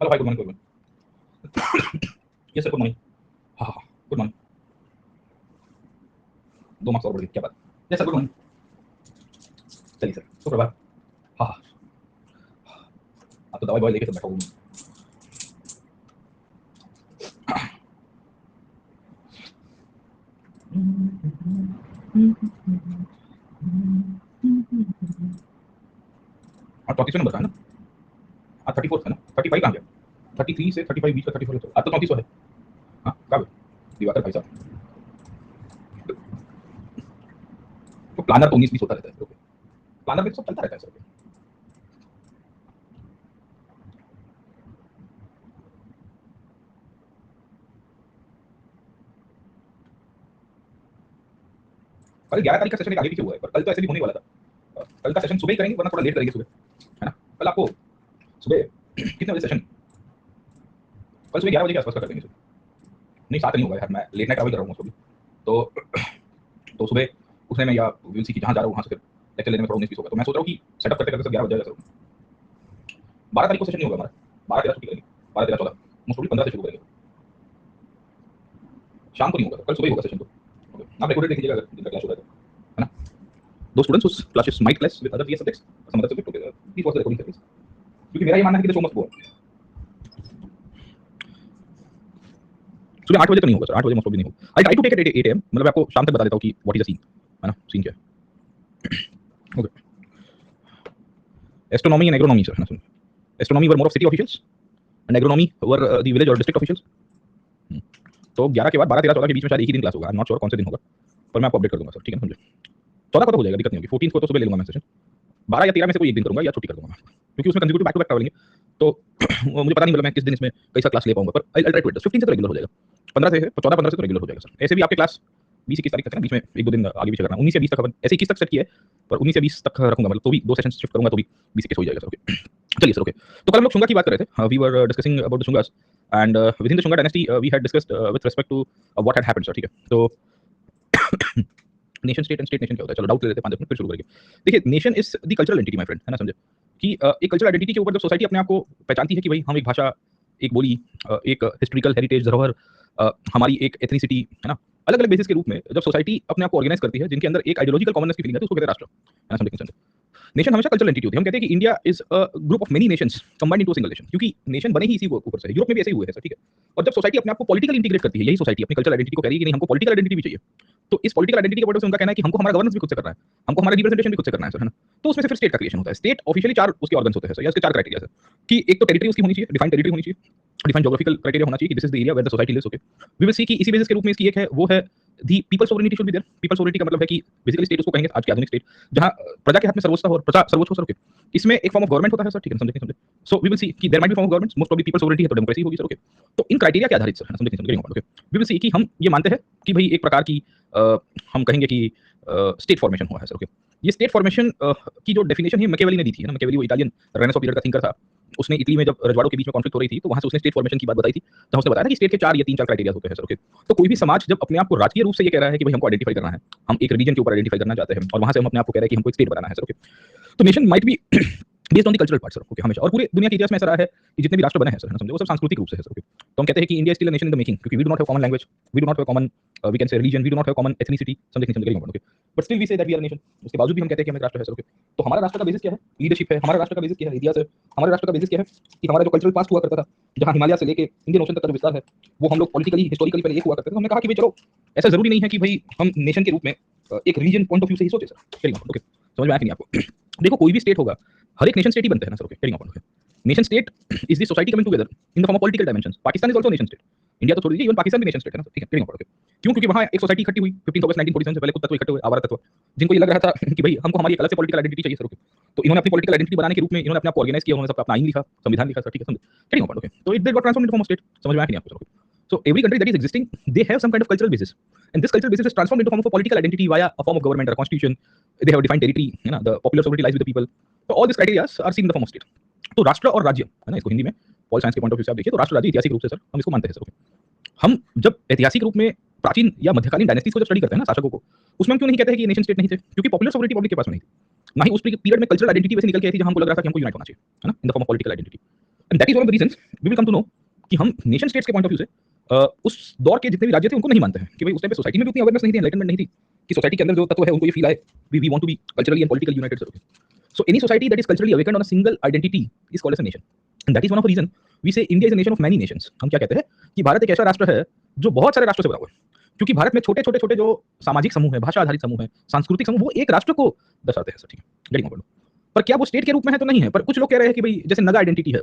Hello भाई, good morning, good morning. Yes sir, good morning. हाँ हाँ, गुड मॉर्निंग। 2 मार्क्स और बढ़ गए, क्या बात। Yes sir, good morning. चलिए सर, सुप्रभात। हाँ हाँ, अब तो दवाई ववाई लेके तो बैठा हूँ। हाँ, 34 नंबर का है ना। हाँ, 34 है ना, 35 कहाँ गया। 33 से 35 बीच का 34 है, अब तो 34 है। हाँ, कहाँ गए दिवाकर भाई साहब। तो प्लानर तो 19-20 होता रहता है। ओके, प्लानर में तो सब चलता रहता है सर। कल 11 तारीख का सेशन एक आगे पीछे हुआ है, पर कल तो ऐसे भी होने वाला था। कल का सेशन सुबह ही करेंगे, वरना थोड़ा लेट करेंगे सुबह, है ना। कल आपको सुबह कितने बजे सेशन। कल सुबह 11 बजे के आसपास का कर देंगे सर। नहीं, 7 नहीं होगा यार, मैं लेट नाइट ट्रैवल कर रहा हूँ उसको भी। तो सुबह उठने में या विल सी की जहाँ जा रहा हूँ वहाँ से फिर लेक्चर लेने में थोड़ा 19-20 होगा, तो मैं सोच रहा हूँ कि सेटअप करते करते सर 11 बज जाएगा सर। 12 तारीख को सेशन नहीं होगा हमारा, 12-13 छुट्टी करेंगे, 12-13-14 मोस्ट प्रोबेबली 15 से शुरू करेंगे। शाम को नहीं होगा, कल सुबह ही होगा सेशन। तो आप रिकॉर्डेड देख लीजिएगा अगर जिनका क्लास हो रहा है ना। दो students whose classes might clash with other PS subjects, some other subject together, please watch the recording service, क्योंकि मेरा ये मानना है कि the show must go on। सुबह 8 बजे तो नहीं होगा सर, 8 बजे मोस्ट प्रोबेबली नहीं होगा। I try to take at 8 AM, मतलब आपको शाम तक बता देता हूँ कि व्हाट इज द सीन, है ना, सीन क्या है। Okay, astronomy and agronomy sir, है ना। Astronomy were more of city officials and agronomy were the village और डिस्ट्रिक्ट ऑफिशियल्स। तो 11 के बाद 12-13-14 के बीच में शायद एक ही दिन क्लास होगा, आई एम नॉट श्योर कौन से दिन होगा, पर मैं आपको अपडेट कर दूंगा सर, ठीक है ना। समझे, 14 को तो हो जाएगा, दिक्कत नहीं होगी। 14 को तो सुबह ले लूंगा मैं सेशन, 12 या 13 में से कोई एक दिन करूंगा या छुट्टी कर दूंगा मैं, क्योंकि उसमें consecutive back to back travelling है। तो मुझे पता नहीं मतलब मैं किस दिन इसमें कैसा क्लास ले पाऊंगा, पर आई ट्राई टू एडजस्ट। 15 से तो रेगुलर हो जाएगा, 15 से 14-15 से तो रेगुलर हो जाएगा सर। ऐसे भी आपके क्लास 20-21 तारीख तक है ना, बीच में एक दो दिन आगे पीछे करना, 19 से 20 तक, ऐसे 21 तक सेट किया है, पर 19 से 20 तक रखूंगा, मतलब तो भी 2 सेशन शिफ्ट करूंगा तो भी 20-21 हो जाएगा सर। ओके, चलिए सर। ओके, तो कल हम लोग शुंगा की बात कर रहे थे, we were discussing about the Shungas and within the Shunga dynasty we had discussed with respect to what had happened sir, ठीक है। तो nation state and state nation क्या होता है, चलो डाउट ले लेते हैं 5 मिनट फिर शुरू करेंगे। देखिए, nation is the cultural entity my friend, है ना, समझे कि एक कल्चरल आइडेंटिटी के ऊपर जब सोसाइटी अपने आप को पहचानती है कि भाई हम एक भाषा, एक बोली, एक हिस्टोरिकल हेरिटेज धरोहर, हमारी एक एथनिसिटी, है ना, अलग अलग बेसिस के रूप में जब सोसाइटी अपने आप को ऑर्गेनाइज करती है जिनके अंदर एक आइडियोलॉजिकल कॉमननेस की फीलिंग है, तो उसको कहते हैं राष्ट्र, है ना, समझे। नेशन हमेशा कल्चरल एंटिटी होती है। हम कहते हैं कि India is a group of many Nations combined into single nation, क्योंकि नेशन बने ही इसी को ऊपर से। यूरोप में भी ऐसे ही हुए हैं सर, ठीक है। और जब सोसाइटी अपने आप को पॉलिटिकल इंटीग्रेट करती है, यही सोसाइटी अपनी कल्चरल आइडेंटिटी को कह रही है कि नहीं हमको पॉलिटिकल आइडेंटिटी भी चाहिए, तो इस पॉलिटिकल आइडेंटिटी के पॉइंट से उनका कहना है कि हमको हमारा गवर्नेंस भी खुद से करना है, हमको हमारा रिप्रेजेंटेशन भी खुद से करना है सर, है ना। तो उसमें से फिर स्टेट का क्रिएशन होता है। स्टेट ऑफिशियली 4 उसके ऑर्गन्स होते हैं सर, या इसके 4 क्राइटेरिया है कि एक तो टेरिटरी उसकी होनी चाहिए, डिफाइंड टेरिटरी होनी चाहिए, डिफाइंड ज्योग्राफिकल क्राइटेरिया होना चाहिए कि this is the area where the society lives. Okay, we will see कि इसी बेसिस के रूप में इसकी एक है, वो है the people sovereignty should be there. People sovereignty का मतलब है कि बेसिकली स्टेट उसको कहेंगे आज के आधुनिक स्टेट, जहां प्रजा के हाथ में सर्वोच्च हो और प्रजा सर्वोच्च हो सर। ओके, इसमें एक फॉर्म ऑफ गवर्नमेंट होता है सर, ठीक है, समझे समझे। सो वी विल सी कि there might be form of government, most of the people sovereignty है तो डेमोक्रेसी होगी सर। ओके, तो इन क्राइटेरिया के आधारित सर, समझे समझे। ओके, वी विल सी कि हम ये मानते हैं कि भाई एक प्रकार की हम कहेंगे कि स्टेट फॉर्मेशन हुआ है सर। ओके, ये स्टेट फॉर्मेशन की जो डेफिनेशन है मैकियावेली ने दी थी ना, मैकियावेली वो इटालियन रेनेसां पीरियड का थिंकर था। उसने इटली में जब रजवाड़ों के बीच में कॉन्फ्लिक्ट हो रही थी, तो वहां से उसने स्टेट फॉर्मेशन की बात बताई थी, जहां उसने बताया था कि स्टेट के 4 या 3-4 क्राइटेरिया होते हैं सर। ओके, तो कोई भी समाज जब अपने आप को राजकीय रूप से ये कह रहा है कि भाई हमको आइडेंटिफाई करना है, हम एक रिलीजन के ऊपर आइडेंटिफाई करना चाहते हैं, और वहां से हम अपने आप को कह रहे हैं कि हमको एक स्टेट बनाना है सर। ओके, तो nation might be based on the cultural part sir. Okay, हमेशा, और पूरे दुनिया के इतिहास में ऐसा रहा है कि जितने भी राष्ट्र बने हैं सर, समझे, वो सब सांस्कृतिक रूप से है सर। ओके, तो हम कहते हैं कि India still a nation in the making, क्योंकि we do not have common language, we do not have common we can say religion, we do not have common ethnicity, समझे समझे। Okay, but still we say that we are nation. उसके बावजूद भी हम कहते हैं कि हम एक राष्ट्र है सर। ओके, तो हमारा राष्ट्र का बेसिस क्या है, लीडरशिप है। हमारा राष्ट्र का बेसिस क्या है, इतिहास है। हमारे राष्ट्र का बेसिस क्या है कि हमारा जो कल्चरल पास्ट हुआ करता था, जहां हिमालय से लेके इंडियन ओशन तक का जो विस्तार है, वो हम लोग पॉलिटिकली हिस्टोरिकली पहले एक हुआ करते थे। तो हमने कहा कि भाई चलो, ऐसा जरूरी नहीं है कि भाई हम नेशन के रूप में एक रीजन पॉइंट ऑफ व्यू से ही सोचे सर। ओके, समझ में आया कि नहीं आपको। देखो, कोई भी स्टेट होगा, हर एक नेशन स्टेट ही बनते हैं ना sir. Okay, nation state is the society coming together in the form of political dimensions. Pakistan is also nation state. India तो छोड़ दीजिए, इवन पाकिस्तान भी नेशन स्टेट है ना, ठीक है। ओके, क्यों, क्योंकि वहां एक सोसाइटी इकट्ठी हुई 15 अगस्त 1947 से पहले, कुछ तत्व इकट्ठे हुए, आवारा तत्व, जिनको ये लग रहा था कि भाई हमको हमारी एक अलग से पॉलिटिकल आइडेंटिटी चाहिए सर। ओके, तो इन्होंने अपनी पॉलिटिकल आइडेंटिटी बनाने के रूप में इन्होंने अपने आप को ऑर्गेनाइज किया, उन्होंने अपना आइन लिखा, संविधान लिखा सर, ठीक है, समझे। ओके, तो it got transformed into form of state. समझ में आया कि नहीं आपको sir. So every country that is existing, they have some kind of cultural basis, and this cultural basis is transformed into form of a political identity via a form of government or a constitution. They have a defined territory, है ना, the popular sovereignty lies with the people. So all these criteria are seen in the form of state. तो राष्ट्र और राज्य, है ना, इसको हिंदी में पॉल साइंस के पॉइंट ऑफ व्यू से आप देखिए तो राष्ट्र राज्य ऐतिहासिक रूप से सर हम इसको मानते हैं सर। हम जब ऐतिहासिक रूप में प्राचीन या मध्यकालीन डायनेस्टीज को जब स्टडी करते हैं ना, शासकों को, उसमें हम क्यों नहीं कहते हैं कि ये नेशन स्टेट नहीं थे, क्योंकि पॉपुलर सोवरेनिटी पब्लिक के पास नहीं थी, ना ही उस पीरियड में कल्चरल आइडेंटिटी वैसे निकल के आई थी जहां हमको लग रहा था कि हमको यूनाइट होना चाहिए, है ना, in the form of political identity. And that is one of the reasons we will come to know कि हम नेशन स्टेट्स के पॉइंट ऑफ व्यू से उस दौर के जितने भी राज्य थे उनको नहीं मानते हैं कि भाई उस टाइम पे सोसाइटी में भी उतनी अवेयरनेस नहीं थी, एनलाइटमेंट नहीं थी कि सोसाइटी के अंदर जो तत्व है उनको ये फील आए we want to be culturally and politically united sir. So any society that is culturally awakened on a single identity is called as a nation and that is one of the reason we say India is a nation of many nations. हम क्या कहते हैं कि भारत एक ऐसा राष्ट्र है जो बहुत सारे राष्ट्रों से बना हुआ है, क्योंकि भारत में छोटे छोटे छोटे जो सामाजिक समूह है, भाषा आधारित समूह है, सांस्कृतिक समूह, वो एक राष्ट्र को दर्शाते हैं सर। ठीक है, गेटिंग पॉइंट। पर क्या वो स्टेट के रूप में है तो नहीं है। पर कुछ लोग कह रहे हैं कि भाई जैसे नगा आइडेंटिटी है,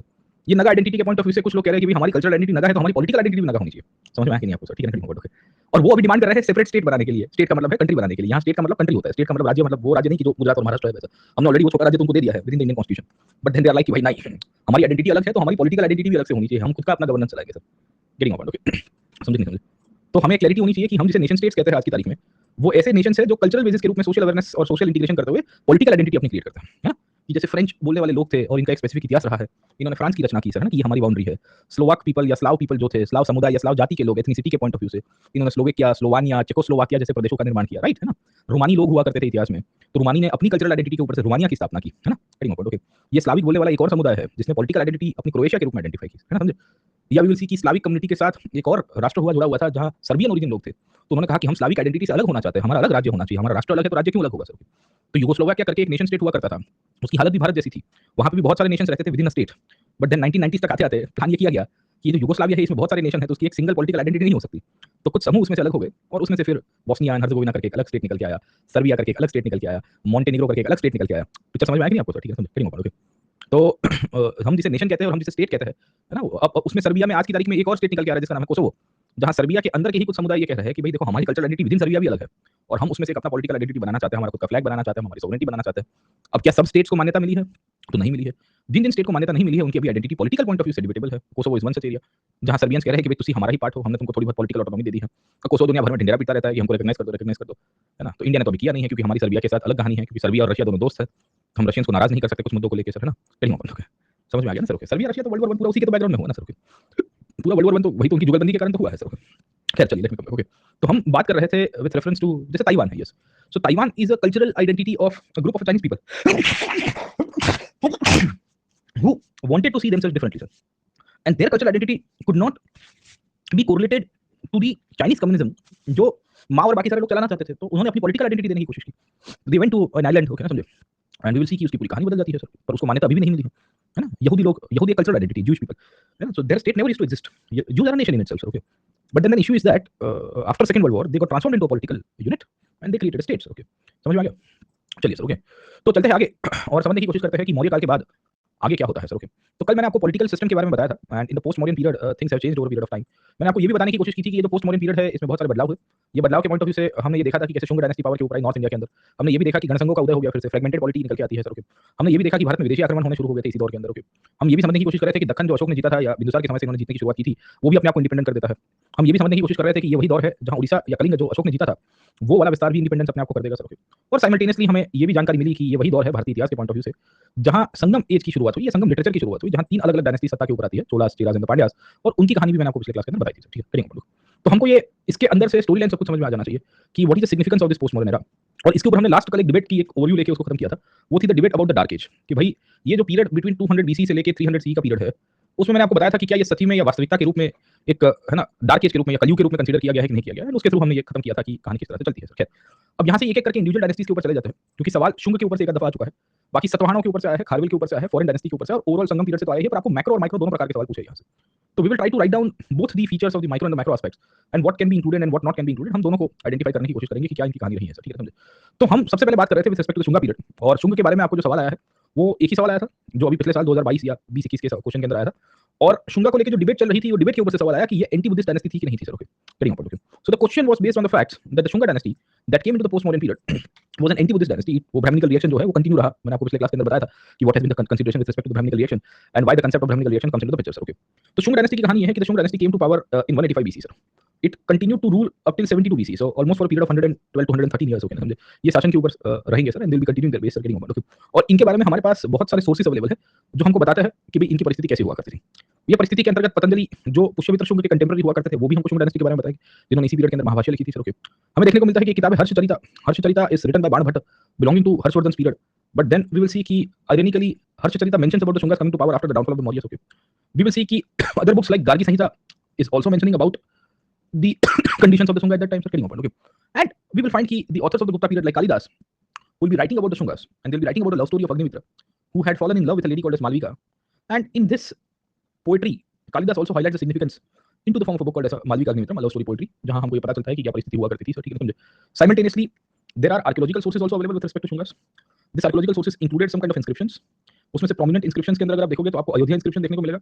ये नगा आइडेंटिटी के पॉइंट ऑफ व्यू से कुछ लोग कह रहे हैं कि भाई हमारी कल्चरल आइडेंटिटी नगा है तो हमारी पॉलिटिकल आइडेंटिटी भी नगा होनी चाहिए। समझ में आया कि नहीं आपको सर? ठीक है, ओके। और वो अभी डिमांड कर रहे हैं सेपरेट स्टेट बनाने के लिए। स्टेट का मतलब है कंट्री बनाने के लिए। यहाँ स्टेट का मतलब कंट्री होता है, स्टेट का मतलब राज्य, मतलब वो राज्य नहीं कि जो गुजरात और महाराष्ट्र है वैसा। हमने ऑलरेडी वो छोटा राज्य तुमको दे दिया है within the Indian constitution, but then they are like कि भाई नहीं, हमारी आइडेंटिटी अलग है तो हमारी पॉलिटिकल आइडेंटिटी भी अलग से होनी चाहिए, हम खुद का अपना गवर्नेंस चलाएंगे सर। Getting point, okay. समझ नहीं समझे? तो हमें क्लैरिटी होनी चाहिए कि हम जिसे नेशन स्टेट्स कहते हैं आज की तारीख में, वो ऐसे नेशंस है जो कल्चरल बेसिस के रूप में सोशल अवेयरनेस और सोशल इंटीग्रेशन करते हुए पॉलिटिकल आइडेंटिटी अपनी क्रिएट करते हैं, है ना? कि जैसे फ्रेंच बोलने वाले लोग थे और इनका एक स्पेसिफिक इतिहास रहा है, इन्होंने फ्रांस की रचना की सर, है ना, कि ये हमारी बाउंड्री है। स्लोवाक पीपल या स्लाव पीपल जो थे, स्लाव समुदाय या स्लाव जाति के लोग एथनिसिटी के पॉइंट ऑफ व्यू से इन्होंने स्लोवेकिया, स्लोवानिया, चेकोस्लोवाकिया जैसे प्रदेशों का निर्माण किया, राइट, है ना? रोमानी लोग हुआ करते थे इतिहास में, तो रोमानी ने अपनी कल्चरल आइडेंटिटी के ऊपर से रोमानिया की स्थापना की, है ना? ओके। ये स्लाविक बोलने वाला एक और समुदाय है जिसने पॉलिटिकल आइडेंटिटी अपनी क्रोएशिया के रूप में आइडेंटिफाई की, है ना? समझे? या वी विल सी कि स्लाविक कम्युनिटी के साथ एक और राष्ट्र जुड़ा हुआ था जहां सर्बियन ओरिजिन लोग थे, तो उन्होंने कहा कि हम स्लाविक आइडेंटिटी से अलग होना चाहते हैं, हमारा अलग राज्य होना चाहिए, हमारा राष्ट्र अलग है तो राज्य क्यों अलग होगा सर? तो यूगोस्लोवाकिया करके एक नेशन स्टेट हुआ करता था, उसकी हालत भी भारत जैसी थी, वहां पे भी बहुत सारे नेशंस रहते थे within a state, but then 1990s तक आते आते प्लान ये किया गया कि ये जो यूगोस्लाविया है इसमें बहुत सारे नेशन है तो उसकी एक सिंगल पॉलिटिकल आइडेंटिटी नहीं हो सकती, तो कुछ समूह उसमें से अलग हो गए और उसमें से फिर बोस्निया एंड हर्जेगोविना करके एक अलग स्टेट निकल के आया, सर्बिया करके एक अलग स्टेट निकल के आया, मॉन्टेनिग्रो करके एक अलग स्टेट निकल के आया। पिक्चर समझ में आया कि नहीं आपको? ठीक है, समझ। तो हम जिसे नेशन कहते हैं और हम जिसे स्टेट कहते हैं, है ना, अब उसमें सर्बिया में आज की तारीख में एक और स्टेट निकल के आ रहा है जिसका नाम है कोसोवो, जहां सर्बिया के अंदर के ही कुछ समुदाय ये कह रहे हैं कि भाई देखो हमारी cultural identity with in Serbia भी अलग है और हम उसमें से एक अपना पॉलिटिकल आइडेंटिटी बनाना चाहते हैं, हमारा खुद का फ्लैग बनाना चाहते हैं, हमारी सोवरेनिटी बनाना चाहते हैं। अब क्या सब स्टेट्स को मान्यता मिली है? तो नहीं मिली है। जिन जिन स्टेट को मान्यता नहीं मिली है उनकी अभी identity political point of view से डिबेटेबल है। Kosovo is one such area जहां सर्बियंस कह रहे हैं कि भाई तुसी हमारा ही पार्ट हो, हमने तुमको थोड़ी बहुत पॉलिटिकल ऑटोनॉमी दे दी है। कोसोवो दुनिया भर में ढिंढेरा पीटता रहता है कि हमको रिकॉग्नाइज कर दो, है ना? तो इंडिया ने तो अभी किया नहीं है क्योंकि हमारी सर्बिया के साथ अलग कहानी है, क्योंकि सर्बिया और रशिया दोनों दोस्त है, हम रशियंस को नाराज नहीं कर सकते कुछ मुद्दों को लेकर सर, है ना? समझ में आ गया ना सर? ओके। सर्बिया रशिया तो वर्ल्ड वॉर 1 पूरा उसी के तो बैकग्राउंड में हुआ ना सर? ओके। पूरा वर्ल्ड वॉर 1 तो वही तो उनकी जुगलबंदी के कारण तो हुआ है सर। खैर चलिए, लेट मी कम। ओके, तो हम बात कर रहे थे विद रेफरेंस टू जैसे ताइवान है। Yes, so Taiwan is a cultural identity of a group of Chinese people who wanted to see themselves differently sir, and their cultural identity could not be correlated to the Chinese communism जो माँ और बाकी सारे लोग चलाना चाहते थे, तो उन्होंने अपनी पॉलिटिकल आइडेंटिटी देने की कोशिश की। They went to an island, okay ना, समझे? एंड वी विल सी कि उसकी पूरी कहानी बदल जाती है सर, पर उसको मान्यता अभी भी नहीं मिली है ना? यहूदी लोग, यहूदी कल्चरल आइडेंटिटी, ज्यूइश पीपल, है ना? So their state never used to exist. Jews are a nation in itself, okay? But then the issue is that after Second World War they got transformed into a political unit and they created states, okay? समझ में आ गया? चलिए sir, okay. तो चलते हैं आगे और समझने की कोशिश करते हैं कि मौर्य काल के बाद आगे क्या होता है सर। ओके, तो कल मैंने आपको पॉलिटिकल सिस्टम के बारे में बताया था and in the post modern period things have changed over period of time. मैंने आपको ये भी बताने की कोशिश की थी कि ये जो पोस्ट मॉडर्न पीरियड है इसमें बहुत सारे बदलाव हुए। ये बदलाव के पॉइंट ऑफ व्यू से हमने ये देखा था कि कैसे शुंग डायनेस्टी पावर के ऊपर आई नॉर्थ इंडिया के अंदर। हमने ये भी देखा कि गणसंघों का उदय हो गया, फिर से फ्रेगमेंटेड पॉलिटी निकल के आती है सर। ओके, हमने ये भी देखा कि भारत में विदेशी आक्रमण होने शुरू हो गए थे इसी दौर के अंदर। ओके, हम ये भी समझने की कोशिश कर रहे थे कि दक्कन जो अशोक ने जीता था या बिंदुसार के समय से उन्होंने जीतने की शुरुआत की थी, वो भी अपने आप को इंडिपेंडेंट कर देता है। हम ये भी समझने की कोशिश कर रहे थे कि ये वही दौर है जहां उड़ीसा या कलिंग जो अशोक ने जीता था वो वाला विस्तार भी इंडिपेंडेंस अपने आप को कर देगा सर। ओके, और साइमल्टेनियसली हमें ये भी जानकारी मिली कि ये वही दौर है भारतीय इतिहास के पॉइंट ऑफ व्यू से जहां संगम एज की शुरुआत हुई, या संगम लिटरेचर की शुरुआत हुई, जहां तीन अलग अलग डायनेस्टी सत्ता के ऊपर आती है, चोलास, चेरास एंड पांड्यास, और उनकी कहानी भी मैंने आपको पिछले क्लास के अंदर बताई थी। ठीक है, तो हमको ये इसके अंदर से स्टोरी लाइन सब कुछ समझ में आ जाना चाहिए कि what is the significance of this post modern era. और इसके ऊपर हमने लास्ट कल एक डिबेट की, एक ओवरव्यू लेके उसको खत्म किया था। वो थी the debate about the dark age, कि भाई ये जो पीरियड बिटवीन 200 बीसी से लेके 300 सी का पीरियड है, उसमें मैंने आपको बताया था कि क्या ये सती में या वास्तविकता के रूप में एक, है ना, डार्क एज के रूप में या कलयुग के रूप में कंसीडर किया गया है कि नहीं किया गया है। उसके थ्रू हमने ये खत्म किया था कि कहानी किस तरह से चलती है सर। खैर, अब यहाँ से एक एक करके इंडिविजुअल डायनेस्टीज के ऊपर चले जाते हैं, क्योंकि सवाल शुंग के ऊपर से एक दफा आ चुका है, बाकी सतवाहनों के ऊपर से आया है, खारवेल के ऊपर से आया है, फॉरेन डायनेस्टी के ऊपर से, और ओवरऑल संगम पीरियड से तो आया है, पर आपको मैक्रो और माइक्रो दोनों प्रकार के सवाल पूछे यहाँ से। तो we will try to write down both the features of the micro and the macro aspects and what can be included and what not can be included. हम दोनों को आइडेंटिफाई करने की कोशिश करेंगे कि क्या इनकी कहानी रही है सर। ठीक है, समझे? तो हम सबसे पहले बात कर रहे थे with respect to Shunga period, और शुंग के बारे में आपको जो सवाल आया है वो एक ही सवाल आया था जो अभी पिछले साल 2022 या 2021 के क्वेश्चन के अंदर आया था, और शुंगा को लेकर जो डिबेट चल रही थी वो डिबेट के ऊपर से सवाल आया कि ये एंटी बुद्धिस्ट डायनेस्टी थी कि नहीं थी sir. Okay, very important. So the question was based on the facts that the Shunga dynasty that came into the post modern period was an anti Buddhist dynasty. वो ब्राह्मणिकल रिएक्शन जो है वो continue रहा। मैंने आपको पिछले क्लास के अंदर बताया था कि what has been the consideration with respect to the brahmanical reaction and why the concept of brahmanical reaction comes into the picture sir. Okay, तो शुंग डायनेस्टी की कहानी है कि the Shunga dynasty came to power in 185 BC sir. It continued to rule up till 72 BC, so almost for a period of 112 to 113 years. Okay, समझे? ये शासन के ऊपर रहेंगे sir, and they will be continuing there base sir. Okay, और इनके बारे में हमारे पास बहुत सारे सोर्सेज अवेलेबल है जो हमको बताते हैं कि भाई इनकी परिस्थिति कैसी हुआ करती थी। ये परिस्थिति के अंतर्गत पतंजलि जो पुष्यमित्र शुंग के कंटेम्पररी हुआ करते थे वो भी हमको शुंग डायनेस्टी के बारे में बताएंगे, जिन्होंने इसी पीरियड के अंदर महाभाष्य लिखी थी सर। ओके, हमें देखने को मिलता है कि किताब Harshacharita is written by Banabhatta belonging to Harshavardhan period, but then we will see कि ironically Harshacharita mentions about the Shungas coming to power after the downfall of the Mauryas. Okay, we will see ki other books like Gargi Samhita is also mentioning about the conditions of the Shunga at that time. Getting open. Okay, and we will find ki the authors of the Gupta period like Kalidas will be writing about the Shungas, and they'll be writing about a love story of Agnimitra, who had fallen in love with a lady called as Malvika. And in this poetry, Kalidas also highlights the significance into the form of a book called as Malvika Agnimitra, love story poetry, जहां हमको ये पता चलता है कि क्या परिस्थिति हुआ करती थी. ठीक है, समझे. Simultaneously, there are archaeological sources also available with respect to Shungas. This archaeological sources included some kind of inscriptions. उसमें से prominent inscriptions के अंदर अगर आप देखोगे तो आपको अयोध्या inscription देखने को मिलेगा.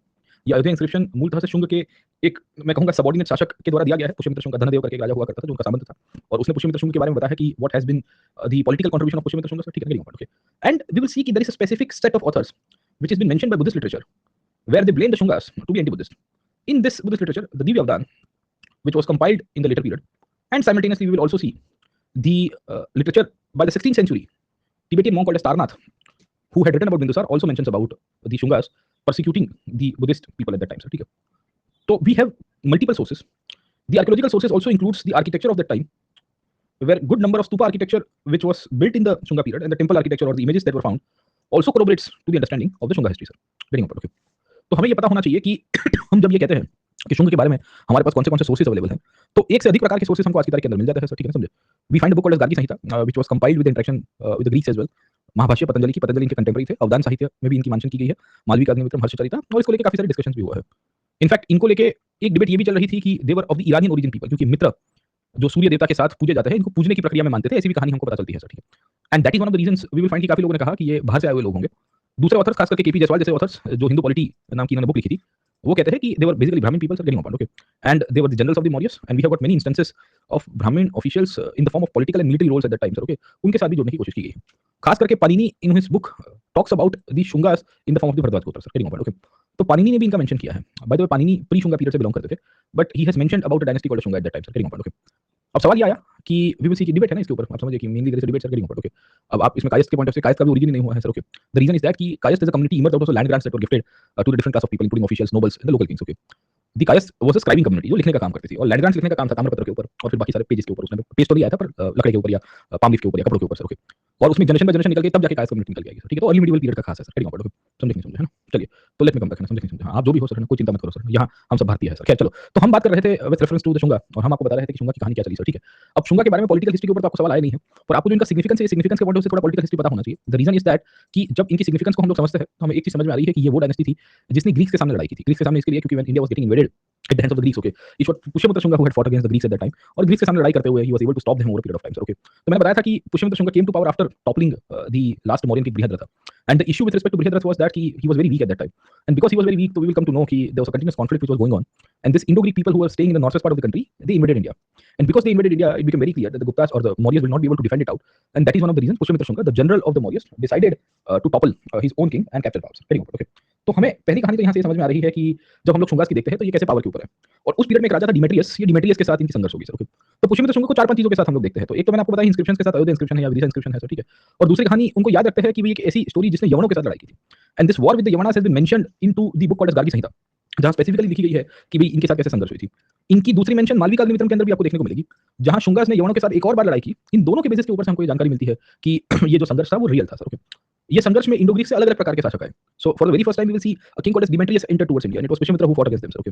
ये अयोध्या inscription मूलतः से शुंग के एक मैं कहूंगा सबऑर्डिनेट शासक के द्वारा दिया गया है. पुष्यमित्र शुंग का धनदेव करके एक राजा हुआ करता था जो उनका सामंत था, और उसने पुष्यमित्र शुंग के बारे में बताया है कि what has been the political contribution of Pushyamitra Shunga. ठीक है, okay. And we will see कि there is a specific set of authors which has been mentioned by Buddhist literature where they blame the Shungas to be anti-Buddhist. In this Buddhist literature, the Divya Avdan, which was compiled in the later period, and simultaneously we will also see the literature by the 16th century Tibetan monk called as Tarnath, who had written about Bindusar, also mentions about the Shungas persecuting the Buddhist people at that time. So we have multiple sources. The archaeological sources also includes the architecture of that time, where good number of stupa architecture which was built in the Shunga period, and the temple architecture or the images that were found also corroborates to the understanding of the Shunga history. Very important. Okay. तो हमें ये पता होना चाहिए कि हम जब ये कहते हैं कि शुंग के बारे में हमारे पास कौन से सोर्सेस अवेलेबल हैं, तो एक से अधिक प्रकार के सोर्सेस हमको आज की तारीख के अंदर मिल जाते हैं. सर ठीक है, समझे. We find the book called as Gargi Samhita which was compiled with interaction with the Greeks as well. Mahabhashya Patanjali की, पतंजलि इनके कंटेम्पररी थे. अवदान साहित्य में भी इनकी मेंशन की गई है. मालविका अग्निमित्रम, हर्षचरिता, और इसको लेके काफी सारे डिस्कशंस भी हुआ है. इनफैक्ट इनको लेके एक डिबेट ये भी चल रही थी कि they were of the Iranian origin people, क्योंकि मित्र जो सूर्य देवता के साथ पूजे जाते हैं, इनको पूजने की प्रक्रिया में मानते थे. ऐसी भी कहानी हमको पता चलती है. सर ठीक है. And that is one of the reasons we will find कि काफी लोगों ने कहा कि ये बाहर से आए हुए लोग होंगे. दूसरे ऑथर्स खास करके केपी जायसवाल जैसे ऑथर्स जो हिंदू पॉलिटी नाम की इन्होंने बुक लिखी थी, वो कहते हैं कि they were basically Brahmin people, getting upon, okay, and they were the generals of the Mauryas, and we have got many instances of Brahmin officials in the form of political and military roles at that time, sir, okay. उनके साथ भी जोड़ने की कोशिश की गई है. खास करके Panini in his book talks about the Shungas in the form of the Bharadwaj Gotra, sir, getting upon, okay. तो पानिनी ने भी इनका मेंशन किया है. By the way Panini pre Shunga period से बिलोंग करते थे, but he has mentioned about a dynasty called Shunga eight that time, sir, getting upon, okay. अब सवाल ये आया कि वी विल सी की डिबेट है ना इसके ऊपर, आप समझिए कि mainly there is a debate, sir, getting upon, okay. अब आप इसमें कायस्थ के पॉइंट ऑफ से कायस्थ का भी ओरिजिन नहीं हुआ है, sir, okay. The reason is that कि Kayastha as a community emerged out of land grants that were gifted to the different class of people including officials, nobles and the local kings, okay. The Kayas was a scribing community जो लिखने का काम करती थी, और land grants लिखने का काम था ताम्रपत्र के ऊपर, और फिर बाकी सारे पेजेस के ऊपर. उसने पेज तो नहीं आया था पर लकड़ी के ऊपर या पाम लीफ के ऊपर या कपड़ों के ऊपर, सर, ओके. और उसमें जनरेशन बाय जनरेशन निकल के तब जाके कायस कम्युनिटी निकल गई, ठीक है. तो अर्ली मिडिवल पीरियड का खास है, सर, करेंगे ओके. समझे नहीं समझे, है ना. चलिए, तो लेट मी कम बैक, समझे नहीं समझे. हाँ, आप जो भी हो सर, कोई चिंता मत करो सर, यहाँ हम सब भारतीय है, सर. खैर चलो, तो हम बात कर रहे थे with reference to the Shunga, और हम आपको बता रहे थे कि शुंगा की कहानी क्या चली, सर, ठीक है. अब शुंगा के बारे में पॉलिटिकल हिस्ट्री के ऊपर तो आपको सवाल आया नहीं है, पर आपको जो इनका सिग्निफिकेंस है, सिग्निफिकेंस के पॉइंट ऑफ व्यू से थोड़ा पॉलिटिकल हिस्ट्री पता होना चाहिए. द रीजन इज दैट कि जब इनकी सिग्निफिकेंस को हम लोग समझते हैं तो हमें एक चीज समझ में आ रही है कि ये वो डायनेस्टी थी जिसने ग्रीक्स के सामने लड़ाई की थी. ग्रीक्स के सामने इसके लिए क्योंकि when India was getting invaded at the hands of the Greeks, okay, Ishwar Pushyamitra Shunga who had fought against the Greeks at that time, और ग्रीक्स के सामने लड़ाई करते हुए he was able to stop them over a period of time, sir, okay. तो मैंने बताया था कि Pushyamitra Shunga came to power after toppling the last Mauryan king Brihadratha, and the issue with respect to Brihadratha was that he was very weak at that time, and because he was very weak, so we will come to know कि there was a continuous conflict which was going on, and this Indo-Greek people who were staying in the northwest part of the country, they invaded India, and because they invaded India, it became very clear that the Guptas or the Mauryas will not be able to defend it out, and that is one of the reasons Pushyamitra Shunga, the general of the Mauryas, decided to topple his own king and capture power, very okay. तो हमें पहली कहानी तो यहाँ से समझ में आ रही है कि जब हम लोग शुंगास की देखते हैं तो ये कैसे पावर के ऊपर है, और उस पीरियड में एक राजा था डिमेट्रियस, ये डिमेट्रियस के साथ इनकी संघर्ष होगी, सर, ओके. तो पुष्यमित्र शुंगा को 4-5 चीजों के साथ हम लोग देखते हैं. तो एक तो मैंने आपको बताया इंस्क्रिप्शंस के साथ, अयोध्या इंस्क्रिप्शन है या विदिशा इंस्क्रिप्शन है, सर, ठीक है. और दूसरी कहानी उनको याद रखते हैं कि वो एक ऐसी स्टोरी जिसने यवनों के साथ लड़ाई की थी, and this war with the Yavanas has been mentioned into the book called as Gargi Samhita, जहां स्पेसिफिकली लिखी गई है कि भाई इनके साथ कैसे संघर्ष हुई थी. इनकी दूसरी मेंशन मालविका अग्निमित्रम के अंदर भी आपको देखने को मिलेगी, जहां शुंगास ने यवनों के साथ एक और बार लड़ाई की. इन दोनों के बेसिस के ऊपर से हमको ये जानकारी मिलती है कि ये जो संघर्ष था वो रियल था, सर, ओके. ये संघर्ष में इंडो ग्रीक से अलग-अलग प्रकार के शासक आए. So for the very first time we will see a king called as Demetrius enter towards India, and it was Pushyamitra who fought against them, sir, okay.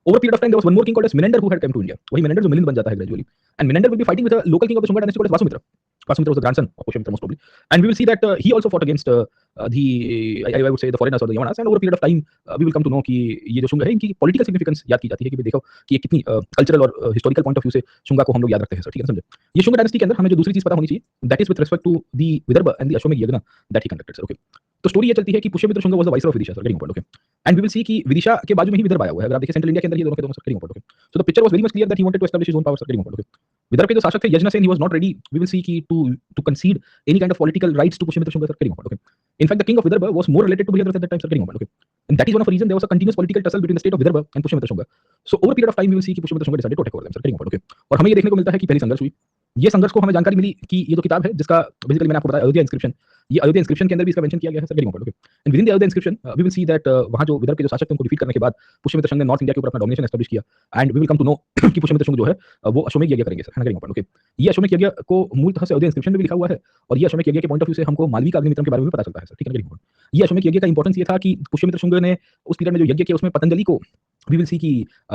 Over period of time there was one more king called as Menander who had come to India. वही Menander जो मिलिंद बन जाता है gradually, and Menander will be fighting with a local king of the Shunga dynasty called as Vasumitra. Vasumitra was the grandson of Pushyamitra most probably, and we will see that he also fought against I would say the foreigners or the Yavanas, and over a period of time we will come to know कि ये जो शुंगा है इनकी political significance याद की जाती है कि देखो कि ये कितनी कल्चरल और हिस्टोरिकल पॉइंट ऑफ व्यू से शुंगा को हम लोग याद रखते हैं, सर, ठीक है, समझे. ये शुंगा डायनेस्टी के अंदर हमें जो दूसरी चीज पता होनी चाहिए, that is with respect to the Vidarbha and the Ashvamedha yagya that he conducted, sir, okay. तो स्टोरी ये चलती है कि Pushyamitra Shunga was the viceroy of Vidisha, sir, getting point, okay. And we will see कि विदिशा के बाजू में ही विदर्भ आया हुआ है. अगर आप देखिए सेंट्रल इंडिया के अंदर ये दोनों के दोनों, sir, getting point, okay. So the picture was very much clear that he wanted to establish his own power, sir, getting point, okay. Vidarbha के जो शासक थे Yajnasena, he was not ready, we will see कि to concede any kind of political rights to Pushyamitra Shunga, sir, getting okay. In fact, the king of Vidarbha was more related to Brihadratha at that time, sir, getting okay. And that is one of the reasons there was a continuous political tussle between the state of Vidarbha and Pushyamitra Shunga. So over a period of time we will see कि Pushyamitra Shunga decided to take over them, sir, getting okay. और हमें ये देखने को मिलता है कि पहली संघर्ष हुई. ये संघर्ष को हमें जानकारी मिली कि ये जो किताब है जिसका बेसिकली मैंने आपको बताया अयोध्या इंस्क्रिप्शन, ये अयोध्या इंस्क्रिप्शन के अंदर भी इसका मेंशन किया गया है sir, getting point. Okay, and within the Ayodhya inscription we will see that वहां जो विदर्भ के जो शासक थे उनको डिफीट करने के बाद पुष्यमित्र शुंग ने नॉर्थ इंडिया के ऊपर अपना डोमिनेशन एस्टैब्लिश किया, and we will come to know कि पुष्यमित्र शुंग जो है वो अश्वमेध यज्ञ करेंगे सर, है ना, गेटिंग पॉइंट। ओके, ये अश्वमेध यज्ञ को मूलतः से अयोध्या इंस्क्रिप्शन में भी लिखा हुआ है, और ये अश्वमेध यज्ञ के पॉइंट ऑफ व्यू से हमको मालवी का अग्निमित्रम के बारे में भी पता चलता है सर, ठीक है, गेटिंग पॉइंट। ये अश्वमेध यज्ञ का इंपॉर्टेंस ये था कि पुष्यमित्र शुंग ने उस पीरियड में जो यज्ञ किया उसमें पतंजलि को वी विल सी कि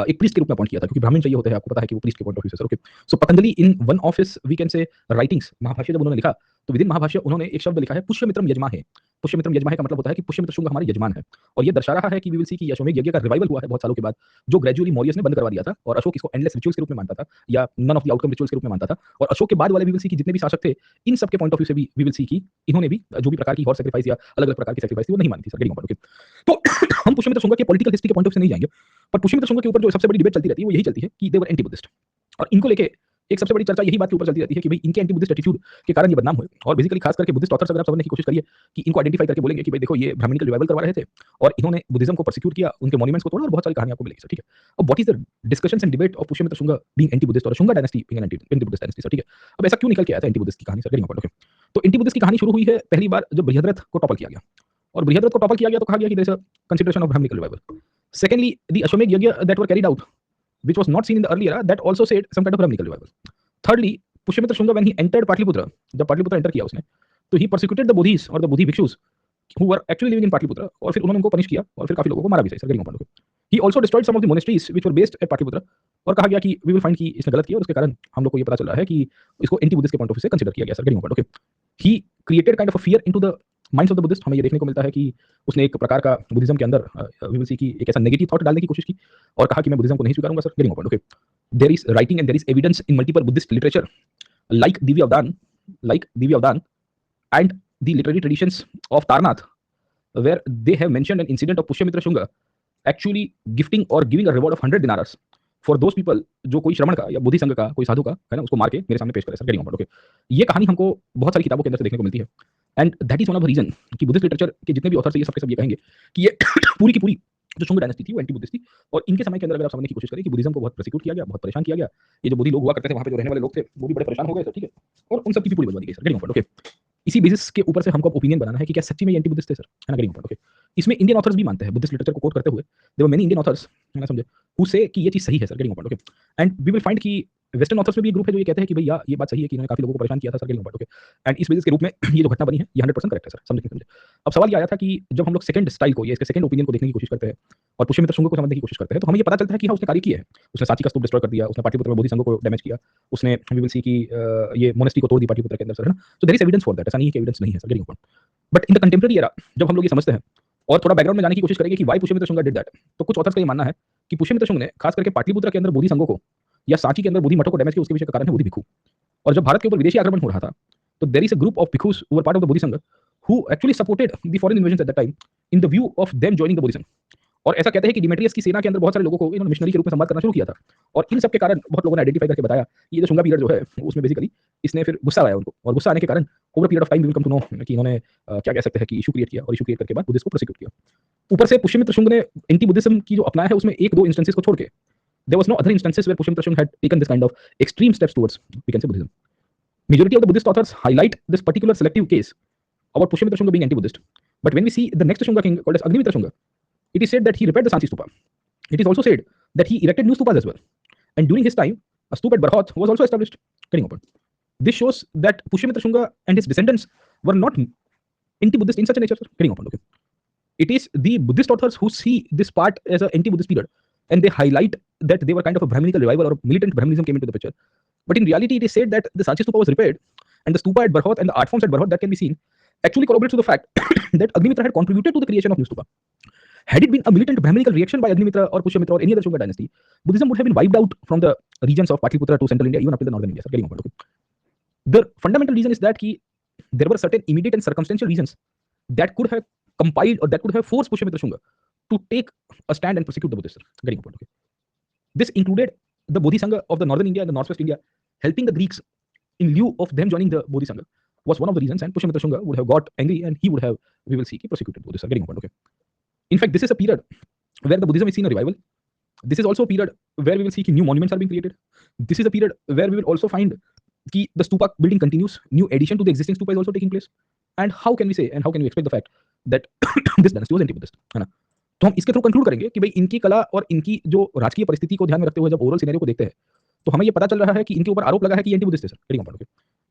एक प्रीस्ट के रूप में अपॉइंट किया था, क्योंकि ब्राह्मण चाहिए होते हैं, आपको पता है कि वो प्रीस्ट के पॉइंट ऑफ व्यू से sir. Okay, so Patanjali in one of his we can say writings, Mahabhashya जब उन्होंने लिखा तो विद इन महाभाष्य उन्होंने एक शब्द लिखा है पुष्यमित्रम यजमाहे। पुष्यमित्रम यजमाहे का मतलब होता है कि पुष्यमित्र शुंग हमारे यजमान है, और ये दर्शा रहा है कि वी विल सी कि अश्वमेध यज्ञ का रिवाइवल हुआ है बहुत सालों के बाद, जो ग्रेजुअली मौर्यस ने बंद करवा दिया था, और अशोक इसको एंडलेस रिचुअल्स के रूप में मानता था, या none of the outcome rituals के रूप में मानता था। और अशोक के बाद वाले वी विल सी कि जितने भी शासक थे, इन सब के पॉइंट ऑफ व्यू से भी वी विल सी कि इन्होंने भी जो भी प्रकार की हॉर्स सैक्रिफाइस या अलग अलग प्रकार की सैक्रिफाइस थी वो नहीं मानी थी सर, गेटिंग पॉइंट। ओके, तो हम पुष्यमित्र शुंग के पॉलिटिकल हिस्ट्री के पॉइंट ऑफ से नहीं जाएंगे, पर पुष्यमित्र शुंग के ऊपर जो सबसे बड़ी डिबेट चलती रहती है वो यही चलती है कि दे वर एंटी बुद्धिस्ट, और इनको लेके एक सबसे बड़ी चर्चा यही बात के ऊपर चलती रहती है कि भाई इनके एंटी बुद्धिस्ट एटीट्यूड के कारण ये बदनाम हुए। और बेसिकली खास करके बुद्धिस्ट ऑथर्स अगर आप समझने की कोशिश करिए कि इनको आइडेंटिफाई करके बोलेंगे कि भाई देखो ये ब्राह्मणिकल रिवाइवल करवा रहे थे और इन्होंने बुद्धिज्म को परसिक्यूट किया, उनके मॉन्यूमेंट्स को तोड़ा, और बहुत सारी कहानियां आपको मिलेगी सर, ठीक है। अब what is the discussions and debate of Pushyamitra Shunga being anti Buddhist और Shunga dynasty being anti Buddhist dynasty sir, ठीक है। अब ऐसा क्यों निकल के आया था एंटी बुद्धिस्ट की कहानी सर, गेटिंग पॉइंट। ओके, तो एंटी बुद्धिस्ट की कहानी शुरू हुई है पहली बार जब बृहद्रथ को टॉपल किया गया, और बृहद्रथ को टॉपल किया गया तो कहा गया कि there is a consideration of brahmanical revival. Secondly, the Ashvamedha yagya that were carried out which was not seen in the earlier era that also said some kind of Brahminical revival. Thirdly, Pushyamitra Shunga when he entered Pataliputra, जब Pataliputra enter किया उसने, तो he persecuted the Bodhis और the Bodhi bhikshus who were actually living in Pataliputra, और फिर उन्होंने उनको punish किया और फिर काफी लोगों को मारा भी सही sir, getting point. He also destroyed some of the monasteries which were based at Pataliputra, और कहा गया कि we will find कि इसने गलत किया और उसके कारण हम लोग को ये पता चल रहा है कि इसको एंटी बुद्धिस्ट के पॉइंट ऑफ व्यू से कंसीडर किया गया sir, getting point. Okay, he created kind of a fear into the minds of the Buddhist. हमें ये देखने को मिलता है कि उसने एक प्रकार का बुद्धिज्म के अंदर वी विल सी कि एक ऐसा नेगेटिव थॉट डालने की कोशिश की और कहा कि मैं बुद्धिज्म को नहीं स्वीकारूंगा sir, getting point. Okay, there is writing and there is evidence in multiple Buddhist literature like Divya Avdan and the literary traditions of Tarnath, where they have mentioned an incident of Pushyamitra Shunga actually gifting or giving a reward of 100 dinars for those people जो कोई श्रमण का या बुद्धि संघ का कोई साधु का है ना, उसको मार के मेरे सामने पेश करे सर, गेटिंग पॉइंट। ओके, ये कहानी हमको बहुत सारी किताबों के अंदर से देखने को मिलती है, and that is one of the reason कि बुद्धिस्ट लिटरेचर के जितने भी ऑथर्स ये सब के सब ये कहेंगे कि ये पूरी की पूरी जो शुंग डायनेस्टी थी वो एंटी बुद्धिस्ट थी, और इनके समय के अंदर अगर आप समझने की कोशिश करें कि बुद्धिज्म को बहुत प्रोसिक्यूट किया गया, बहुत परेशान किया गया, ये जो बुद्धि लोग हुआ करते थे वहां पे जो रहने वाले लोग थे वो भी बड़े परेशान हो गए सर, ठीक है, और उन सब की भी पूरी बजवा दी गई सर, गेटिंग पॉइंट। ओके, इसी बेसिस के ऊपर से हमको ओपिनियन बनाना है कि क्या सच्ची में ये एंटी बुद्धिस्ट थे सर, है ना, गेटिंग पॉइंट। ओके, इसमें इंडियन ऑथर्स भी मानते हैं, बुद्धिस्ट लिटरेचर को कोट करते हुए there were many Indian authors, है ना, समझे, हु से कि ये चीज सही है sir, getting point. Okay, and we will find कि वेस्टर्न ऑथर्स में भी एक ग्रुप है जो ये कहते हैं कि भैया ये बात सही है कि इन्होंने काफी लोगों को परेशान किया था sir, getting point. Okay, and इस बेसिस के रूप में ये जो घटना बनी है ये 100% करेक्ट है सर, समझे। अब सवाल ये आया था कि जब हम लोग सेकंड स्टाइल को, ये इसके सेकंड ओपिनियन को देखने की कोशिश करते हैं और पुष्यमित्र शुंग को समझने की कोशिश करते हैं, तो हमें ये पता चलता है कि हाँ उसने कार्य किया है, उसने सांची का स्तूप डिस्ट्रॉय कर दिया, उसने पाटलिपुत्र में बोधि संघ को डैमेज किया, उसने वी विल सी कि ये मोनेस्ट्री को तोड़ दी पाटलिपुत्र के अंदर सर, है ना। So there is evidence for that, ऐसा नहीं है कि एविडेंस नहीं है sir, getting point. But in the contemporary era जब हम लोग ये समझते हैं और थोड़ा बैकग्राउंड में जाने की कोशिश करेंगे कि why Pushyamitra Shunga did that, तो कुछ ऑथर्स का ये मानना है कि पुष्यमित्र शुंग ने खास करके पाटलिपुत्र के अंदर बोधि संघों को या सांची के अंदर बोधि मठों को डैमेज किया, उसके पीछे का कारण है बोधि भिक्षु। और जब भारत के ऊपर विदेशी आक्रमण हो रहा था तो there is a group of bhikshus who were part of the Bodhi Sangh who actually supported the foreign invasions at that time in the view of them joining the Bodhi Sangh। और ऐसा कहते हैं कि डिमेट्रियस की सेना के अंदर बहुत सारे लोगों को इन्होंने मिशनरी के रूप में संवाद करना शुरू किया था, और इन सब के कारण बहुत लोगों ने आइडेंटिफाई करके बताया कि ये जो शुंगा पीरियड जो है उसमें बेसिकली इसने फिर गुस्सा आया उनको, और गुस्सा आने के कारण over period of time we will come to know कि इन्होंने क्या कह सकते हैं कि इशू क्रिएट किया, और इशू क्रिएट करके बाद बुद्धिस्ट को प्रोसिक्यूट किया। ऊपर से पुष्यमित्र शुंग ने एंटी बुद्धिज्म की जो अपनाया है उसमें एक दो इंस्टेंसेस को छोड़ के there was no other instances where Pushyamitra Shunga had taken this kind of extreme steps towards we can say Buddhism. Majority of the Buddhist authors highlight this particular selective case about Pushyamitra Shunga being anti-Buddhist. But when we see the next Shunga king called as Agnimitra Shunga, it is said that he repaired the Sanchi stupa. It is also said that he erected new stupas as well. And during his time, a stupa at Barhot was also established. Getting open. This shows that Pushyamitra Shunga and his descendants were not anti-Buddhist in such a nature. Getting open. Okay. It is the Buddhist authors who see this part as an anti-Buddhist period, and they highlight that they were kind of a Brahminical revival, or militant Brahminism came into the picture. But in reality, it is said that the Sanchi stupa was repaired, and the stupa at Barhot and the art forms at Barhot that can be seen actually corroborates to the fact that Agnimitra had contributed to the creation of new stupa. Had it been a militant Brahminical reaction by Agnimitra or Pushyamitra or any other Shunga dynasty, Buddhism would have been wiped out from the regions of Patliputra to central India, even up to the northern India. Sir, getting over. Okay. The fundamental reason is that there were certain immediate and circumstantial reasons that could have compiled or that could have forced Pushyamitra Shunga to take a stand and prosecute the Buddhists. Sir, getting over. Okay. This included the Bodhi Sangha of the northern India and the northwest India helping the Greeks in lieu of them joining the Bodhi Sangha was one of the reasons, and Pushyamitra Shunga would have got angry and he would have, we will see, prosecuted Buddhists. Sir, getting over. Okay. In fact, this is a period where the Buddhism is seen a revival. This is also a period where we will see new monuments are being created. This is a period where we will also find that the stupa building continues. New addition to the existing stupa is also taking place. and how can we say and how can we expect the fact that this dynasty was anti-Buddhist, है ना? तो हम इसके through conclude करेंगे कि भाई इनकी कला और इनकी जो राजकीय परिस्थिति को ध्यान में रखते हुए जब ओवरऑल सिनेरियो को देखते हैं तो हमें ये पता चल रहा है कि इनके ऊपर आरोप लगा है कि एंटी बुद्धिस्ट है सर, ट्रेडिंग कंपाउंड।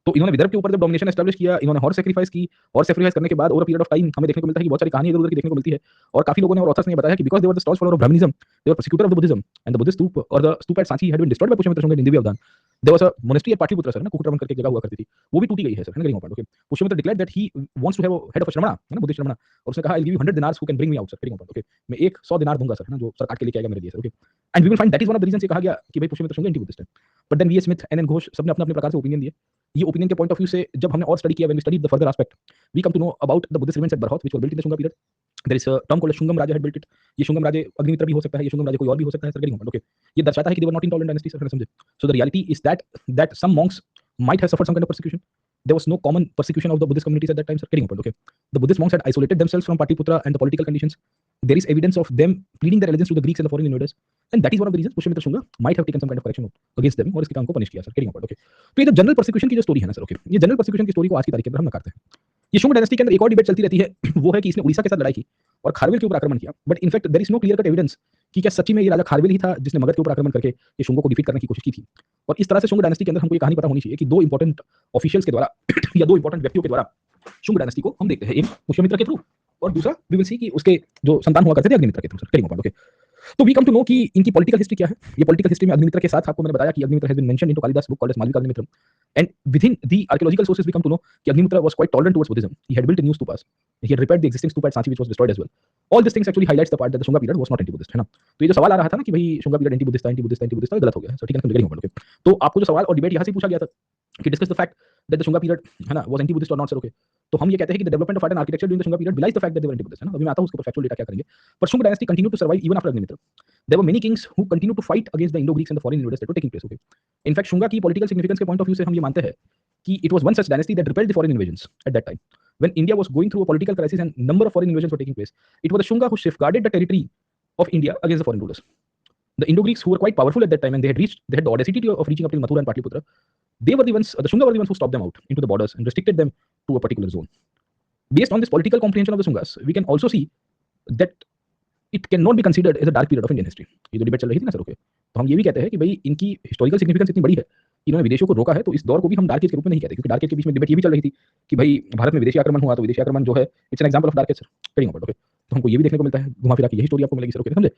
तो इन्होंने विदर्भ के ऊपर जब डोमिनेशन एस्टैब्लिश किया, इन्होंने हॉर्स सैक्रिफाइस की, और सैक्रिफाइस करने के बाद ओवर पीरियड ऑफ टाइम हमें देखने को मिलता है कि बहुत सारी कहानी इधर उधर की देखने को मिलती है, और काफी लोगों ने और ऑथर्स ने बताया कि because they were the stalls follower of Brahmanism, they were prosecutor of the Buddhism and the Buddhist stupa और the stupa at Sanchi had been destroyed by Pushyamitra Shunga in Divya Avadana. There was a monastery at Pataliputra sir, ना, कुकुटरामन करके एक जगह हुआ करती थी, वो भी टूटी गई है सर, है ना, okay. Pushyamitra declared that he wants to have a head of Shramana, है ना, बुद्धिस्ट श्रमणा, और उसने कहा I will give you 100 dinars who can bring me out sir, okay, मैं एक 100 दिनार दूंगा सर, है ना, जो सर काट के लेके आएगा मेरे लिए sir, okay. And we will find that is one of the reasons ये कहा गया कि भाई पुष्यमित्र शुंगा एंटी बुद्धिस्ट है। But then V S Smith, N Ghosh, सबने अपने अपने प्रकार से ओपिनियन दिए। ये ओपिनियन के पॉइंट ऑफ व्यू से जब हमने और स्टडी किया, when we studied the further aspect, we come to know about the Buddhist remains at Bharhut which were built in the Shunga period. There is a term called Shungam raja had built it. ये शुंगम राजे अग्निमित्र भी हो सकता है, ये शुंगम राजे कोई और भी हो सकता है सर, ओके। ये दर्शाता है कि they were not intolerant dynasty sir, समझे। So the reality is that some monks might have suffered some kind of persecution. There was no common persecution of the Buddhist communities at that time, sir, okay. The Buddhist monks had isolated themselves from Patliputra and the political conditions. There is evidence of them pleading their allegiance to the Greeks and the foreign invaders, and that is one of the reasons Pushyamitra Shunga might have taken some kind of correction against them और इसके काम को punish किया sir, okay. तो ये जो general persecution की जो स्टोरी है ना सर, ओके, ये जनरल परसिक्यूशन की स्टोरी को आज की तारीख के अंदर हम नकारते हैं। ये शुंग डायनेस्टी के अंदर एक और डिबेट चलती रहती है, वो है कि इसने उड़ीसा के साथ लड़ाई की और खारवेल के ऊपर आक्रमण किया, but in fact there is no clear cut evidence कि क्या सच्ची में ये राजा खारवेल ही था जिसने मगध के ऊपर आक्रमण करके ये शुंगों को डिफीट करने की कोशिश की थी। और इस तरह से शुंग डायनेस्टी के अंदर हमको ये कहानी पता होनी चाहिए कि दो इंपॉर्टेंट ऑफिशियल्स के द्वारा या दो इंपॉर्टेंट व्यक्तियों के द्वारा शुंग डायनेस्टी को हम देखते हैं, एक पुष्यमित्र के थ्रू और दूसरा वी विल सी कि उसके जो संतान हुआ करते थे अग्निमित्र के थ्रू सर, ओके। तो वी कम टू नो कि इनकी पॉलिटिकल हिस्ट्री क्या है। ये पॉलिटिकल हिस्ट्री में अग्निमित्र के साथ आपको मैंने बताया कि Agnimitra has been mentioned into Kalidas book called as Malavika Agnimitram, and within the archaeological sources we come to know कि Agnimitra was quite tolerant towards Buddhism. He had built new stupas, he had repaired the existing stupa at Sanchi which was destroyed as well. All these things actually highlights the part that the Shunga period was not anti-Buddhist, है ना। तो ये जो सवाल आ रहा था ना कि भाई शुंगा पीरियड एंटी-बुद्धिस्ट था, गलत हो गया, ठीक है ना, तो आपको जो सवाल और डिबेट यहाँ से पूछा गया था कि discuss the fact that the Shunga period, है ना, वाज एंटी-बुद्धिस्ट और नॉट सर, ओके। तो हम ये कहते हैं कि the development of art and architecture during the Shunga period belies the fact that they were anti Buddhist, है ना। अभी मैं आता हूं उसके ऊपर फैक्चुअल डेटा क्या करेंगे। पर Shunga dynasty continue to survive even after Agnimitra. There were many kings who continue to fight against the Indo Greeks and the foreign invaders that were taking place, okay. In fact Shunga की पॉलिटिकल सिग्निफिकेंस के point of view से हम ये मानते हैं कि it was one such dynasty that repelled the foreign invasions at that time when India was going through a political crisis and number of foreign invasions were taking place. It was the Shunga who safeguarded the territory of India against the foreign rulers. The Indo-Greeks, who were quite powerful at that time and they had the audacity of reaching up till Mathura and Patliputra, they were the ones, the Shunga were the ones who stopped them out into the borders and restricted them to a particular zone. Based on this political comprehension of the Shungas, we can also see that it cannot be considered as a dark period of Indian history. ये जो debate चल रही थी ना sir, okay, तो हम ये भी कहते हैं कि भाई इनकी हिस्टोरिकल सिग्निफिकेंस इतनी बड़ी है, इन्होंने विदेशियों को रोका है, तो इस दौर को भी हम डार्क एज के रूप में नहीं कहते, क्योंकि डार्क एज के बीच में डिबेट ये भी चल रही थी कि भाई भारत में विदेशी आक्रमण हुआ, तो विदेशी आक्रमण जो है it's an example of dark age sir, okay. तो हमको ये भी देखने को मिलता है घुमा फिरा के यही स्टोरी आपको मिलेगी सर, ओके, समझे।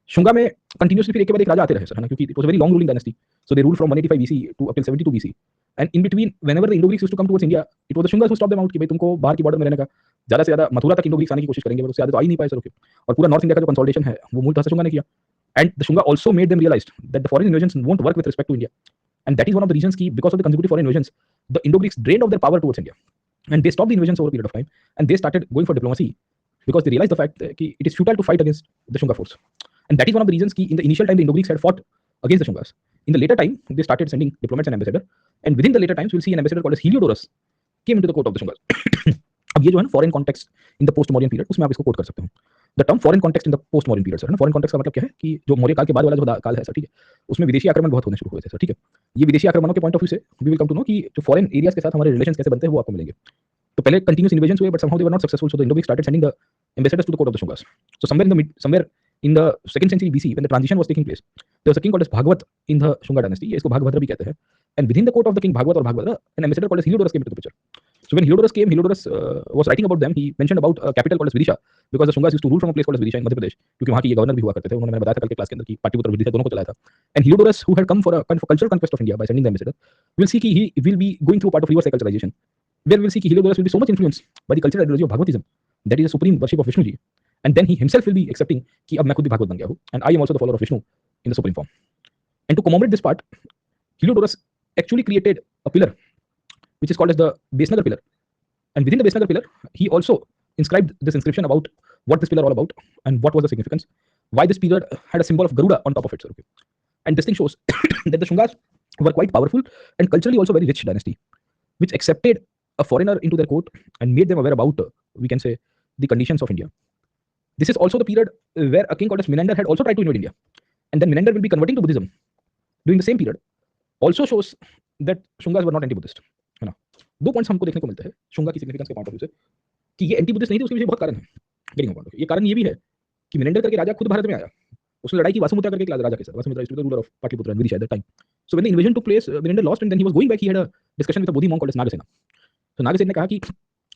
शुंगा में कंटिन्यूअसली फिर एक के बाद एक राजा आते रहे सर, है ना, क्योंकि it was a very long ruling dynasty, so they ruled from 185 BC to up till 72 BC, and in between whenever the Indo Greeks used to come towards India, it was the Shungas who stop them out कि भाई तुमको बाहर की border में रहने का, ज्यादा से ज्यादा मथुरा तक इंडो-ग्रीक्स आने की कोशिश करेंगे, पर उससे ज्यादा तो आ ही नहीं पाए सर, ओके। और पूरा नॉर्थ इंडिया का जो कंसोलिडेशन है वो मूलतः से शुंगा ने किया, and the Shunga also made them realized that the foreign invasions won't work with respect to India, and that is one of the reasons कि because of the consecutive foreign invasions the Indo-Greeks drained of their power towards India and they stopped the invasions over a period of time and they started going for diplomacy because they realized the fact that it is futile to fight against the Shunga force, and that is one of the reasons कि in the initial time the Indo-Greeks had fought against the Shungas. In the later time they started sending diplomats and ambassadors, and within the later times we'll see an ambassador called as Heliodorus came into the court of the Shungas. अब ये जो है ना foreign context in the post modern period, उसमें आप इसको coat कर सकते हो। The term foreign context in the post modern period sir, है ना, फॉरेन कॉन्टेक्स्ट का मतलब क्या है कि जो मौर्य काल के बाद वाला जो काल है सर, ठीक है, उसमें विदेशी आक्रमण बहुत होने शुरू हुए थे सर, ठीक है। ये विदेशी आक्रमणों के पॉइंट ऑफ व्यू से we will come to know कि जो फॉरेन एरियाज के साथ हमारे रिलेशंस कैसे बनते हैं वो आपको मिलेंगे। तो पहले कंटिन्यूअस इन्वेजन्स हुए but somehow they were not successful, so the Indo Greeks started sending the ambassadors to the court of the Shungas. So somewhere in the 2nd century BC when the transition was taking place, there was a king called as Bhagwat in the Shunga dynasty, इसको भागभद्र भी कहते हैं, and within the court of the king Bhagwat or Bhagvadra an ambassador called as Heliodorus came into the picture. So when Heliodorus came, Heliodorus was writing about them. He mentioned about a capital called as Vidisha because the Shungas used to rule from a place called as Vidisha in Madhya Pradesh, क्योंकि वहाँ के ये governor भी हुआ करते थे। उन्होंने मैंने बताया था कल के क्लास के अंदर कि पाटलिपुत्र और विदिशा दोनों को चलाया था। And Heliodorus, who had come for a kind of cultural conquest of India by sending the ambassador, we'll see कि he will be going through a part of reverse culturalization, where we'll see कि Heliodorus will be so much influenced by the cultural ideology of Bhagavatism, that is the supreme worship of Vishnu ji, and then he himself will be accepting कि अब मैं खुद भी भागवत बन गया हूँ, and I am also the follower of Vishnu in the supreme form. And to commemorate this part, Heliodorus actually created a pillar which is called as the Besnagar pillar, and within the Besnagar pillar he also inscribed this inscription about what this pillar all about and what was the significance, why this pillar had a symbol of Garuda on top of it, sir, okay. And this thing shows that the Shungas were quite powerful and culturally also very rich dynasty, which accepted a foreigner into their court and made them aware about, we can say, the conditions of India. This is also the period where a king called as Menander had also tried to invade India, and then Menander will be converting to Buddhism during the same period. Also shows that Shungas were not anti-Buddhist, you know. दो points हमको देखने को मिलते हैं शुंगा की significance के point of view से कि ये एंटी बुद्धिस्ट नहीं थी, उसके पीछे बहुत कारण है। गेटिंग पॉइंट, ये कारण ये भी है कि मिनेंडर करके राजा खुद भारत में आया, उसने लड़ाई की वासुमित्रा करके एक राजा के साथ, Vasumitra is the ruler of Pataliputra and Vidisha at that time. So when the invasion took place, Menander lost and then he was going back, he had a discussion with the Bodhi monk called Nagasena. तो नागसेन ने कहा कि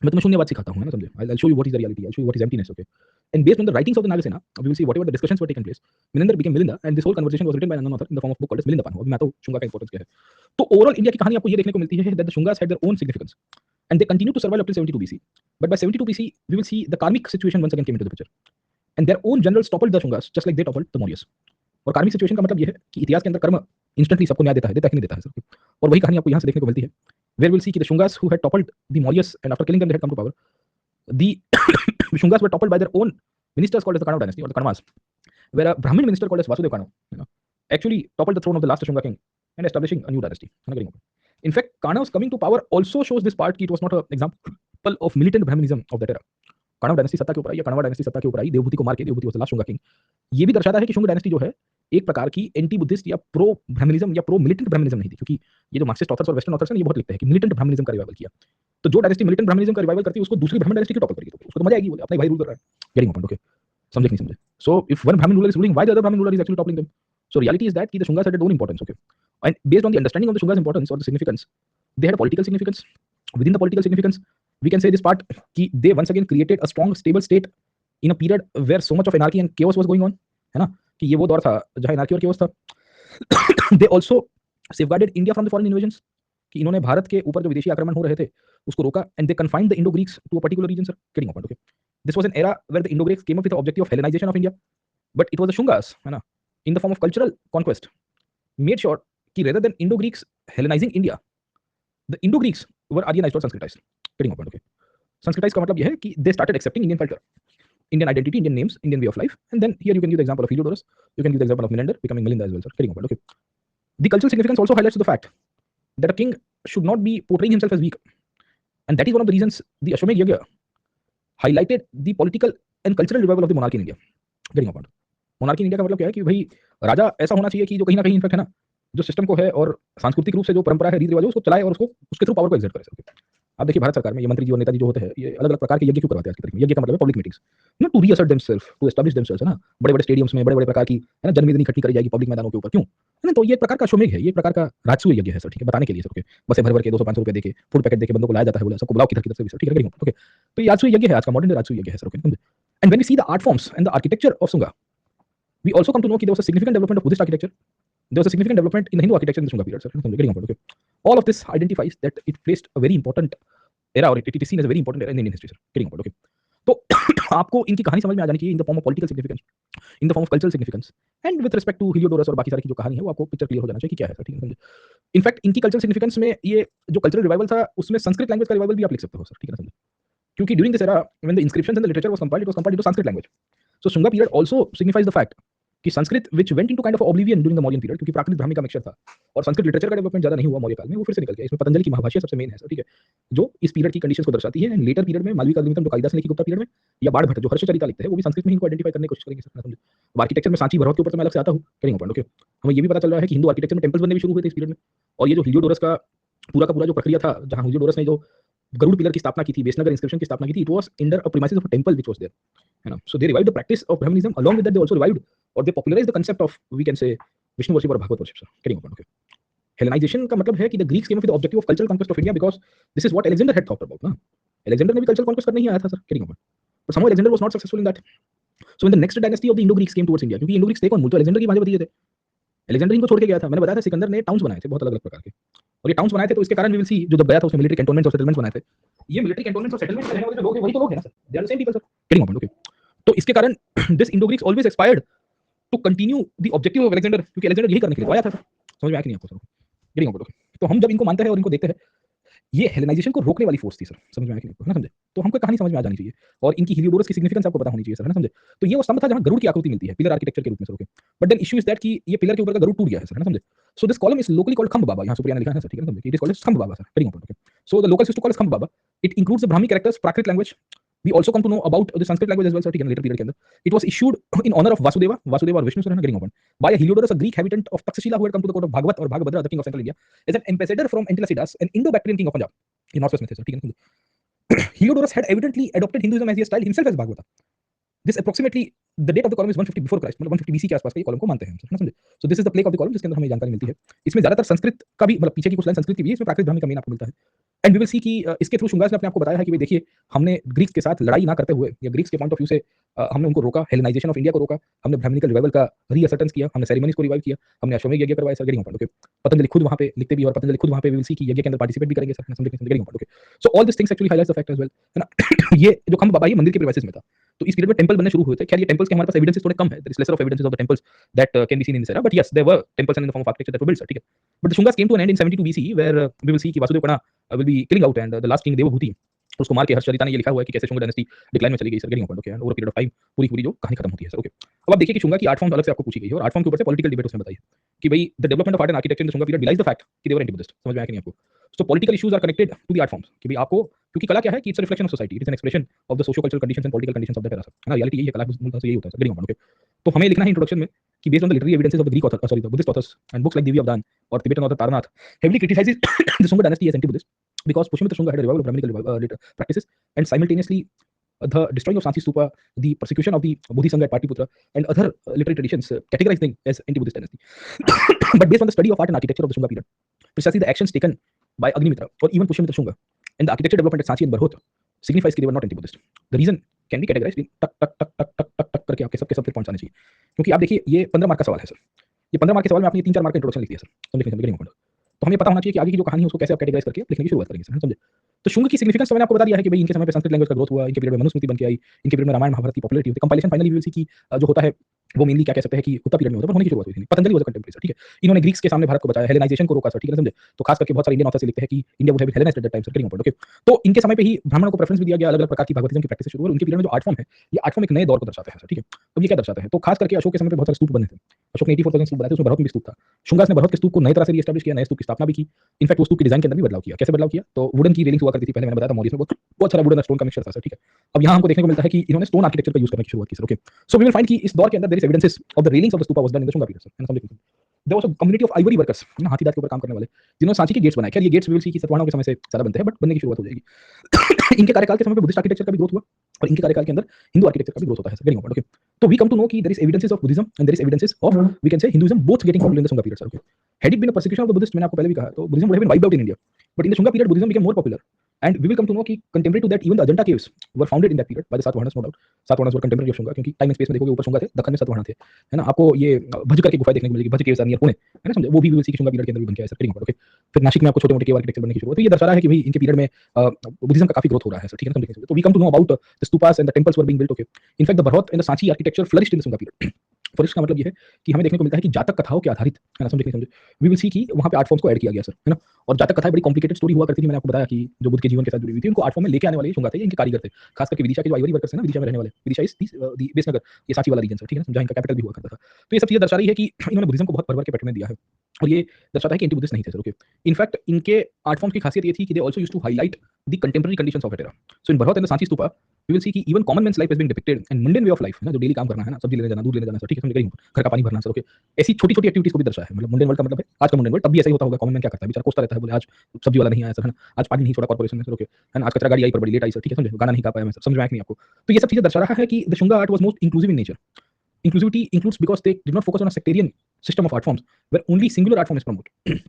मैं तुम्हें शून्यवाद सिखाता हूं, है ना, समझे, I will show you what is the reality, I will show you what is emptiness, okay. And based on the writings of the Nagasena we will see whatever the discussions were taken place, Menander became Milinda and this whole conversation was written by an another in the form of book called Milinda Panho. मैं तो शुंगा का importance क्या है, तो overall India की कहानी आपको ये देखने को मिलती है that the Shungas had their own significance and they continue to survive up till 72 BC. But by 72 BC, we will see the karmic situation once again came into the picture, and their own generals toppled the Shungas just like they toppled the Mauryas. और कार्मिक situation का मतलब ये है कि इतिहास के अंदर कर्म इंस्टेंटली सबको न्याय देता है कि नहीं देता है सर, और वही कहानी आपको यहाँ से देखने को मिलती है। Where we'll see कि the Shungas who had toppled the Mauryas and after killing them they had come to power. The Shungas were toppled by their own ministers called as the Kanava dynasty or the Kanavas, where a Brahmin minister called as Vasudev Kanava, actually toppled the throne of the last Shunga king and establishing a new dynasty. In fact, Kanav's coming to power also shows this part कि it was not an example of militant Brahminism of that era. Kanva dynasty सत्ता के ऊपर आई या कणवा dynasty सत्ता के ऊपर आई, देवभूति को मार के, Devabhuti was the last Shunga king. ये भी दर्शाता है कि शुंग डायनेस्टी जो है एक प्रकार की एंटी बुद्धिस्ट या प्रो ब्राह्मणिज्म या प्रो मिलिटेंट ब्राह्मणिज्म नहीं थी, क्योंकि ये जो मार्क्सिस्ट ऑथर्स और वेस्टर्न ऑथर्स हैं ये बहुत लिखते हैं कि मिलिटेंट ब्राह्मणिज्म का रिवाइवल किया। तो जो डायनेस्टी मिलिटेंट ब्राह्मणिज्म का रिवाइवल करती है उसको दूसरी ब्राह्मण डायनेस्टी की टॉपर करेगी, तो उसको तो मजा आएगी, बोले अपना भाई रूल कर रहा है। गेटिंग पॉइंट, ओके, समझे नहीं समझे? So if one Brahmin ruler is ruling, why the other Brahmin ruler is actually toppling them? So reality is that कि the Shungas had their own importance, okay, and based on the understanding of the Shungas importance और the significance, they had a political significance. Within the political significance, we can say this part कि they once again created a strong stable state in a period where so much of anarchy and chaos was going on, है ना, कि ये वो दौर था जहाँ anarchy और chaos था। They also safeguarded India from the foreign invasions, कि इन्होंने भारत के ऊपर जो विदेशी आक्रमण हो रहे थे उसको रोका, and they confined the Indo-Greeks to a particular region, sir. Getting my point, okay? This was an era where the Indo-Greeks came up with the objective of Hellenization of India, but it was the Shungas, है ना, in the form of cultural conquest, made sure कि rather than Indo-Greeks Hellenizing India, the Indo-Greeks were Aryanized or Sanskritized. Getting my point, okay? Sanskritized का मतलब यह है कि they started accepting Indian culture, Indian identity, Indian names, Indian way of life, and then here you can give the example of Heliodorus, you can give the example of Menander becoming Milinda as well, sir. Getting my point, okay? The cultural significance also highlights the fact that a king should not be portraying himself as weak, and that is one of the reasons the Ashwamedh Yagya highlighted the political and cultural revival of the monarchy in India. Getting my point? Monarchy in India का मतलब क्या है कि भाई राजा ऐसा होना चाहिए कि जो कहीं ना कहीं इनफैक्ट है ना, जो सिस्टम को है और सांस्कृतिक रूप से जो परंपरा है, रीति रिवाज है, उसको चलाए और उसको उसके थ्रू पावर को एक्सर्ट करे। आप देखिए भारत सरकार में ये मंत्री जी और नेताजी जो होते हैं ये अलग अलग प्रकार के यज्ञ क्यों करवाते हैं आज की तारीख में? यज्ञ का मतलब है public meetings, not to reassert themself, to establish themself, है ना, बड़े बड़े स्टेडियम्स में बड़े बड़े प्रकार की, है ना, जनमेदनी इकट्ठी करी जाएगी पब्लिक मैदानों के ऊपर, क्यों? है ना, तो ये एक प्रकार का अश्वमेध है, ये एक प्रकार का राजसूय यज्ञ है सर, ठीक है, बताने के लिए सर, ओके, बसे भर भर के 200-500 रुपए देके फूड पैकेट देके बंदों को लाया जाता है, बोला सबको बुलाओ किधर किधर से भी सर, ठीक है, ओके। तो ये राजसूय यज्ञ है, आज का मॉडर्न राजसूय यज्ञ है sir, okay. And when we see the art forms and the architecture of Shunga, we also come to know that there was a significant development of Buddhist architecture. There was a significant development in the Hindu architecture in the Shunga period, sir. Getting on, okay. All of this identifies that it placed a very important era, or it is seen as a very important era in Indian history, sir. Getting on, okay. तो आपको इनकी कहानी समझ में आ जानी चाहिए in the form of political significance, in the form of cultural significance, and with respect to Heliodorus और बाकी सारी की जो कहानी है वो आपको पिक्चर क्लियर हो जाना चाहिए कि क्या है सर, ठीक है, समझे। इनफैक्ट इनकी कल्चरल सिग्निफिकेंस में ये जो कल्चरल रिवाइवल था उसमें संस्कृत लैंग्वेज का रिवाइवल भी आप लिख सकते हो सर, ठीक है ना, समझे, क्योंकि during this era when the inscriptions and the literature was compiled, it was compiled into Sanskrit language. So Shunga period also signifies the fact कि Sanskrit which went into kind of oblivion during the Mauryan period, क्योंकि प्राकृत ब्राह्मी का mixture था और Sanskrit literature का development ज्यादा नहीं हुआ मौर्य काल में, वो फिर से निकल गया। इसमें पतंजलि की महाभाष्य सबसे मेन है सर, ठीक है, जो इस पीरियड की कंडीशंस को दर्शाती है। एंड लेटर पीरियड में मालवी कालिदास जो कालिदास ने लिखी गुप्ता पीरियड में, या बाण भट्ट जो हर्षचरिता लिखते हैं वो भी संस्कृत में इनको आइडेंटिफाई करने की कोशिश करेंगे सर, समझे। आर्किटेक्चर में सांची भरत के ऊपर तो मैं अलग से आता हूं, करेंगे पॉइंट, ओके। हमें ये भी पता चल रहा है कि हिंदू आर्किटेक्चर में टेंपल्स बनने भी शुरू हुए थे इस पीरियड में, और ये जो हिलियोडोरस का पूरा जो प्रक्रिया था, जहां हिलियोडोरस ने जो गरुड़ पिलर की स्थापना की थी, वेशनगर इंस्क्रिप्शन की स्थापना की थी, it was under a premises of a temple which was there, है ना। So they revived the practice of Brahmanism, along with that they also revived और they popularised the concept of, we can say, Vishnu worship और Bhagavata worship, sir. करेंगे point, okay. Hellenisation का मतलब है कि the Greeks came up with the objective of cultural conquest of India because this is what Alexander had thought about, ना। Alexander ने भी cultural conquest करने ही आया था सर, करेंगे point, but somehow Alexander was not successful in that. So when the next dynasty of the Indo Greeks came towards India, क्योंकि Indo Greeks थे कौन, मूल तो अलेक्जेंडर की भांजे थे। अलेक्जेंडर इनको छोड़ के गया था, मैंने बताया था सिकंदर ने टाउन्स बनाए थे बहुत अलग अलग प्रकार के, और ये टाउन्स बनाए थे तो इसके कारण वी विल सी जो जब गया था उसने मिलिट्री कैंटोनमेंट्स और सेटलमेंट्स बनाए थे। ये मिलिट्री कैंटोनमेंट्स और सेटलमेंट्स रहने वाले जो लोग हैं वही तो लोग हैं ना sir, they are the same people sir, करेंगे पॉइंट, ओके। तो इसके कारण this Indo Greeks always expired to continue the objective of Alexander, क्योंकि अलेक्जेंडर यही करने के लिए आया था, समझ में आया कि नहीं आपको सर, करेंगे पॉइंट, ओके। तो हम जब इनको मानते हैं और इनको देखते हैं, ये हेलेनाइजेशन को रोकने वाली फोर्स थी सर, समझ में आया कि नहीं, है ना, समझे। तो हमको कहानी समझ में आ जानी चाहिए और इनकी हिलियोडोरस की सिग्निफिकेंस आपको पता होनी चाहिए सर, है ना, समझे। तो ये वो स्तंभ था जहां गरुड़ की आकृति मिलती है पिलर आर्किटेक्चर के रूप में sir, okay. But then issue is that कि ये पिलर के ऊपर का गरुड़ टूट गया है सर, है ना, समझे। So this column is locally called Khamb Baba, यहां सुप्रिया ने लिखा है सर, ठीक है ना, समझे, it is called Khamb Baba sir, करेंगे point, okay. So the locals used to call Khamb Baba, it includes the Brahmi characters, Prakrit language, We also come to know about the Sanskrit language as well, sir, ठीक है, later period के अंदर. It was issued in honor of Vasudeva or Vishnu, sir, getting open by a Heliodorus, a Greek habitant of Taxila, who had come to the court of Bhagavat or Bhagabhadra, the king of central India, as an ambassador from Entelasidas, an Indo-Bactrian king of Punjab, in northwest में थे, sir, ठीक है. Heliodorus had evidently adopted Hinduism as he styled himself as Bhagavata. This approximately the date of the column is 150 before Christ, मतलब 150 BC के आसपास का ये column को मानते हैं हम, समझे. So this is the plaque of the column जिसके अंदर हमें जानकारी मिलती है. इसमें ज्यादातर संस्कृत का भी, मतलब पीछे की कुछ लाइन संस्कृत की भी है, इसमें प्राकृत ब्राह्मी का मेन आपको मिलता है. एंड वी विल सी कि इसके थ्रू शुंगास ने अपने आपको बताया है कि भाई देखिए, हमने ग्रीक्स के साथ लड़ाई ना करते हुए या ग्रीक्स के पॉइंट ऑफ व्यू से हमने उनको रोका, हेलेनाइजेशन ऑफ इंडिया को रोका, हमने ब्राह्मणिकल रिवाइवल का रीअसर्टेंस किया, हमने सेरेमनीज को रिवाइव किया, हमने अश्वमेध यज्ञ करवाया, sir, getting point. Okay, Patanjali खुद वहां पे लिखते भी, और पतंजलि खुद वहां पे वी विल सी कि यज्ञ के अंदर पार्टिसिपेट भी करेंगे, sir, getting point. Okay, so all this things actually highlights the fact as well, है ना. ये जो खंभ बाबा ये मंदिर के प्रीमाइसेस में था, तो इस पीरियड में टेंपल बनने शुरू हुए थे. खैर ये टेंपल्स के हमारे पास एविडेंसेस थोड़े कम है, there is lesser of evidences of the temples that can be seen in this era, but yes there were temples in the form of architecture that were built, sir, ठीक है. But the Shungas came to an end in 72 BC where we will see कि Vasudeva Kanva will be killing out and the last king Devabhuti, उसको मार के हर्षचरिता ने ये लिखा हुआ है कि कैसे शुंगा डायनेस्टी डिक्लाइन में चली गई, sir, getting point. Okay, over period of time पूरी जो कहानी खत्म होती है, सर. ओके, अब आप देखिए कि शुंगा की आर्ट फॉर्म्स अलग से आपको पूछी गई है, और आर्ट फॉर्म के ऊपर से पॉलिटिकल डिबेट उसमें बताई है कि भाई the development of art and architecture in the Shunga period belies the fact कि दे वर एंटी बुद्धिस्ट. समझ में आया कि नहीं आपको? So political issues are connected to the art forms कि भाई आपको, क्योंकि कला क्या है कि it's a reflection of society, it is an expression of the socio cultural conditions and political conditions of the era, है ना. रियलिटी यही है, कला मूलतः से यही होता है, सर, गेटिंग पॉइंट. ओके, तो हमें लिखना है इंट्रोडक्शन में कि based on the literary evidences of the Greek author, sorry, the Buddhist authors and books like Divya अवदान और Tibetan author Taranath heavily criticizes the Shunga dynasty as anti-Buddhist because Pushyamitra Shunga had a revival of Brahminical practices and simultaneously the destroying of Sanchi Stupa, the persecution of the Bodhi Sangha at Patliputra and other literary traditions categorize them as anti-Buddhist dynasty. But based on the study of art and architecture of the Shunga period, precisely the actions taken by Agnimitra or even Pushyamitra Shunga and the architecture development at Sanchi and Barhot signifies that they were not anti-Buddhist. The reason can be categorized in टक टक टक टक टक टक टक करके आपके सब फिर पॉइंट्स आने चाहिए, क्योंकि आप देखिए ये 15 मार्क का सवाल है, सर. ये 15 मार्क के सवाल में आपने 3-4 मार्क का इंट्रोडक्शन लिख दिया, सर, समझ. तो हमें पता होना चाहिए कि आगे की जो कहानी है उसको कैसे आप कैटेगराइज करके लिखने की शुरुआत करेंगे, सर, समझे. तो शुंग की सिग्निफिकेंस मैंने आपको बता दिया है कि भाई इनके समय पे संस्कृत लैंग्वेज का ग्रोथ हुआ, इनके पीरियड में मनुस्मृति बन के आई, इनके पीरियड में रामायण महाभारत की पॉपुलरिटी होती है. Compilation finally we will see कि जो होता है वो मेनली क्या कह सकते हैं कि गुप्ता पीरियड में होता है, पर होने की शुरुआत हुई थी. Patanjali was a contemporary, sir, ठीक है. इन्होंने ग्रीक्स के सामने भारत को बचाया, हेलेनाइजेशन को रोका, सर, ठीक है, समझे. तो खास करके बहुत सारे इंडियन ऑथर्स लिखते हैं कि India would have been Hellenised at that time, sir, getting point. Okay, तो इनके समय पे ही ब्राह्मणों को प्रेफरेंस भी दिया गया, अलग-अलग प्रकार की भगवतिज्म की प्रैक्टिस शुरू हुई. उनके पीरियड में जो आर्ट फॉर्म है, ये आर्ट फॉर्म एक नए दौर को दर्शाते हैं, सर, ठीक है. अब ये क्या दर्शाते हैं? तो खास करके अशोक के समय पे बहुत सारे स्तूप बने थे. अशोक ने 84,000 स्तूप बनाए थे, उसमें भरत में भी स्तूप था. शुंगास ने भरत के स्तूप को नए तरह से रीएस्टैब्लिश किया, नए स्तूप की स्थापना भी की. इनफैक्ट वो स्तूप के डिजाइन के अंदर भी बदलाव किया. कैसे बदलाव किया? तो वुडन की रेलिंग्स हुआ करती थी पहले, मैंने बताया था मौर्य में बहुत सारा वुडन स्टोन का मिक्सचर था, सर, ठीक है. अब यहाँ हमको देखने को मिलता है कि इन्होंने स्टोन आर्किटेक्चर का यूज करने की शुरुआत की, sir. Okay, so we will find कि इस दौर के अंदर there is evidences of the railings of the stupa was done in the Shunga period, sir, है ना, समझिए. There was a community of ivory workers, हाथी दांत के ऊपर काम करने वाले, जिन्होंने सांची के गेट्स बनाए. खैर ये गेट्स वी विल सी कि सतवाहनों के समय से ज्यादा बनते हैं, बट बनने की शुरुआत हो जाएगी. इनके कार्यकाल के समय पे बुद्धिस्ट आर्किटेक्चर का भी ग्रोथ हुआ, और इनके कार्यकाल के अंदर हिंदू आर्किटेक्चर का भी ग्रोथ होता है, सर, गेटिंग पॉइंट. ओके, तो वी कम टू नो कि there is evidences of Buddhism and there is evidences of we can say Hinduism both getting popular in the Shunga period, sir. Okay, had it been a persecution of the Buddhist, मैंने आपको पहले भी कहा, तो Buddhism would have been wiped out in India, but in the Shunga period Buddhism became more popular. And we will come to know कि contemporary to that even the Ajanta caves were founded in that period by the Satavahanas, no doubt. Satavahanas were contemporary of Shunga, क्योंकि time and space में देखोगे ऊपर शुंगा थे, दक्कन में सातवाहन थे, है ना. आपको ये भज करके गुफाएं देखने को मिलेगी, भज केव्स आर नियर पुणे, है ना, समझे. वो भी विल सी कि शुंगा पीरियड के अंदर भी बन के आया, सर, ओके. फिर नासिक में आपको छोटे-मोटे केव आर्किटेक्चर बनने की शुरुआत. तो ये दर्शा रहा है कि भाई इनके पीरियड में बुद्धिज्म का काफी ग्रोथ हो रहा है, सर, ठीक है, समझे. तो we come to know about the stupas and the temples were being built. Okay, in fact the Bharhut and the Sanchi architecture flourished in the Shunga period. Flourish का मतलब ये है कि हमें देखने को मिलता है कि जातक कथाओं के आधारित, है ना, समझे. वी विल सी कि वहां पे आर्ट फॉर्म्स को ऐड किया गया, सर, है ना. और जातक कथाएं बड़ी कॉम्प्लिकेटेड स्टोरी हुआ करती थी. मैंने आपको बताया कि जो बुद्ध के जीवन के साथ जुड़ी हुई थी, उनको आर्ट फॉर्म में लेके आने वाले शुंगा थे, इनके कारीगर थे. खास करके विदिशा के जो आइवरी वर्कर्स हैं ना, विदिशा में रहने वाले, विदिशा इज दी बेसनगर, ये सांची वाला रीजन, सर, ठीक है, जहां इनका कैपिटल भी हुआ करता था. तो ये सब चीजें दर्शा रही है कि इन्होंने बुद्धिज्म को बहुत भर-भर के पैटर्न दिया है, और ये दर्शाता है कि एंटी बुद्धिस्ट नहीं थे, सर. ओके, इनफैक्ट इनके आर्ट फॉर्म्स की खासियत ये थी कि they also used to highlight the contemporary conditions of era. So in Bharhut and the Sanchi stupa we will see कि even common man's life is being depicted and mundane way of life, है ना, जो daily काम करना है ना, सब्जी लेने जाना, दूध लेने जाना, सर, ठीक है, समझ गए, घर का पानी भरना, सर. ओके, ऐसी छोटी-छोटी एक्टिविटीज को भी दर्शाया है. मतलब मुंडेन वर्ल्ड का मतलब है आज का मुंडेन वर्ल्ड, तब भी ऐसा ही होता होगा. कॉमन मैन क्या करता है, बेचारा कोसता रहता है, बोले आज सब्जी वाला नहीं आया, सर, है ना, आज पानी नहीं छोड़ा कॉर्पोरेशन ने, सर. ओके, है ना, आज कचरा गाड़ी आई पर बड़ी लेट आई, सर, ठीक है, समझे, गाना नहीं गा पाया मैं, सर, समझ में आया कि नहीं आपको. तो ये सब चीजें दर्शा रहा है कि the Shunga art was most inclusive in nature. Inclusivity includes because they did not focus on a sectarian system of art forms where only singular art form is promoted.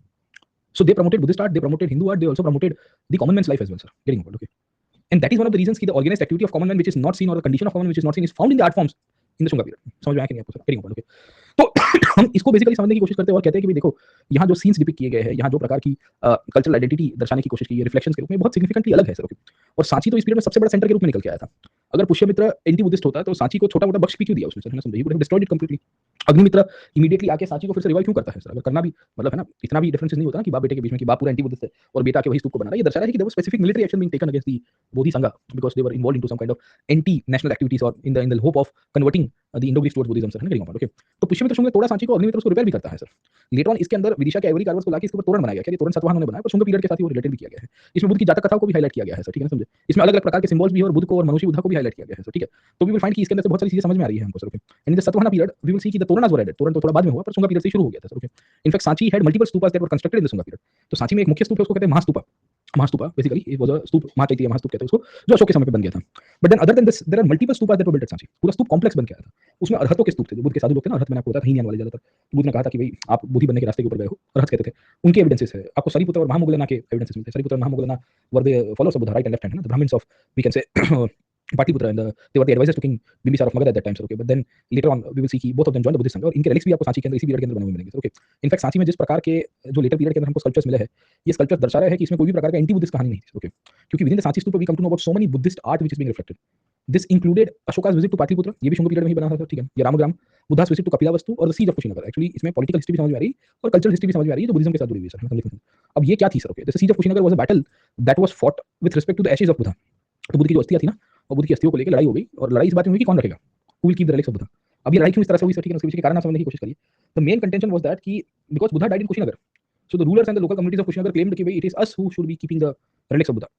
So they promoted Buddhist art, they promoted Hindu art, they also promoted the common man's life as well, sir. Getting about, okay. And that is one of the reasons that the organized activity of common man which is not seen, or the condition of common man which is not seen, is found in the art forms in the Shunga period. समझ में आया कि नहीं आपको, sir? Getting about, okay. तो हम इसको basically समझने की कोशिश करते हैं और कहते हैं कि भाई देखो, यहाँ जो सीन्स डिपिक्ट किए गए हैं, यहाँ जो प्रकार की कल्चरल आइडेंटिटी दर्शाने की कोशिश की है, रिफ्लेक्शंस के रूप में बहुत सिग्निफिकेंटली अलग है, सर. ओके, और सांची तो इस पीरियड में सबसे बड़ा सेंटर के रूप में निकल के आया था. अगर पुष्यमित्र एंटी बुद्धिस्ट होता तो सांची को छोटा मोटा बख्श भी क्यों दिया उसने, सर, है ना, समझिए. Would have destroyed it completely. Agnimitra immediately आके सांची को फिर से रिवाइव क्यों करता है, सर? अगर करना भी मतलब, है ना, इतना भी डिफरेंस नहीं होता ना कि बाप बेटे के बीच में, कि बाप पूरा एंटी बुद्धिस्ट है और बेटा के वही स्तूप को बना रहा है. ये दर्शा रहा है कि there was specific military action being taken against the Bodhi Sangha because they were involved into some kind of anti national activities और in the hope of converting the Indo Greek towards Buddhism sir, है ना, गेटिंग पॉइंट, ओके। तो पुष्यमित्र शुंग ने तोड़ा सांची को, अग्निमित्र उसको repair भी करता है सर। लेटर ऑन इसके अंदर विदिशा के आइवरी कार्बर्स को लाके इसके ऊपर तोरण बनाया गया। क्या ये तोरण सातवाहन ने बनाया, पर शुंग पीरियड के साथ ही वो रिलेटेड भी किया गया है। इसमें बुद्ध की जातक कथाओं को भी हाईलाइट किया गया है सर, ठीक है ना, समझे। इसमें अलग-अलग प्रकार के सिंबल्स भी है और बुद्ध को और मनुष्य बुद्धा को भी हाईलाइट किया गया है सर, ठीक है। तो वी विल फाइंड कि इसके अंदर से बहुत सारी चीजें समझ में आ रही है हमको sir, okay. And in the Satavahana period we will see कि द तोरणास वर एडेड। तोरण तो थोड़ा बाद में हुआ, पर शुंग पीरियड से शुरू हो गया था sir, okay. In fact Sanchi had multiple stupas that were constructed in the Shunga period. तो सांची में एक मुख्य स्तूप है, उसको कहते हैं Mahastupa. Mahastupa basically it was अ स्तूप, महाचैत्य महास्तूप कहते हैं उसको, जो अशोक के समय पे बन गया था। But then other than this there are multiple stupas that were built at Sanchi. पूरा स्तूप कॉम्प्लेक्स बन गया था। उसमें अरहतों के स्तूप थे, जो बुद्ध के साधु लोग थे ना, अरहत मैंने आपको बताया था, हीनयान वाले ज्यादातर। बुद्ध ने कहा था कि भाई आप बुद्धि बनने के रास्ते के ऊपर गए हो, अरहत कहते थे। उनके एविडेंसेस है। आपको सरीपुत्र और महामुगलना के एविडेंसेस मिलते हैं। सरीपुत्र और Mahamoggallana were the followers of Buddha, right and left hand, है ना, the Brahmins of we can say Pataliputra and they were the advisors to king Bimbisara of Magad at that time sir, okay, but then later on we will see कि both of them joined the Buddhist संघ और इनके relics भी आपको सांची के अंदर इसी period के अंदर बने हुए मिलेंगे सर, ओके। इनफैक्ट सांची में जिस प्रकार के जो लेटर पीरियड के अंदर हमको स्कल्पचर्स मिले हैं, ये स्कल्पचर दर्शा रहे हैं कि इसमें कोई भी प्रकार का एंटी बुद्धिस्ट कहानी नहीं थी, ओके। क्योंकि within the Sanchi stupa we come to know about so many Buddhist art which is being reflected. This included Ashoka's visit to Pataliputra, ये भी शुंग पीरियड में ही बना था, ठीक है। ये रामग्राम, बुद्धास विजिट टू कपिलावस्तु और the siege of Kushinagar. Actually इसमें पॉलिटिकल हिस्ट्री भी समझ में आ रही है और कल्चरल हिस्ट्री भी समझ में आ रही है जो बुद्धिज्म के साथ जुड़ी हुई है सर। अब ये क्या थी sir, okay. The siege of Kushinagar was a battle that was fought with respect to the ashes of Buddha. तो बुद्ध की जो अस्थियां थी ना, और बुद्ध की अस्थियों को लेकर लड़ाई हो गई, और लड़ाई इस बात में हुई कि कौन रखेगा, who will keep the relics of Buddha. अब ये लड़ाई क्यों इस तरह से हुई सर, ठीक है, उसके पीछे के कारण आप समझने की कोशिश करिए। The main contention was that कि because Buddha died in Kushinagar, so the rulers and the local communities of Kushinagar claimed कि भाई it is us who should be keeping the relics of Buddha.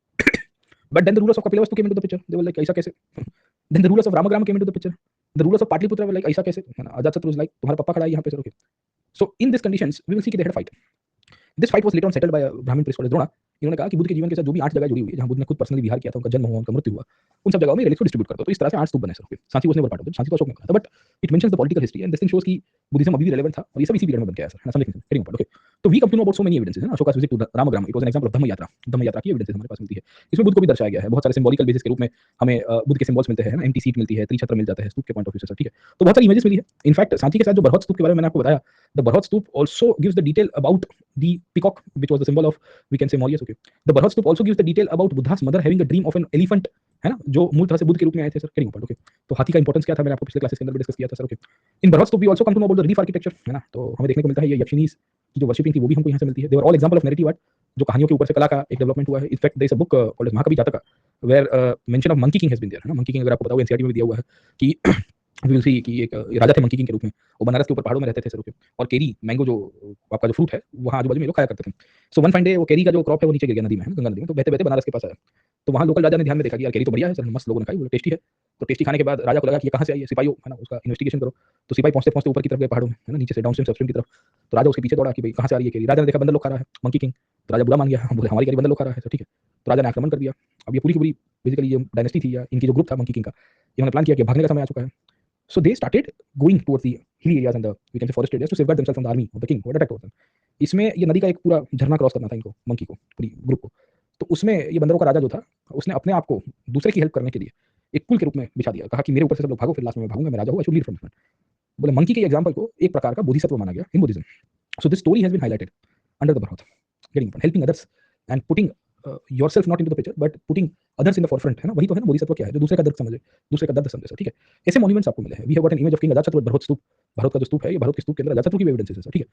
But then the rulers of Kapilavastu came into the picture. They were like ऐसा कैसे? Then the rulers of Ramagram came into the picture. The rulers of Patliputra were like ऐसा कैसे? Ajatasattu was like तुम्हारा पापा खड़ा है यहाँ पे sir, okay. So in these conditions we will see कि they had a fight. This fight was later on settled by a Brahmin priest called Drona. इन्होंने कहा कि बुद्ध के जीवन के साथ जो भी 8 जगह जुड़ी हुई है, जहाँ बुद्ध ने खुद पर्सनली विहार किया था, उनका जन्म हुआ, उनका मृत्यु हुआ, उन सब जगहों में रिलिक्स को डिस्ट्रीब्यूट कर दो। तो इस तरह से 8 स्तूप बने sir, okay. Sanchi was never part of it, Sanchi तो अशोक ने बनाया था, but it mentions the political history and this thing shows कि बुद्धिज्म अभी भी रिलेवेंट था और ये सब इसी पीरियड में बन के आया सर, है ना, समझिए, हेडिंग पॉइंट, ओके। तो we come to know about so many evidences, है ना। Ashoka's visit to Ramagrama, it was an example of Dhamma yatra. Dhamma यात्रा की एविडेंसेस हमारे पास मिलती है। इसमें बुद्ध को भी दर्शाया गया है, बहुत सारे सिंबॉलिकल बेसिस के रूप में हमें बुद्ध के सिंबल्स मिलते हैं, ना, एम्प्टी सीट मिलती है, त्रिछत्र मिल जाता है स्तूप के पॉइंट ऑफ व्यू से सर, ठीक है। तो बहुत सारी इमेजेस मिली है। इनफैक्ट सांची के साथ जो बरहत स्तूप के बारे में मैंने आपको बताया, the Bharhut stupa also gives the detail about the peacock which was the symbol of we can say Mauryas, okay. The Bharhut stupa also gives the detail about Buddha's mother having a dream of an elephant, है ना, जो मूल तरह से बुद्ध के रूप में आए थे सर, हेडिंग पॉइंट, ओके। तो हाथी का इंपॉर्टेंस क्या था मैंने आपको पिछले क्लासेस के अंदर भी डिस्कस किया था sir, okay. In Bharhut stupa we also come to know about the relief architecture, है ना। तो हमें देखने को मिलता है ये यक्षिनीज की जो वर्शिपिंग थी वो भी हमको यहाँ से मिलती है। They were all example of narrative art, जो कहानियों के ऊपर से कला का एक डेवलपमेंट हुआ है। In fact there is a book called Mahakavi Jataka where mention of monkey king has been there, है ना। मंकी किंग अगर आपको पता हो एनसीईआरटी में भी दिया हुआ है कि वी विल सी कि एक राजा थे मंकी किंग के रूप में, वो बनारस के ऊपर पहाड़ों में रहते थे सर, ओके। और केरी मैंगो जो आपका जो फ्रूट है वहाँ आजू बाजू में लोग खाया करते थे। सो वन फाइन डे वो केरी का जो क्रॉप है वो नीचे गिर गया नदी में, है ना, गंगा नदी में। तो बहते बहते बनारस के पास आया, तो वहाँ लोकल राजा ने ध्यान में देखा कि यार केरी तो बढ़िया है सर, मस्त, लोगों ने खाई, वो टेस्टी है। तो टेस्टी खाने के बाद राजा को लगा कि ये कहाँ से आई है, सिपाहियों, है ना, उसका इन्वेस्टिगेशन करो। तो सिपाही पहुंचते पहुंचते ऊपर की तरफ गए पहाड़ों में, है ना, नीचे से डाउनस्ट्रीम से अपस्ट्रीम की तरफ। तो राजा उसके पीछे दौड़ा कि भाई कहाँ से आ रही है केरी। राजा ने देखा बंदर लोग खा रहा है, मंकी किंग। तो राजा बुरा मान गया, बोले हमारी केरी बंदर लोग खा रहा है सर, ठीक है। तो राजा ने आक्रमण कर दिया। अब ये पूरी की पूरी बेसिकली ये डायनेस्टी थी या इनकी जो ग्रुप था मंकी किंग का, इन्होंने प्लान किया कि भागने का समय आ चुका है। So they started going towards the hilly areas and the we can say forest areas to safeguard themselves from the army of the king who had attacked over them. इसमें ये नदी का एक पूरा झरना क्रॉस करना था इनको, मंकी को, पूरी ग्रुप को। तो उसमें ये बंदरों का राजा जो था, उसने अपने आप को दूसरे की हेल्प करने के लिए एक पुल के रूप में बिछा दिया। कहा कि मेरे ऊपर से सब लोग भागो, फिर लास्ट में मैं भागूंगा, मैं राजा हूँ, I should lead from this. बोले मंकी के एग्जांपल को एक प्रकार का बोधिसत्व माना गया in Buddhism. So this story has been highlighted under the Bharhut, getting helping others and putting yourself not into the picture but putting others in the forefront, है ना। वही तो है ना बोधिसत्व क्या है, जो दूसरे का दर्द समझे, दूसरे का दर्द समझे सर, ठीक है। ऐसे मॉन्यूमेंट्स आपको मिले हैं। We have got an image of king Ajatashatru Bharhut stupa. Bharhut का जो स्तूप है, ये बरहत के स्तूप के अंदर अजातशत्रु की भी एविडेंसेस है सर, ठीक है।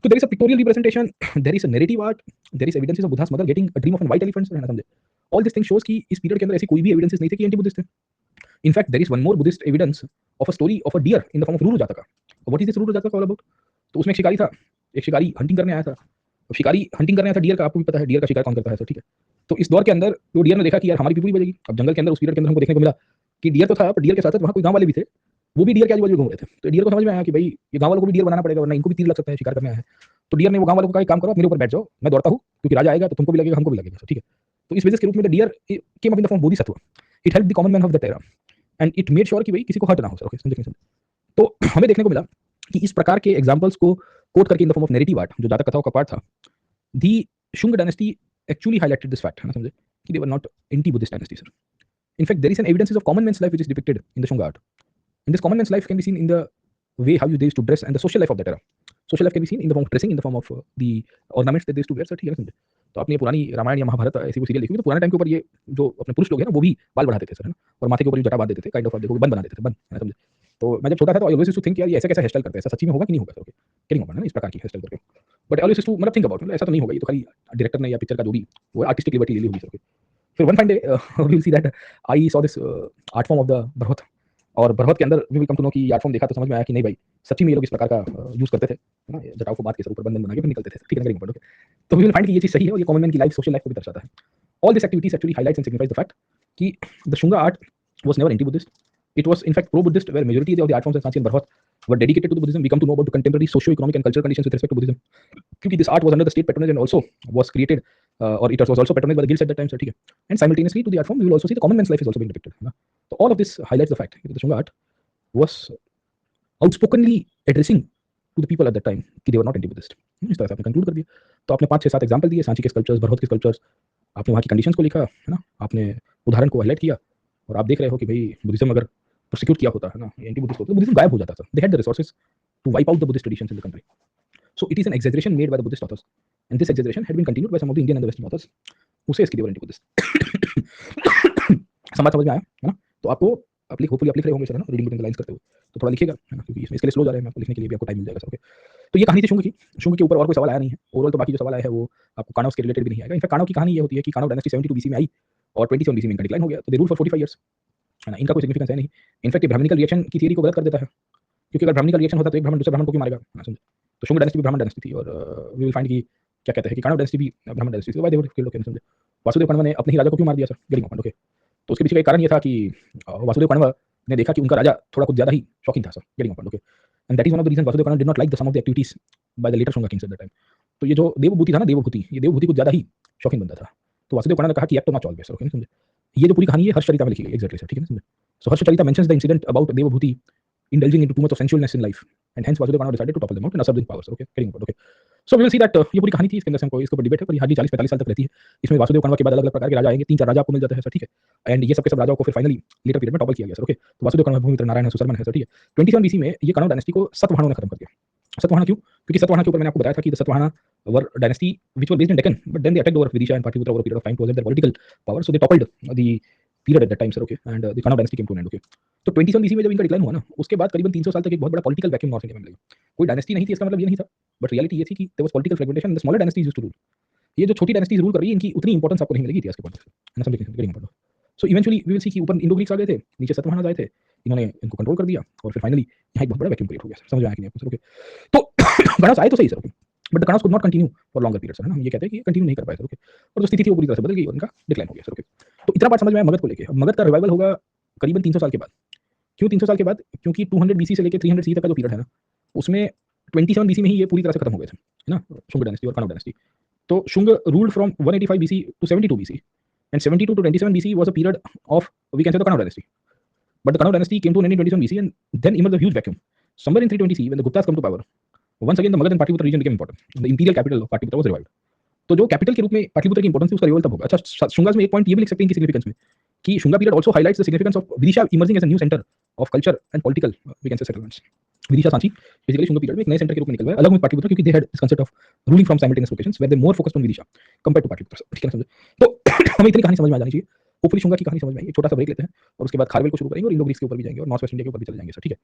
तो there is a pictorial representation, there is a narrative art, there is evidences of Buddha's mother getting a dream of an white elephant, है ना, समझे। ऑल दिस थिंग शोस कि इस पीरियड के अंदर ऐसी कोई भी एविडेंसेस नहीं थे कि एंटी बुद्धिस्ट थे। In fact there is one more Buddhist evidence of a story of a deer in the form of Ruru Jataka. What is this Ruru जातका ऑल अबाउट? तो उसमें एक शिकारी था, एक शिकारी हंटिंग करने आया था। अब शिकारी हंटिंग करने आया था डियर का, आपको भी पता है डियर का शिकार कौन करता है सर, ठीक है। तो इस दौर के अंदर वो डियर ने देखा कि यार हमारी पीपुल बजेगी। अब जंगल के अंदर उस पीरियड के अंदर हमको देखने को मिला कि डियर तो था, पर डियर के साथ वहाँ कोई गांव वाले भी थे, वो भी डियर के आजू-बाजू घूम रहे थे। तो डियर को समझ में आया कि भाई ये गांव वालों को भी डियर बनाना पड़ेगा, वरना इनको भी तीर लग सकता है, शिकार करने आया है। तो डियर ने वो गांव वालों को कहा एक काम करो, मेरे ऊपर बैठ जाओ, मैं दौड़ता हूँ, क्योंकि राजा आएगा तो तुमको भी लगेगा, हमको भी लगेगा सर, ठीक है। तो इस वजह के रूप में the deer came up in the form Bodhisattva. It help the common man of the era and it made sure कि भाई किसी को हर्ट ना हो सर, ओके, समझे। तो हमें देखने को मिला कि इस प्रकार के एग्जांपल्स को कोट करके in the form of narrative art, जो जातक कथाओं का पार्ट था, the Shunga dynasty actually highlighted this fact, है ना, समझे, कि they were not anti-Buddhist dynasty, sir. In fact, there is an evidences of common man's life which is depicted in the Shunga art. And this common man's life can be seen in the way how they used to dress and the social life of that era. Social life can be seen in the form of dressing, in the form of the ornaments that they used to wear, sir, ठीक है, समझे। तो आपने पुरानी रामायण या महाभारत ऐसी कोई serial देखी तो पुराने टाइम के ऊपर ये जो अपने पुरुष लोग हैं ना, वो भी बाल बढ़ाते थे सर, है ना, और माथे के ऊपर जो जटा बांध देते थे, काइंड ऑफ देखो बन बना देते थे, बन, है ना, समझे। तो मैं जब छोटा था तो I always used to think यार ये ऐसा कैसा हेयर स्टाइल करते हैं, ऐसा सच्ची में होगा कि नहीं होगा सर, ओके, क्या नहीं होगा ना इस प्रकार की हेयर स्टाइल करके। But I always used to मतलब थिंक अबाउट, मतलब ऐसा तो नहीं होगा, ये तो खाली डायरेक्टर ने या पिक्चर का जो भी वो आर्टिस्टिक लिबर्टी ले ली होगी सर, ओके। फिर one fine day we will see that I saw this art form of the Bharhut और बरहत के अंदर we will come to know कि ये आर्ट फॉर्म देखा तो समझ में आया कि नहीं भाई, सच्ची में ये लोग इस प्रकार का यूज़ करते थे, है ना? जटाओं को बात के सर ऊपर बंधन बना के फिर निकलते थे, ठीक है ना? Very important, okay. तो वी विल फाइंड कि ये चीज़ सही है और ये कॉमन मैन की लाइफ, सोशल लाइफ को भी दर्शाता है। All this activities actually highlights and signifies the fact कि the Shunga art was never anti-Buddhist. It was in fact pro-Buddhist, where majority of the art forms in Sanchi and Barhot were dedicated to the Buddhism. We come to know about the contemporary socio-economic and cultural conditions with respect to Buddhism. Because this art was under the state patronage and also was created, or it was also patronized by the guilds at that time, so, and simultaneously to the art form, we will also see the common man's life is also being depicted. So all of this highlights the fact that the Shunga art was outspokenly addressing to the people at that time कि they were not anti-Buddhist. इस तरह से आपने conclude कर दिया। तो आपने 5-6-7 example दिए सांची के स्कल्पचर्स, बरहत के स्कल्पचर्स, आपने वहाँ की कंडीशंस को लिखा, है ना? आपने उदाहरण को हाईलाइट किया और आप देख रहे हो कि भाई बुद्धिज्म अगर प्रोसिक्यूट किया होता, है ना, एंटी बुद्धिस्ट होता, तो बुद्धिज्म गायब हो जाता था। They had the resources to wipe out the Buddhist traditions in the country. So it is an exaggeration made by the Buddhist authors and this exaggeration had been continued by some of the Indian and the western authors who says कि they were anti Buddhist. समाज समझ में आया, है ना? तो आपको आप होपफुली आप लिख रहे होंगे सर, है ना, रीडिंग बिटवीन द लाइन्स करते हुए। तो थोड़ा लिखिएगा, है ना, क्योंकि इसके लिए स्लो जा रहे हैं, आपको लिखने के लिए भी आपको टाइम मिल जाएगा सर, ओके। तो ये कहानी थी शुंग की। शुंग के ऊपर और कोई सवाल आया नहीं है। ओवरऑल तो बाकी जो सवाल आया है वो आपको कानव के रिलेटेड भी नहीं आएगा। इनफैक्ट कानव की कहानी ये होती है कि कानव डायनेस्टी 72 बीसी में आई और 27 बीसी में इनका डिक्लाइन हो गया। तो दे रूल फॉर 45 ईयर्स, है ना? इनका कोई सिग्निफिकेंस है नहीं। इनफैक्ट ये ब्राह्मणिकल रिएक्शन की थियरी को गलत कर देता है, क्योंकि अगर ब्राह्मणिकल रिएक्शन होता तो एक ब्राह्मण दूसरे ब्राह्मण को क्यों मारेगा, है ना, समझे? तो शुंग डायनेस्टी भी ब्राह्मण डायनेस्टी थी और वी विल फाइंड कि क्या कहते हैं कि कानव डायनेस्टी भी ब्राह्मण डायनेस्टी थी। Why they were killed, okay, समझे? वासुदेव कण्व ने अपने ही राजा को क्यों मार दिया सर? Getting point, okay. तो उसके पीछे का एक कारण ये था कि वासुदेव कण्व ने देखा कि उनका राजा थोड़ा कुछ ज्यादा ही शौकीन था sir. Getting point, okay. And that is one of the reason Vasudeva Kanva did not like the some of the activities by the later Shunga kings at that time. तो ये जो देवभूति था ना, देवभूति, ये देवभूति कुछ ज्यादा ही शौकीन बंदा था। तो वासुदेव कण्व ने कहा कि अब तो नॉट ऑलवेज, ओके, समझे? ये जो पूरी कहानी है हर्षचरिता में लिखी गई, एग्जैक्टली सर, ठीक है ना, समझे? So Harshacharita mentions the incident about Devabhuti indulging into too much of sensualness in life, and hence Vasudeva Kanav decided to topple them out and usurp their powers. Okay, getting about, okay. So we will see that ये पूरी कहानी थी, इसके अंदर से हमको इसके ऊपर डिबेट है, पर ये हार्डली 40-45 साल तक रहती है। इसमें वासुदेव कण्व के बाद अलग-अलग प्रकार के राजा आएंगे, 3-4 राजा आपको मिल जाते हैं सर, ठीक है। एंड ये सब के सब राजाओं को फिर फाइनली लेटर पीरियड में टॉपल किया गया सर, ओके। तो वासुदेव कण्व, भूमिपुत्र नारायण है, सुशर्मन है सर, ठीक है। 27 बीसी में ये कण्व डायनेस्टी को सतवाहनों ने खत्म कर दिया। सतवाहन क्यों? क्योंकि सतवाहन के ऊपर मैंने आपको बताया था कि the Satavahana were dynasty which were based in Deccan, but then they attacked over Vidisha and Pataliputra over a period of time to assert their political power, so they toppled the period at that time sir, okay. And the Kanva dynasty came to an end, okay. तो 27 BC में जब इनका decline हुआ ना, उसके बाद करीबन 300 साल तक एक बहुत बड़ा पॉलिटिकल वैक्यूम नॉर्थ इंडिया में लगा। कोई डायनेस्टी नहीं थी, इसका मतलब ये नहीं था, बट रियलिटी ये थी कि there was political fragmentation and the smaller dynasties used to rule. ये जो छोटी डायनेस्टीज रूल कर रही है, इनकी उतनी इंपॉर्टेंस आपको नहीं मिलेगी इतिहास के पॉइंट से, है ना, समझिए, very important. So eventually we will see कि ऊपर इंडो ग्रीक्स आ गए थे, नीचे सातवाहन आए थे, इन्होंने इनको कंट्रोल कर दिया और फिर फाइनली यहाँ एक बहुत बड़ा वैक्यूम क्रिएट हो गया। समझ में आया कि नहीं आपको सर, ओके। तो गणस आए तो सही sir, okay, but the Ganas could not continue for longer period sir, है ना, हम ये कहते हैं कि कंटिन्यू नहीं कर पाए सर, ओके। और जो स्थिति थी वो पूरी तरह से बदल गई और इनका डिक्लाइन हो गया सर, ओके। तो इतना बात समझ में आया मगध को लेके। अब मगध का रिवाइवल होगा करीबन 300 साल के बाद। क्यों 300 साल के बाद? क्योंकि 200 बीसी से लेकर 300 सी तक का जो पीरियड है ना, उसमें 27 बीसी में ही ये पूरी तरह से खत्म हो गए थे, है ना, शुंग डायनेस्टी और कनौज डायनेस्टी। तो Shunga ruled from 185 BC to 72 BC, and 72 to 27 BC was a period of, we can say, the Kannada dynasty. But the Kannada dynasty came to an end in 27 BC, and then emerged a huge vacuum. Somewhere in 320 CE, when the Guptas come to power, once again the Magad and Patliputra region became important. The imperial capital of Patliputra was revived. तो जो capital के रूप में पाटलिपुत्र की importance थी, उसका revolve तब होगा। अच्छा, शुंगास में एक पॉइंट ये भी लिख सकते हैं कि सिग्निफिकेंस में कि Shunga period also highlights the significance of Vidisha emerging as a new centre of culture and political, we can say, settlements. Vidisha Sanchi basically Shunga period में एक नए सेंटर के रूप में निकल गया, अलग में पाटलिपुत्र, क्योंकि they had this concept of ruling from simultaneous locations where they more focused on Vidisha compared to Pataliputra, ठीक है ना, समझे? तो हमें इतनी कहानी समझ में आ जानी चाहिए। होपफुली शुंगा की कहानी समझ में आई। एक छोटा सा ब्रेक लेते हैं और उसके बाद खारवेल को शुरू करेंगे और इंडो ग्रीक्स के ऊपर भी जाएंगे और नॉर्थ वेस्ट इंडिया के ऊपर भी चले जाएंगे सर, ठीक है?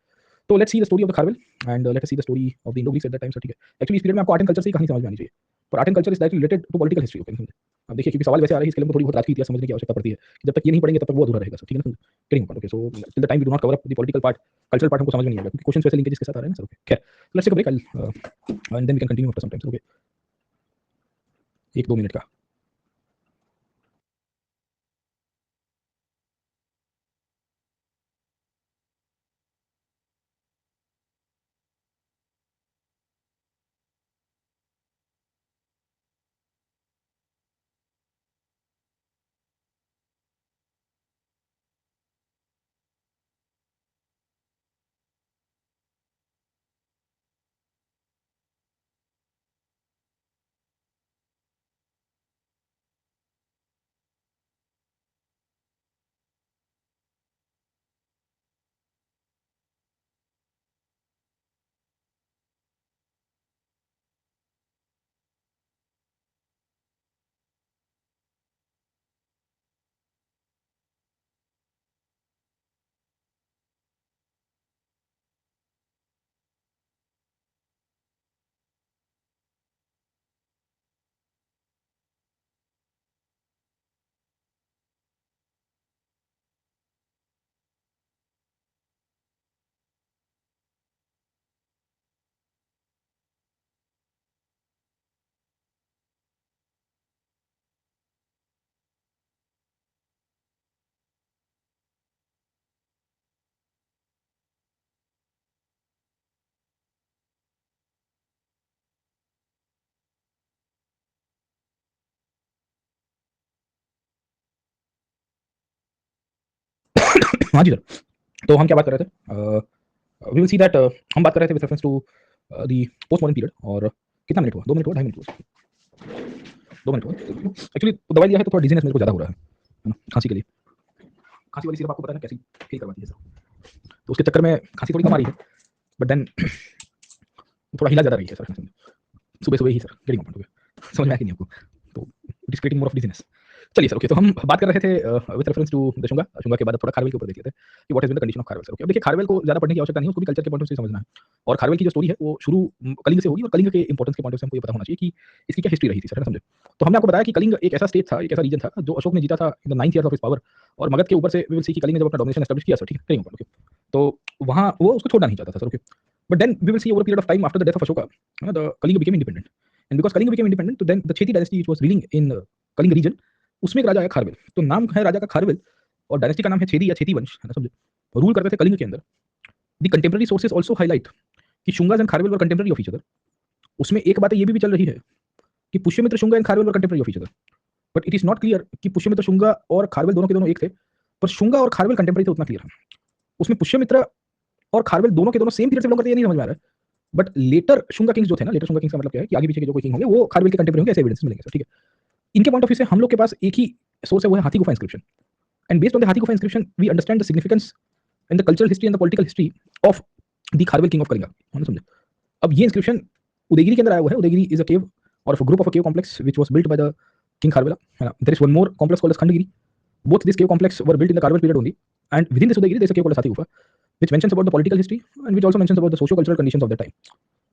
तो let's see the story of the Kharavela and let us see the story of the Indo Greeks eight that time sir, ठीक है? एक्चुअली इस पीरियड में आपको आर्ट एंड कल्चर से ही कहानी समझ में आनी चाहिए, पर art and culture is directly related to political history, okay, समझे? अब देखिए, क्योंकि सवाल वैसे आ रहे हैं, इसके लिए थोड़ी बहुत आज की इतिहास समझने की आवश्यकता पड़ती है। जब तक ये नहीं पढ़ेंगे तब तक वो अधूरा रहेगा सर, ठीक है ना, करेंगे okay. So till the time we do not cover up the political part, cultural part हमको समझ में नहीं आएगा, क्योंकि क्वेश्चंस वैसे लिंकेजेस के साथ आ रहे हैं सर, ओके। खैर, let's take a break and then we can continue after some time, okay. 1-2 minute का। हाँ जी सर, तो हम क्या बात कर रहे थे? वी विल सी दैट हम बात कर रहे थे with reference to the post modern period. और कितना मिनट हुआ? 2 मिनट हुआ, 2.5 मिनट हुआ? 2 मिनट हुआ। एक्चुअली दवाई लिया है तो थोड़ा डिजीनेस मेरे को ज़्यादा हो रहा है ना, खांसी के लिए। खांसी वाली सिरप आपको पता है ना कैसी फील करवाती है सर, तो उसके चक्कर में खांसी थोड़ी कम आ रही है, बट देन थोड़ा हिला ज़्यादा रही है सर, सुबह-सुबह ही सर, गेटिंग अप हो गया। समझ में आया कि नहीं आपको? तो it is creating more of dizziness. चलिए सर, ओके, तो हम बात कर रहे थे with reference to the Shunga. Shunga के बाद अब थोड़ा खारवेल के ऊपर देख लेते हैं कि what has been the condition of Kharavela sir. Okay, अब देखिए खारवेल को ज़्यादा पढ़ने की आवश्यकता नहीं है, उसको भी कल्चर के पॉइंट ऑफ व्यू से समझना है। और खारवेल की जो स्टोरी है वो शुरू कलिंग से होगी, और कलिंग के इंपॉर्टेंस के पॉइंट ऑफ व्यू से हमको ये पता होना चाहिए कि इसकी क्या हिस्ट्री रही थी सर, है ना? समझे? तो हमने आपको बताया कि कलिंग एक ऐसा स्टेट था, एक ऐसा रीजन था जो अशोक ने जीता था in the 9th year of his power. और मगध के ऊपर से वी विल सी कि कलिंग ने जब अपना डोमिनेशन एस्टैब्लिश किया सर, ठीक है? कलिंग ऊपर, ओके। तो वहाँ वो उसको छोड़ना नहीं चाहता था sir, okay. But then we will see over a period of time after the death of Ashoka, the Kalinga became independent. And because Kalinga became independent, तो then the Cheti dynasty which was ruling in Kalinga region, उसमें एक राजा आया खारवेल। तो नाम है राजा का खारवेल, और dynasty का नाम है छेदी या छेती वंश, है ना? समझे? रूल करते थे कलिंग के अंदर। The contemporary sources also highlight कि Shungas and Kharavela were contemporary of each other. उसमें एक बात ये भी चल रही है कि Pushyamitra Shunga and Kharavela were contemporary of each other, but it is not clear कि पुष्यमित्र शुंगा और खारवेल दोनों के दोनों एक थे। पर शुंगा और खारवेल कंटेम्परेरी थे, उतना क्लियर है। उसमें पुष्यमित्र और खारवेल दोनों के दोनों सेम पीरियड से बिलोंग करते हैं, ये नहीं समझ में आ रहा है। बट लेटर शुंगा किंग्स जो थे ना, लेटर शुंगा किंग्स का मतलब क्या है कि आगे पीछे के जो कोई किंग होंगे वो खारवेल के कंटेम्परेरी होंगे, ऐसे एविडेंस मिलेंगे सर, ठीक है? इनके पॉइंट ऑफ व्यू से हम लोग के पास एक ही सोर्स है, वो है Hathi Gupha inscription. And based on the Hathi Gupha inscription we understand the significance in the cultural history and the political history of the Kharavela king of Kalinga, है ना? समझे? अब ये इंस्क्रिप्शन उदयगिरी के अंदर आया हुआ है। उदयगिरी इज अ केव और a group of a cave complex which was built by the king Kharvela, है ना? There is one more complex called as Khandagiri. Both these cave complex were built in the Kharvel period only, and within this Udayagiri there is a cave called as Hathi Gufa, which mentions about the political history and which also mentions about the socio-cultural conditions of the time.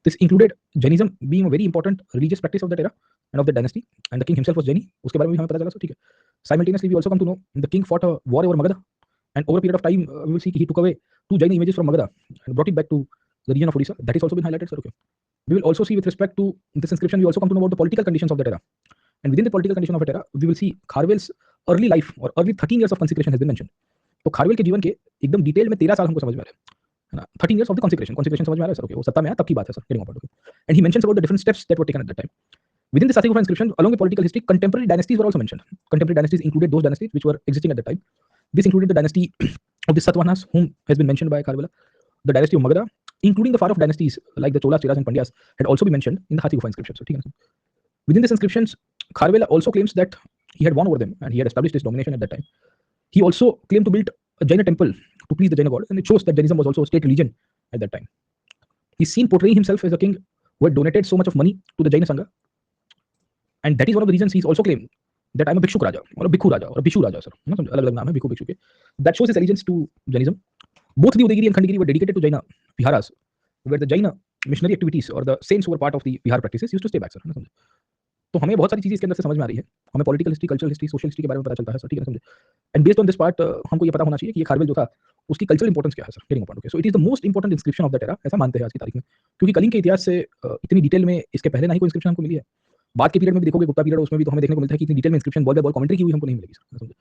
This included Jainism being a very important religious practice of that era and of the dynasty, and the king himself was Jaini. उसके बारे में भी हमें पता चला, ठीक है? Simultaneously, we also come to know the king fought a war over Magadha, and over a period of time, we will see he took away 2 Jaini images from Magadha and brought it back to the region of Odisha. That has also been highlighted, sir. Okay. We will also see with respect to this inscription, we also come to know about the political conditions of that era. And within the political condition of that era, we will see Kharvel's early life or early 13 years of consecration has been mentioned. तो खारवेल के जीवन के एकदम detail में 13 साल हमको समझ में आ रहे हैं, है ना? 13 years of the consecration समझ में आ रहा है सर, ओके? वो सत्ता में आया तब की बात है sir, getting up, okay? And he mentions about the different steps that were taken at that time within the Sati Gufa inscription. Along with political history, contemporary dynasties were also mentioned. Contemporary dynasties included those dynasties which were existing at that time. This included the dynasty of the Satavahanas, whom has been mentioned by Kharvela. The dynasty of Magadha, including the far-off dynasties like the Cholas, Cheras, and Pandyas, had also been mentioned in the Hathi Gufa inscription. So, within these inscriptions, Kharvela also claims that he had won over them and he had established his domination at that time. He also claimed to build a Jaina temple to please the Jaina god, and it shows that Jainism was also a state religion at that time. He's seen portraying himself as a king who had donated so much of money to the Jaina Sangha, and that is one of the reasons he's also claimed that I'm a Bhikshuk Raja or a Bhikkhu Raja or a Bishu Raja, sir. अलग-अलग नाम है Bhikkhu Bhikshu के. That shows his allegiance to Jainism. Both the Udayagiri and Khandagiri were dedicated to Jaina viharas, where the Jaina missionary activities or the saints who were part of the vihar practices used to stay back, sir. तो हमें बहुत सारी चीजें इसके अंदर से समझ में आ रही है। हमें political history, cultural history, social history के बारे में पता चलता है सर, ठीक है ना? समझे? And based on this part हमको ये पता होना चाहिए कि ये खारवेल जो था उसकी कल्चरल इंपॉर्टेंस क्या है sir, getting a, okay? So it is the most important inscription of that era, ऐसा मानते हैं आज की तारीख में, क्योंकि कलिंग के इतिहास से इतनी डिटेल में इसके पहले ना ही कोई इंस्क्रिप्शन हमको मिली है। बाद के पीरियड में भी देखोगे, गुप्ता पीरियड, उसमें भी तो हमें देखने को मिलता है कि इतनी डिटेल में inscription ball by ball commentary की हुई हमको नहीं मिलेगी सर, समझे?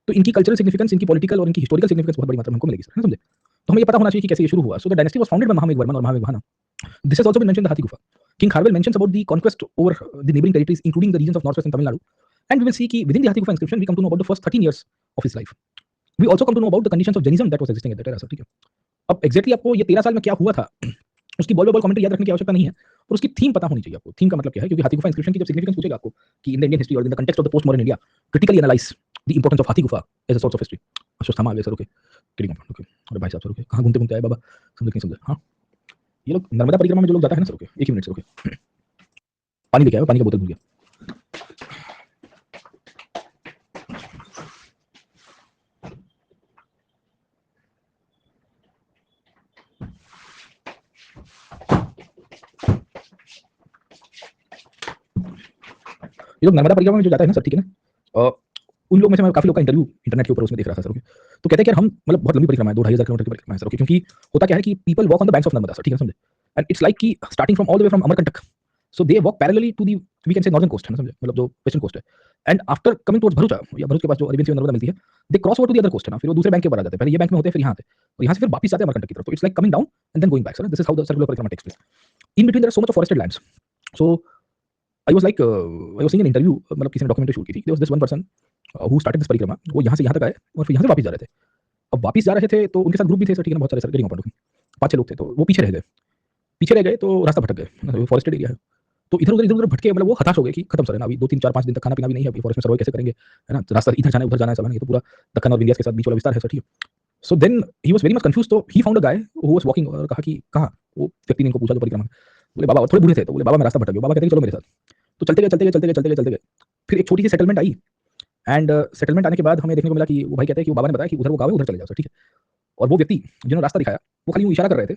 तो इनकी कल्चरल सिग्निफिकेंस, इनकी पॉलिटिकल और इनकी हिस्टोरिकल सिग्निफिकेंस बहुत बड़ी मात्रा में हमको मिलेगी सर, समझे? तो हमें ये पता होना चाहिए कि कैसे ये शुरू हुआ। So the dynasty was founded by Mahamegha Varman और महामेघ वाहन. This has also been mentioned in the Hathi Gufa. King Kharvel mentions about the conquest over the neighboring territories, including the regions of northwest and Tamil Nadu. And we will see that within the Hathi Gufa inscription, we come to know about the first 13 years of his life. We also come to know about the conditions of Jainism that was existing at that era, sir, ठीक है? अब exactly आपको ये 13 साल में क्या हुआ था उसकी बॉल बाय बॉल कमेंट्री याद रखने की आवश्यकता नहीं है, पर उसकी थीम पता होनी चाहिए आपको। थीम का मतलब क्या है? क्योंकि हाथी गुफा इंस्क्रिप्शन की जब सिग्निफिकेंस पूछेगा आपको कि इन द इंडियन हिस्ट्री और in the context of the post modern India, critically analyse the importance of Hathi Gumpha as a source of history. Ashwatthama आ गए sir, okay? Kidding up, okay? अरे भाई साहब सर, ओके, कहाँ घूमते घूमते आए बाबा, समझे नहीं समझे? हाँ, ये लोग नर्मदा परिक्रमा में जो लोग जाता है ना सर, ओके? एक ही मिनट सर, ओके? पानी लेके आया, पानी का बोतल भूल गया। ये लोग नर्मदा परिक्रमा में जो जाता है ना सर, ठीक है ना? उन लोग में से मैं काफी लोग का इंटरव्यू इंटरनेट के ऊपर उसमें देख रहा था सर, ओके? तो कहते हैं कि यार हम मतलब बहुत लंबी परिक्रमा है, 2-2.5 किलोमीटर की परिक्रमा है सर, ओके? क्योंकि होता क्या है कि people walk on the banks of Narmada sir, ठीक है, समझे? एंड इट्स लाइक कि starting from all the way from Amarkantak, so they walk parallelly to the, we can say northern coast, है ना, समझे? मतलब जो वेस्टर्न कोस्ट है। And after coming towards Bharucha, या भरूच के पास जो अरेबियन सी नर्मदा मिलती है, they cross over to the other coast, है ना? फिर वो दूसरे बैंक के ऊपर आ जाते हैं, पहले ये बैंक में होते हैं, फिर यहाँ आते हैं, और यहाँ से फिर वापस आते हैं अमरकंटक की तरफ। तो it's like coming down and then going back sir, this is how the circular parikrama takes place. In between there are so much of forested lands. So I was like I was seeing an interview, मतलब किसी ने documentary shoot की थी। There was this one person who started this parikrama, वो यहाँ से यहाँ तक आए और फिर यहाँ से वापस जा रहे थे। अब वापस जा रहे थे तो उनके साथ ग्रुप भी थे सर, ठीक है ना, बहुत सारे सर, गेटिंग पॉइंट। 5-6 लोग थे, तो वो पीछे रह गए तो रास्ता भटक गए, फॉरेस्टेड एरिया है। तो इधर-उधर भटके, मतलब वो हताश हो गए कि खत्म सर, है ना, अभी 2-3 4-5 दिन तक खाना-पीना भी नहीं है, अभी फॉरेस्ट में सर्वाइव कैसे करेंगे, है ना? रास्ता इधर जाना है, उधर जाना है, सब है ना, ये तो पूरा दक्कन और विंध्यास के साथ बीच वाला विस्तार है सर, ठीक है। So then he was very much confused, तो he found a guy who was walking, और कहा कि कहाँ? वो व्यक्ति ने इनको पूछा जो परिक्रमा, बोले बाबा, थोड़े बूढ़े थे, तो बोले बाबा मैं रास्ता भटक गया। बाबा कहते हैं कि चलो मेरे साथ। तो चलते गए। फिर एक छोटी-सी सेटलमेंट आई, एंड सेटलमेंट आने के बाद हमें देखने को मिला कि वो भाई कहते हैं कि वो बाबा ने बताया कि उधर वो गाँव है, उधर चले जाओ सर, ठीक है। और वो व्यक्ति जिन्होंने रास्ता दिखाया, वो खाली यूँ इशारा कर रहे थे,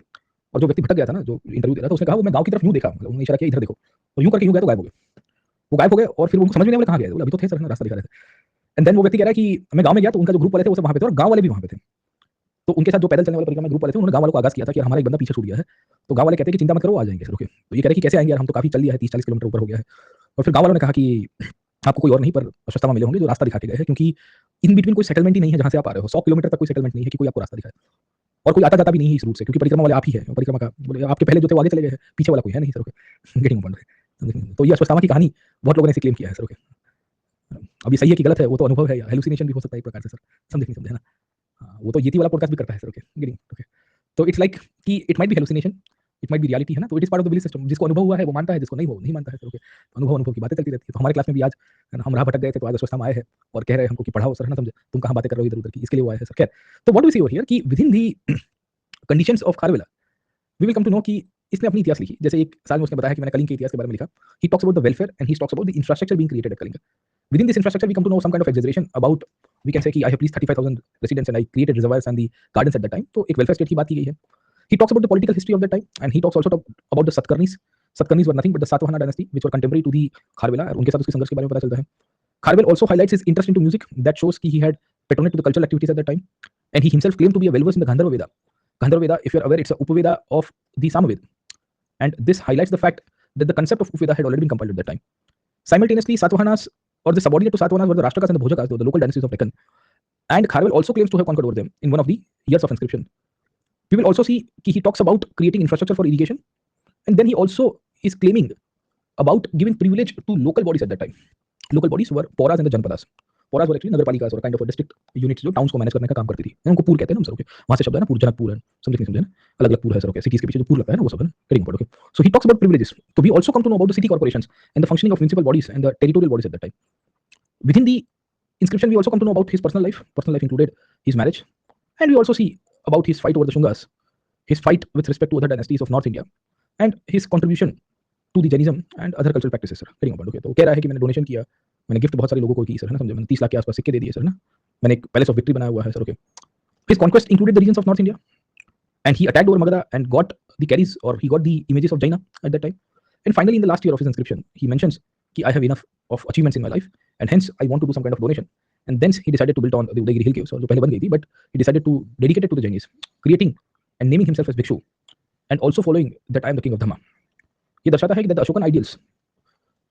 और जो व्यक्ति भटक गया था ना, जो इंटरव्यू दे रहा था, उसने कहा वो मैं गाँव की तरफ यूँ देखा, मतलब उन्होंने इशारा किया इधर देखो, और यूँ करके यूँ गया तो गायब हो गए। वो गायब हो गए, और फिर उनको समझ में नहीं आया, बोले कहाँ गए? बोले अभी तो थे सर, है ना, रास्ता दिखा रहे थे। एंड देन वो व्यक्ति कह रहा है कि मैं गाँव में गया तो उनका जो ग्रुप वाले थे वो सब वहाँ पे थे, और गाँव वाले भी वहाँ पे थे। तो उनके साथ जो पैदल चलने वाले परिक्रमा में ग्रुप वाले थे, उन्होंने गाँव वालों को आगाज़ किया था कि यार हमारा एक बंदा पीछे छूट गया है। तो गाँव वाले कहते हैं कि चिंता मत करो, वो आ जाएँगे सर, ओके। तो ये कह रहे हैं कि कैसे आएँगे यार, हम तो काफ़ी चल लिया है, 30-40 किलोमीटर ऊपर हो गया है। और फिर गाँव वालों ने कहा कि आपको कोई और नहीं पर अश्वत्थामा मिले होंगे जो रास्ता दिखा के गए हैं, क्योंकि इन बिटवीन कोई सेटलमेंट ही नहीं है जहाँ से आप आ रहे हो। 100 किलोमीटर तक कोई सेटलमेंट नहीं है कि कोई आपको रास्ता दिखाए, और कोई आता-जाता भी नहीं है इस रूट से, क्योंकि परिक्रमा वाले आप ही हैं। परिक्रमा का बोले आपके पहले जो थे वो आगे चले गए हैं, पीछे वाला कोई है नहीं सर, ओके। Getting point. तो ये अश्वत्थामा की कहानी बहुत लोगों ने ऐसे क्लेम किया है सर, ओके। अब ये सही है कि गलत है, वो तो अनुभव है, या हेलुसिनेशन भी हो सकता है एक प्रकार से सर, समझे कि नहीं समझे, है ना? हाँ, वो तो येती वाला पॉडकास्ट भी करता है सर, ओके, गेटिंग, ओके। तो इट्स लाइक कि it might be hallucination, it might be reality, है ना? तो it is part of the belief system, जिसको अनुभव हुआ है वो मानता है, जिसको नहीं वो नहीं मानता है सर, ओके। अनुभव की बातें चलती रहती है। तो हमारे क्लास में भी आज, है ना, हम राह भटक गए थे, तो आज अश्वत्थामा आए हैं और कह रहे हैं हमको कि पढ़ाओ सर, है ना, समझे? तुम कहाँ बातें कर रहे हो इधर-उधर की, इसके लिए वो आए हैं सर। खैर, तो what do we see over here कि within the conditions of Kharavela we will come to know कि इसने अपनी इतिहास लिखी। जैसे एक साल में उसने बताया कि मैंने कलिंग के इतिहास के बारे में लिखा। He talks about the welfare and he talks about the infrastructure being created at Kalinga. Within this infrastructure, we come to know some kind of exaggeration about, we can say कि I have pleased 35,000 residents and I created reservoirs and the gardens at that time. तो एक welfare state की बात की गई है. He talks about the political history of that time, and he talks also about the Satkarnis. Satkarnis were nothing but the Satvahana dynasty, which were contemporary to the Kharvela, और उनके साथ उसके संघर्ष के बारे में पता चलता है. Kharvel also highlights his interest into music. That shows कि he had patronage to the cultural activities at that time, and he himself claimed to be a well-versed in the Gandharva Veda. Gandharva Veda, if you're aware, it's a Upaveda of the Samaved, and this highlights the fact that the concept of Upaveda had already been compiled at that time. Simultaneously, Satavahanas, or the subordinate to Satavahanas, were the Rashtrakas and the Bhojakas, the local dynasties of Deccan. And Kharvel also claims to have conquered over them in one of the years of inscription. We will also see he talks about creating infrastructure for irrigation, and then he also is claiming about giving privilege to local bodies at that time. Local bodies were Poras and the Janpadas. Poras were actually नगरपालिका और kind of a district units जो towns को manage करने का काम करती थी। उनको पूर कहते हैं ना हम सर, ओके। वहाँ से शब्द है ना पूर, जनकपुर है, समझे नहीं समझे ना? अलग-अलग पूर है सर, ओके। सिटीज के पीछे जो पूर लगता है ना वो सब है ना, very important, okay. So he talks about privileges. So we also come to know about the city corporations and the functioning of municipal bodies and the territorial bodies at that time. Within the inscription, we also come to know about his personal life. Personal life included his marriage, and we also see about his fight over the Shungas, his fight with respect to other dynasties of North India, and his contribution to the Jainism and other cultural practices sir, करेंगे अपन, okay. तो कह रहा है कि मैंने donation किया, मैंने gift बहुत सारे लोगों को की सर, है ना, समझे? मैंने 30 लाख के आसपास सिक्के दे दिए सर, है ना। मैंने एक पैलेस ऑफ विक्ट्री बनाया हुआ है sir, okay. His conquest included the regions of north India, and he attacked over Magadha and got the carries, or he got the images of Jaina at that time. And finally, in the last year of his inscription, he mentions कि I have enough of achievements in my life, and hence I want to do some kind of donation. And then he decided to build on the Udayagiri hill caves, जो पहले बन गई थी, but he decided to dedicate it to the Jainis, creating and naming himself as Bhikshu, and also following that I am the king of Dhamma. ये दर्शाता है कि that the Ashokan ideals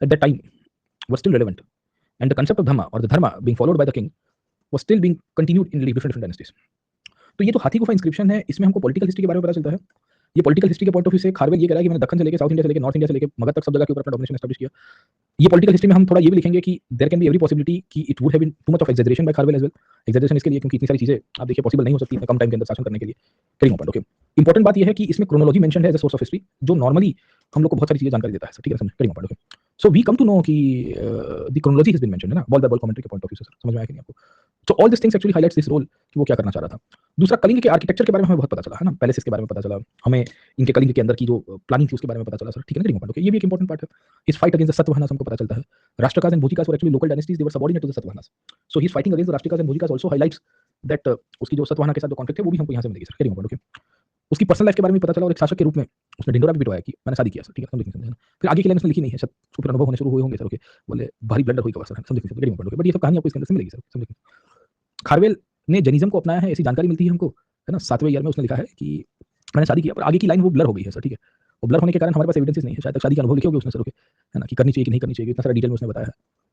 at that time were still relevant, and the concept of Dhamma or the Dharma being followed by the king was still being continued in different dynasties. तो ये जो हाथी Gupha inscription है, इसमें हमको political history के बारे में पता चलता है। ये पॉलिटिकल हिस्ट्री के पॉइंट ऑफ व्यू से खारवेल ये कह रहा है कि मैंने दक्कन से लेके साउथ इंडिया से लेके नॉर्थ इंडिया से लेके मगध तक सब जगह के ऊपर अपना डोमिनेशन एस्टैब्लिश किया। ये पॉलिटिकल हिस्ट्री में हम थोड़ा ये भी लिखेंगे कि there can be every possibility कि it would have been too much of exaggeration by Kharavela as well. Exaggeration इसके लिए क्योंकि इतनी सारी चीजें आप देखिए पॉसिबल नहीं हो सकती इतने कम टाइम के अंदर शासन करने के लिए। करेंगे पॉइंट, ओके। इंपॉर्टेंट बात यह है कि इसमें क्रोनोलॉजी मेंशन है as a source of history, जो नॉर्मली हम लोग को बहुत सारी चीजें जानकारी देता है, ठीक है, समझ? करेंगे point, okay. So we come to know कि the chronology has been mentioned, है ना, बॉल बाय बॉल कमेंट्री के पॉइंट ऑफ व्यू से, समझ में आया कि नहीं आपको? So all this things actually highlights this role कि वो क्या करना चाह रहा था। दूसरा, कलिंग के आर्किटेक्चर के बारे में हमें बहुत पता चला, है ना, पैलेसेस के बारे में पता चला हमें, इनके कलिंग के अंदर की जो प्लानिंग थी उसके बारे में पता चला सर, ठीक है ना, करेंगे पॉइंट, ओके। ये भी एक इंपॉर्टेंट पार्ट है। इस फाइट अगेंस्ट द सातवाहनास हमको पता चलता है। Rashtrakas and Bhojakas were actually local dynasties, they were subordinate to the Satavahanas. So he is fighting against the Rashtrakas and Bhojakas also highlights that उसकी जो सातवाहना के साथ जो कॉन्फ्लिक्ट है वो भी हमको यहाँ से मिलेगी सर, करेंगे पॉइंट, ओके। उसकी पर्सनल लाइफ के बारे में पता चला, और एक शासक के रूप में उसने ढिंडोरा भी पिटवाया कि मैंने शादी किया सर, ठीक है, समझे? फिर आगे के लाइन उसने लिखी नहीं है, शायद उसको फिर अनुभव होने शुरू हुए होंगे सर, ओके। बोले भारी ब्लंडर हुई कवा सर, समझे? करेंगे पॉइंट, ओके। बट ये सब कहानी आपको इसके अंदर से मिलेगी सर, समझे? खारवेल ने जैनिज्म को अपनाया है, ऐसी जानकारी मिलती है हमको, है ना। 7वें ईयर में उसने लिखा है कि मैंने शादी किया, पर आगे की लाइन वो ब्लर हो गई है सर, ठीक है। वो ब्लर होने के कारण हमारे पास एविडेंसेस नहीं है, शायद तक शादी का अनुभव लिखे होंगे उसने सर, ओके, है ना, कि करनी चाहिए कि नहीं करनी चाहिए, इतना सारा डिटेल में उसने बताया है।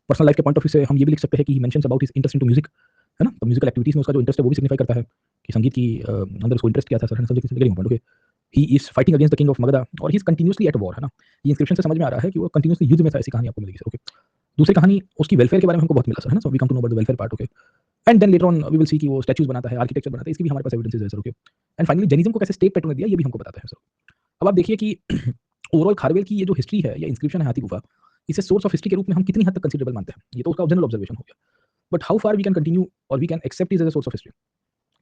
पर्सनल लाइफ के पॉइंट ऑफ व्यू से हम ये भी लिख सकते हैं कि he mentions about his interest into music, है ना। तो म्यूजिकल एक्टिविटीज में उसका जो इंटरेस्ट है वो भी सिग्निफाई करता है कि संगीत की अंदर उसको इंटरेस्ट किया था सर, है ना, समझे? करेंगे point, okay. He is fighting against the king of Magadha, और he is continuously at war, है ना। ये इंस्क्रिप्शन से समझ में आ रहा है कि वो कंटिन्यूअसली युद्ध में था, ऐसी कहानी आपको मिलेगी सर, ओके। दूसरी कहानी उसकी वेलफेयर के बारे में हमको बहुत मिला सर, है ना। So we come to know about the welfare part, okay. And then later on we will see कि वो स्टैच्यूज बनाता है, आर्किटेक्चर बनाता है, इसकी भी हमारे पास एविडेंसेस है sir. Okay, and finally Jainism को कैसे स्टेट पैटर्न दिया ये भी हमको बताता है सर। अब आप देखिए कि ओवरऑल खारवेल की ये जो हिस्ट्री है या इंस्क्रिप्शन है हाथी गुफा, इसे सोर्स ऑफ हिस्ट्री के रूप में हम कितनी हद तक कंसीडरेबल मानते हैं, ये तो उसका जनरल ऑब्जर्वेशन हो गया। But how far we can continue और we can accept it as a source of history,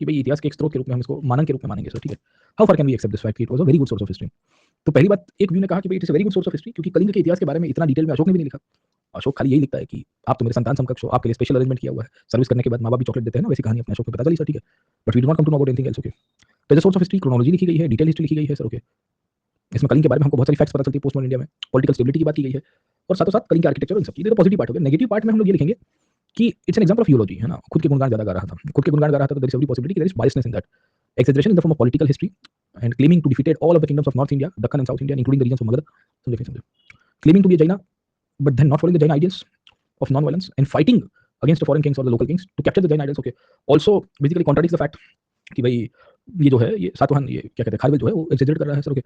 कि भाई इतिहास के एक स्रोत के रूप में हम इसको मानन के रूप में मानेंगे सर, ठीक है। How far can we accept this fact कि it was a very good source of history. तो पहली बात, एक व्यू ने कहा कि भाई it is a very good source of history, क्योंकि कलिंग के इतिहास के बारे में इतना डिटेल में अशोक ने भी नहीं लिखा। अशोक खाली यही लिखता है कि आप तो मेरे संतान समकक्ष हो, आपके लिए स्पेशल अरेंजमेंट किया हुआ है, सर्विस करने के बाद माँ बाप भी चॉकलेट देते हैं ना, वैसी कहानी अपने अशोक में पता चली सर, ठीक है। But we do not come to know about anything else. Okay, तो as a source of history chronology लिखी गई है, डिटेल हिस्ट्री लिखी गई है सर। ओके, इसमें कलिंग के बारे में हमको बहुत सारी फैक्ट्स पता चलती है पोस्ट मॉडर्न इंडिया में, पॉलिटिकल स्टेबिलिटी की बात की गई है, और साथों साथ कलिंग के आर्किटेक्चर इन सब चीजें तो पॉजिटिव पार्ट हो गया। नेगेटिव पार्ट में हम लोग ये लिखेंगे कि इट्स एन एग्जांपल ऑफ यूलॉजी, है ना, खुद के गुणगान ज्यादा गा रहा था, खुद के गुणगान गा रहा था, तो there is every possibility there is biasness in that, exaggeration in the form of political history and claiming to defeated all of the kingdoms of North India, Dakhan and South India, including the regions of Magadha, समझे, claiming to be a Jaina, but then not following the Jaina ideals of non-violence and fighting against the foreign kings or the local kings to capture the Jaina ideals. Okay, also basically contradicts the fact कि भाई ये जो है ये सातवाहन ये क्या कहते हैं खारवेल जो है वो एक्सेजरेट कर रहा है sir. Okay,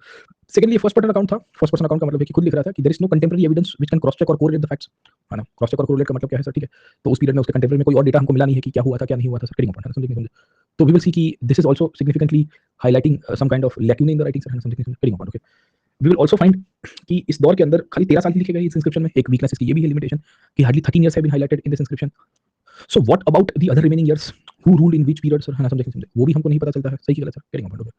secondly first person account था, फर्स्ट पर्सन अकाउंट का मतलब है कि खुद लिख रहा था कि there is no contemporary evidence which can cross check और कोरिलेट द फैक्ट्स, है ना। क्रॉस चेक और कोरिलेट का मतलब क्या है सर, ठीक है। तो उस पीरियड में उसके कंटेम्परेरी में कोई और डेटा हमको मिला नहीं है कि क्या हुआ था क्या नहीं हुआ था सर, करेंगे पॉइंट है, समझे। तो वी विल सी कि this is also significantly highlighting some kind of lacunae in the writing sir, समझे, करेंगे point. Okay, we will also find कि इस दौर के अंदर खाली 13 साल ही लिखे गए इस इंस्क्रिप्शन में। एक वीकनेस इसकी ये भी है लिमिटेशन कि hardly 13 years have been highlighted in this inscription. So what about the other remaining years, who ruled in which period sir, है ना, समझे, वो भी हमको नहीं पता चलता है, सही की गलत सर, करेंगे पॉइंट।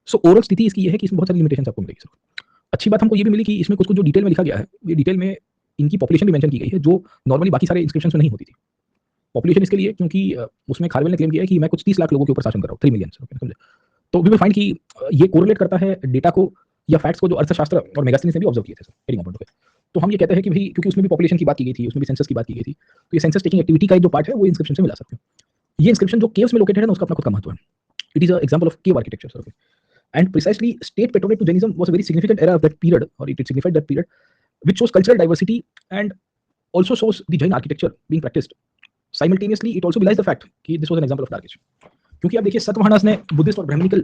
सो ओवरऑल स्थिति इसकी ये है कि इसमें बहुत सारी लिमिटेशंस आपको मिलेगी सर। अच्छी बात हमको ये भी मिली कि इसमें कुछ कुछ जो डिटेल में लिखा गया है, ये डिटेल में इनकी पॉपुलेशन भी मेंशन की गई है, जो नॉर्मली बाकी सारे इंस्क्रिप्शंस में नहीं होती थी। पॉपुलेशन इसके लिए क्योंकि उसमें खारवेल ने क्लेम किया है कि मैं कुछ 30 लाख लोगों के ऊपर शासन कर रहा हूँ, 3 मिलियन, समझे। तो वी विल फाइंड कि ये कोरिलेट करता है डेटा को या फैक्ट्स को जो अर्थशास्त्र और मेगास्थनीज ने भी ऑब्जर्व किए थे सर। तो हम ये कहते हैं कि भाई क्योंकि उसमें भी पॉपुलेशन की बात की गई थी, उसमें भी सेंसस की बात की गई थी, तो ये सेंसस टेकिंग एक्टिविटी का एक जो पार्ट है वो इंस्क्रिप्शन से मिला सकते हैं। ये इंस्क्रिप्शन जो केव्स में लोकेटेड है ना, उसका अपना खुद का महत्व है। It is a example of cave architecture sir. And precisely state patronage to Jainism was a very significant era of that period, or it signified that period, which shows cultural diversity and also shows the Jain architecture being practiced. Simultaneously, it also belies the fact कि this was an example of dark age. क्योंकि आप देखिए सतवाहनास ने Buddhist और Brahminical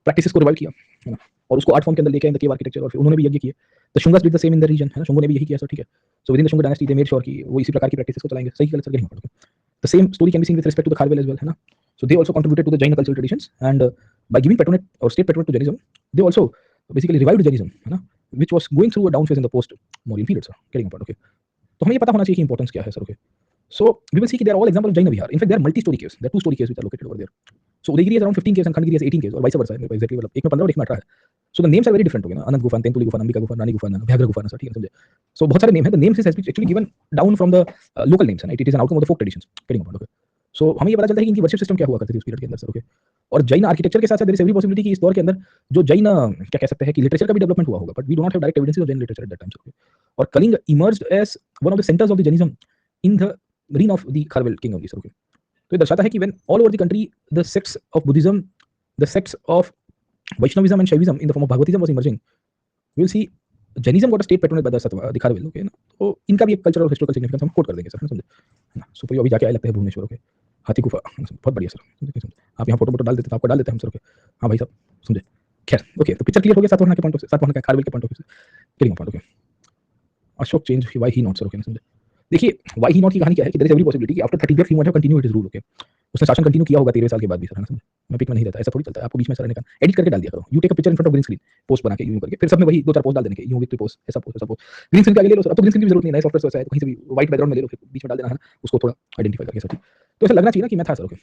practices को revive किया, है ना, और उसको आर्ट फॉर्म के अंदर लेके आए इन द केव आर्किटेक्चर, और फिर उन्होंने भी यज्ञ किए। The Shungas did the same in the region, है ना, शुंगों ने भी यही किया सर, ठीक है। सो within the Shunga dynasty they made sure कि वो इसी प्रकार की प्रैक्टिसेस को चलाएंगे, सही गलत सर, कहीं the same story can be seen with respect to the Kharwel as well, है ना। So they also contributed to the Jain cultural traditions, and by giving patronage or state patronage to Jainism, they also basically revived Jainism, है ना, which was going through a down phase in the post-Mauryan period, sir. Getting point, okay. तो हमें ये पता होना चाहिए कि importance क्या है sir, okay. So we will see that they are all examples of Jaina Vihar. In fact, they are multi-story caves. There are 2 story caves which are located over there. So Udaygiri is around 15 caves and Khandgiri has 18 caves, or vice versa. Exactly, मतलब एक में 15 और एक में 18 है. So the names are very different हो गए ना, अनंत गुफा, तेंतुली गुफा, अंबिका गुफा, रानी गुफा, व्याघ्र गुफा, सर, ठीक है, समझे। So बहुत सारे नेम हैं. The names is actually given down from the local names, and it is an outcome of the folk traditions. Getting point, okay. So हमें ये पता चलता है कि इनकी वर्शिप सिस्टम क्या हुआ करती थी उस पीरियड के अंदर सर, ओके। और जैन आर्किटेक्चर के साथ साथ देयर इज एवरी पॉसिबिलिटी कि इस दौर के अंदर जो जैन क्या कह सकते हैं कि लिटरेचर का भी डेवलपमेंट हुआ होगा, but we do not have direct evidences of Jain literature at that time, okay. और Kalinga emerged as one of the centres of the Jainism in the reign of the Kharwel king only, sir, okay. तो ये दर्शाता है कि when all over the country the sects of Buddhism, the sects of Vaishnavism and Shaivism in the form of Bhagavatism was emerging, we will see Jainism got a state patronage by the Kharwel, okay ना। तो इनका भी एक cultural और historical significance हम coat कर देंगे sir, समझे, है ना। सुपर अभी जाके आए लगते हैं भुवनेश्वर, ओके, हाथी गुफा, बहुत बढ़िया सर। आप यहाँ फोटो डाल देते तो आपको डाल देते हम सर, ओके। हाँ भाई साहब, समझे, खैर, ओके। तो पिक्चर क्लियर हो गया सातवाहन के पॉइंट ऑफ, सातवाहन का खारवेल के पॉइंट ऑफ से, clear point, okay. Ashok change why he not sir, okay, समझे। देखिए व्हाई ही नॉट की कहानी क्या है कि देयर इज एवरी पॉसिबिलिटी कि after 30 years he would have continued his rule, okay. उसने शासन कंटिन्यू किया होगा 13वें साल के बाद भी सर, है ना, समझे। मैं पिक में नहीं रहता, ऐसा थोड़ी चलता है, आपको बीच में सर रहने का एडिट करके डाल दिया करो। You take a picture in front of green screen, post बना के यूं करके, फिर सब में वही 2-4 पोस्ट डाल देने के, यूं विद पोस्ट, ऐसा पोस्ट, ऐसा पोस्ट, ग्रीन स्क्रीन के आगे ले लो सर। अब तो ग्रीन स्क्रीन की जरूरत नहीं है, सॉफ्टवेयर वैसा है, तो कहीं से भी व्हाइट बैकग्राउंड में ले लो, फिर बीच में डाल देना, है ना, उसको थोड़ा आइडेंटिफाई करके सर, ठीक। तो ऐसा लगना चाहिए ना कि मैं था सर, ओके।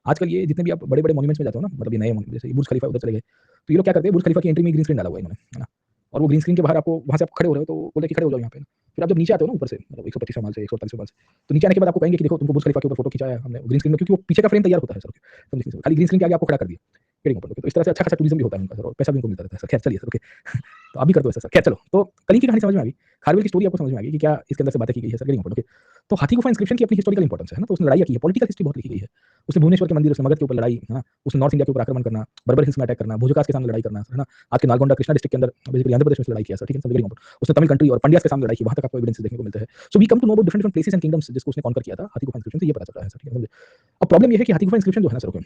आजकल ये जितने भी आप बड़े-बड़े मॉन्यूमेंट्स में जाते हो ना, मतलब ये नए जैसे बुर्ज खलीफा उधर चले गए, तो ये लोग क्या करते हैं, बुर्ज खलीफा की एंट्री में ग्रीन स्क्रीन डाला हुआ है इन्होंने, है ना। और वो ग्रीन स्क्रीन के बाहर आपको वहां से आप खड़े हो रहे हो तो बोलते हैं कि खड़े हो जाओ यहाँ पे। फिर आप जब नीचे आते हो ना ऊपर से, मतलब 125 माल से 148 माल से, तो नीचे आने के बाद आपको कहेंगे कि देखो तुमको बुर्ज खलीफा के ऊपर फोटो खिंचाया है हमने ग्रीन स्क्रीन में, क्योंकि वो पीछे का फ्रेम तैयार होता है सर, समझिए, खाली ग्रीन स्क्रीन के आगे आपको खड़ा कर दिया। तो इस तरह से अच्छा खासा टूरिज्म भी होता है उनका सर, और पैसा भी उनको मिलता रहता है सर। खैर चलिए सर, ओके। तो आप भी कर दो ऐसा सर। खैर चलो, तो कलिंग की कहानी समझ में आ गई, खारवेल की स्टोरी आपको समझ में आ गई कि क्या इसके अंदर से बातें की गई है सर, ओके। तो हाथी गुफा इंस्क्रिप्शन की अपनी हिस्टोरिकल इंपॉर्टेंस है ना, तो उसने लड़ाई की है, पॉलिटिकल हिस्ट्री बहुत लिखी गई है। उसने भुवनेश्वर के मंदिर, उसने मगध के ऊपर लड़ाई, है ना, उसने नॉर्थ इंडिया के ऊपर आक्रमण करना, बर्बर हिल्स में अटैक करना, भोजकास के सामने लड़ाई करना, है ना, आज के नालगोंडा कृष्णा डिस्ट्रिक्ट के अंदर बेसिकली आंध्र प्रदेश में लड़ाई किया सर, ठीक है। उसने तमिल कंट्री और पंड्यास के सामने लड़ाई की, वहां तक आपको एविडेंस देखने को मिलते हैं। So we come to know about different places and kingdoms जिसको उसने कॉन्कर किया था हाथी गुफा इंस्क्रिप्शन से, ये पता चलता है सर, ठीक है। अब प्रॉब्लम ये है कि हाथी गुफा इंस्क्रिप्शन जो है ना सर, ओके,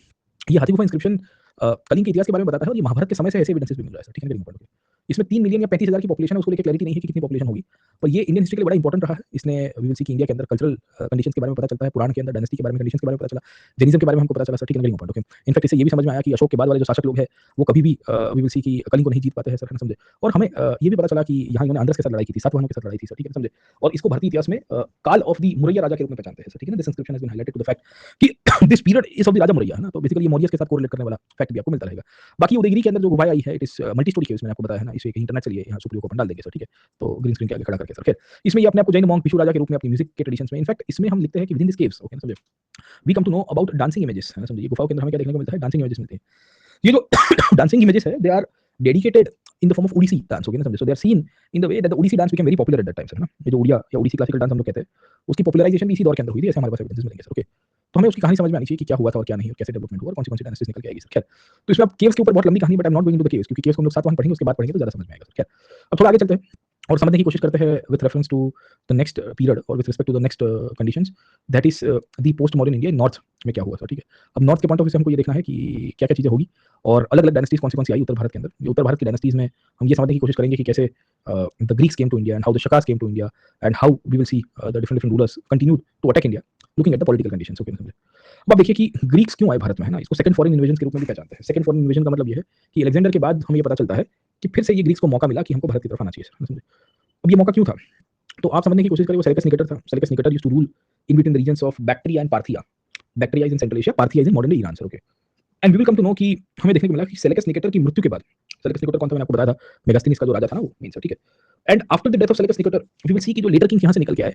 ये हाथी गुफा इंस्क्रिप्शन कलिंग के इतिहास के बारे में बताता है, और ये महाभारत के समय से ऐसे एविडेंसेस भी मिल रहा है सर, ठीक है। इसमें 3 मिलियन या 35,000 की पॉपुलेशन है, उसको लेकर क्लैरिटी नहीं है कि कितनी पॉपुलेशन होगी। पर ये इंडियन हिस्ट्री के लिए बड़ा इंपॉर्टेंट रहा है। इसने वी विल सी कि इंडिया के अंदर कल्चरल कंडीशंस के बारे में पता चलता है, पुराण के अंदर डायनेस्टी के बारे में कंडीशंस के बारे में पता चला, जैनिज्म के बारे में हमको पता चला सर, ठीक है, वेरी इंपॉर्टेंट, ओके। इनफैक्ट इससे ये भी समझ में आया कि अशोक के बाद वाले जो शासक लोग हैं वो कभी भी वी विल सी कि कलिंग को नहीं जीत पाते हैं सर, है ना, समझे। और हमें ये भी पता चला कि यहाँ इन्होंने आंध्र के साथ लड़ाई की थी, सातवाहनों के साथ लड़ाई थी सर, ठीक है, समझे। और इसको भारतीय इतिहास में काल ऑफ द मुरैया राजा के रूप में पहचानते हैं सर, ठीक है ना। This inscription has been highlighted to the fact कि this period is of the raja Muriya, है ना। तो बेसिकली मौर्यस के साथ कोरिलेट करने वाला फैक्ट भी आपको मिलता रहेगा। बाकी उदयगिरी के अंदर जो गुफाएं आई है, it is multi storey caves, मैंने आपको बताया है ना। इसे कहीं इंटरनेट चलिए यहाँ सुप्रियो को अपन डाल देंगे सर, ठीक है। तो ग्रीन स्क्रीन के आगे खड़ा करके सर, खैर इसमें ये अपने आप को जैन मॉन्क पिशु राजा के रूप में अपनी म्यूजिक के ट्रेडिशंस में, इनफैक्ट इसमें हम लिखते हैं कि within this caves, okay, समझे, we come to know about dancing images, है ना, समझिए। गुफाओं के अंदर हमें क्या देखने को मिलता है, डांसिंग इमेजेस मिलते हैं। ये जो डांसिंग इमेजेस है, they are dedicated in the form of Odissi dance, okay ना, समझे। So they are seen in the way that the Odissi dance became very popular at that time sir, है ना। ये जो ओडिया या ओडिसी क्लासिकल डांस हम लोग कहते हैं, उसकी पॉपुलराइजेशन भी इसी दौर के अंदर हुई थी, ऐसे हमारे पास एविडेंसेस मिलेंगे सर, ओके। तो हमें उसकी कहानी समझ में आनी चाहिए कि क्या हुआ था और क्या नहीं, और कैसे डेवलपमेंट हुआ और कौन सी डायनेस्टीज निकल के आएगी सर, खैर। तो इसमें अब केव्स के ऊपर बहुत लंबी कहानी, but I am not going to the caves, क्योंकि केव्स को हम लोग सातवाहन पढ़ेंगे, उसके बाद पढ़ेंगे तो ज्यादा समझ में आएगा सर, खैर। अब थोड़ा आगे चलते हैं और समझने की कोशिश करते हैं with reference to the next period और with respect to the next conditions, that is the post modern India north में क्या हुआ था, ठीक है। अब नॉर्थ के पॉइंट ऑफ व्यू से हमको ये देखना है कि क्या क्या चीजें होगी और अलग अलग डायनेस्टीज कौन सी आई उत्तर भारत के अंदर। ये उत्तर भारत की डायनेस्टीज में हम ये समझने की कोशिश करेंगे कि कैसे the Greeks came to India and how the Shakas came to India and how we will see the different rulers continue to attack India looking at the political conditions, okay. अब आप देखिए कि ग्रीक्स क्यों आए भारत में, है ना। इसको सेकंड फॉरेन इन्वेजन के रूप में भी पहचानते हैं। सेकंड फॉरेन इन्वेजन का मतलब ये है कि अलेक्जेंडर के बाद हमें ये पता चलता है कि फिर से ये ग्रीक्स को मौका मिला कि हमको भारत की तरफ आना चाहिए, समझे। अब ये मौका क्यों था, तो आप समझने की कोशिश करें, वो सेलेकस निकेटर था। Seleucus Nicator used to rule in between the regions of Bactria and Parthia. Bactria is in Central Asia, Parthia is in modern day Iran sir, okay. And we will come to know कि हमें देखने को मिला कि सेलेकस Nicator की मृत्यु के बाद, सेलेकस निकेटर कौन था मैंने आपको बताया था, मेगास्थनीज का जो राजा था ना, वो मीन सर, ठीक है। And after the death of Seleucus Nicator we will see कि जो लेटर किंग यहाँ से निकल के आए,